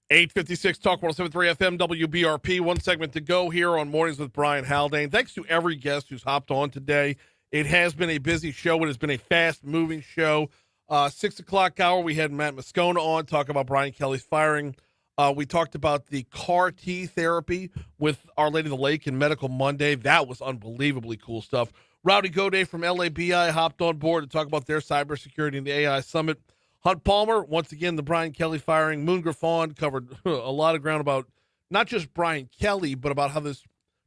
856 Talk 107.3 FM WBRP. One segment to go here on Mornings with Brian Haldane. Thanks to every guest who's hopped on today. It has been a busy show. It has been a fast-moving show. 6 o'clock hour, we had Matt Moscona on, talk about Brian Kelly's firing. We talked about the CAR T therapy with Our Lady of the Lake and Medical Monday. That was unbelievably cool stuff. Rowdy Gaudet from LABI hopped on board to talk about their cybersecurity and the AI summit. Hunt Palmer, once again, the Brian Kelly firing. Moon Griffon covered a lot of ground about not just Brian Kelly, but about how this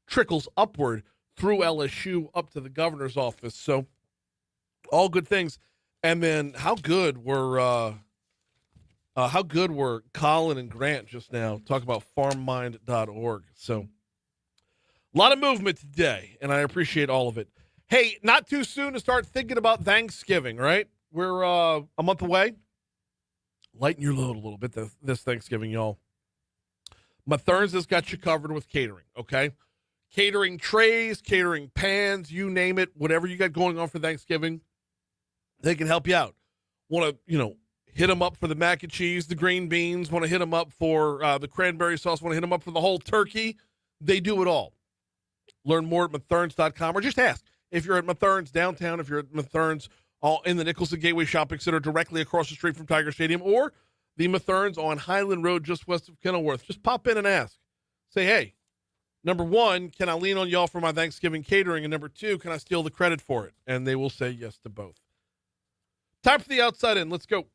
trickles upward through LSU up to the governor's office. So all good things. And then how good were Colin and Grant just now? Talk about farmmind.org. So a lot of movement today, and I appreciate all of it. Hey, not too soon to start thinking about Thanksgiving, right? We're a month away. Lighten your load a little bit this Thanksgiving, y'all. Mathern's has got you covered with catering, okay? Catering trays, catering pans, you name it, whatever you got going on for Thanksgiving, they can help you out. Want to, hit them up for the mac and cheese, the green beans, want to hit them up for the cranberry sauce, want to hit them up for the whole turkey. They do it all. Learn more at Matherns.com or just ask if you're at Mathern's downtown, if you're at Mathern's all in the Nicholson Gateway Shopping Center directly across the street from Tiger Stadium, or the Mathern's on Highland Road just west of Kenilworth. Just pop in and ask. Say, hey, number one, can I lean on y'all for my Thanksgiving catering? And number two, can I steal the credit for it? And they will say yes to both. Time for the outside in. Let's go.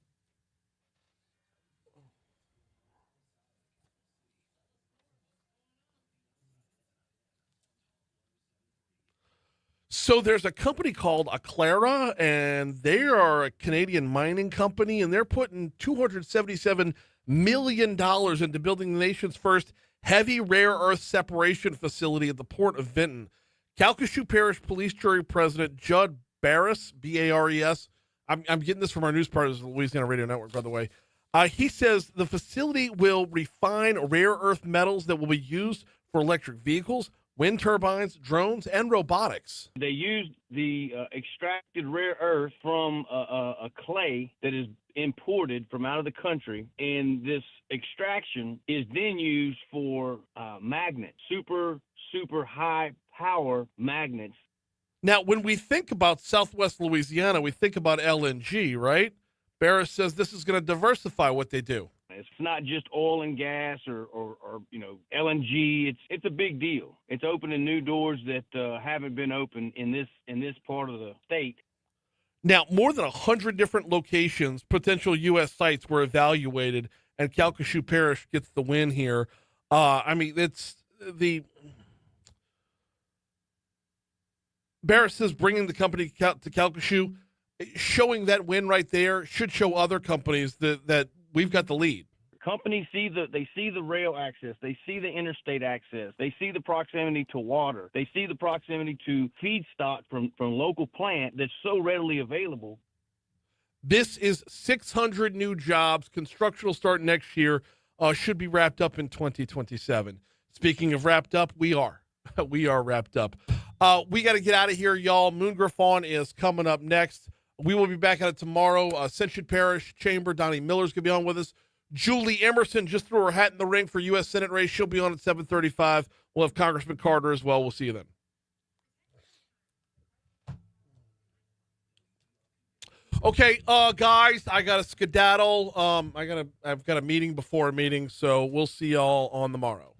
So there's a company called Aclara, and they are a Canadian mining company, and they're putting $277 million into building the nation's first heavy rare earth separation facility at the Port of Vinton. Calcasieu Parish Police Jury President Judd Barris, B-A-R-E-S, I'm getting this from our news partners, the Louisiana Radio Network, by the way. He says the facility will refine rare earth metals that will be used for electric vehicles, wind turbines, drones, and robotics. They used the extracted rare earth from a clay that is imported from out of the country, and this extraction is then used for magnets, super high power magnets. Now, when we think about Southwest Louisiana, we think about LNG, right? Barris says this is going to diversify what they do. It's not just oil and gas or LNG. It's a big deal. It's opening new doors that haven't been open in this part of the state. Now, more than 100 different locations, potential U.S. sites were evaluated, and Calcasieu Parish gets the win here. It's the Barris says bringing the company to Calcasieu, showing that win right there should show other companies that we've got the lead. Companies see the rail access, they see the interstate access, they see the proximity to water, they see the proximity to feedstock from local plant that's so readily available. This is 600 new jobs. Construction will start next year. Should be wrapped up in 2027. Speaking of wrapped up, we are wrapped up. We got to get out of here, y'all. Moon Griffon is coming up next. We will be back at it tomorrow. Ascension Parish Chamber, Donnie Miller's going to be on with us. Julie Emerson just threw her hat in the ring for U.S. Senate race. She'll be on at 7:35. We'll have Congressman Carter as well. We'll see you then. Okay, guys, I got to skedaddle. I've got a meeting before a meeting, so we'll see y'all on the morrow.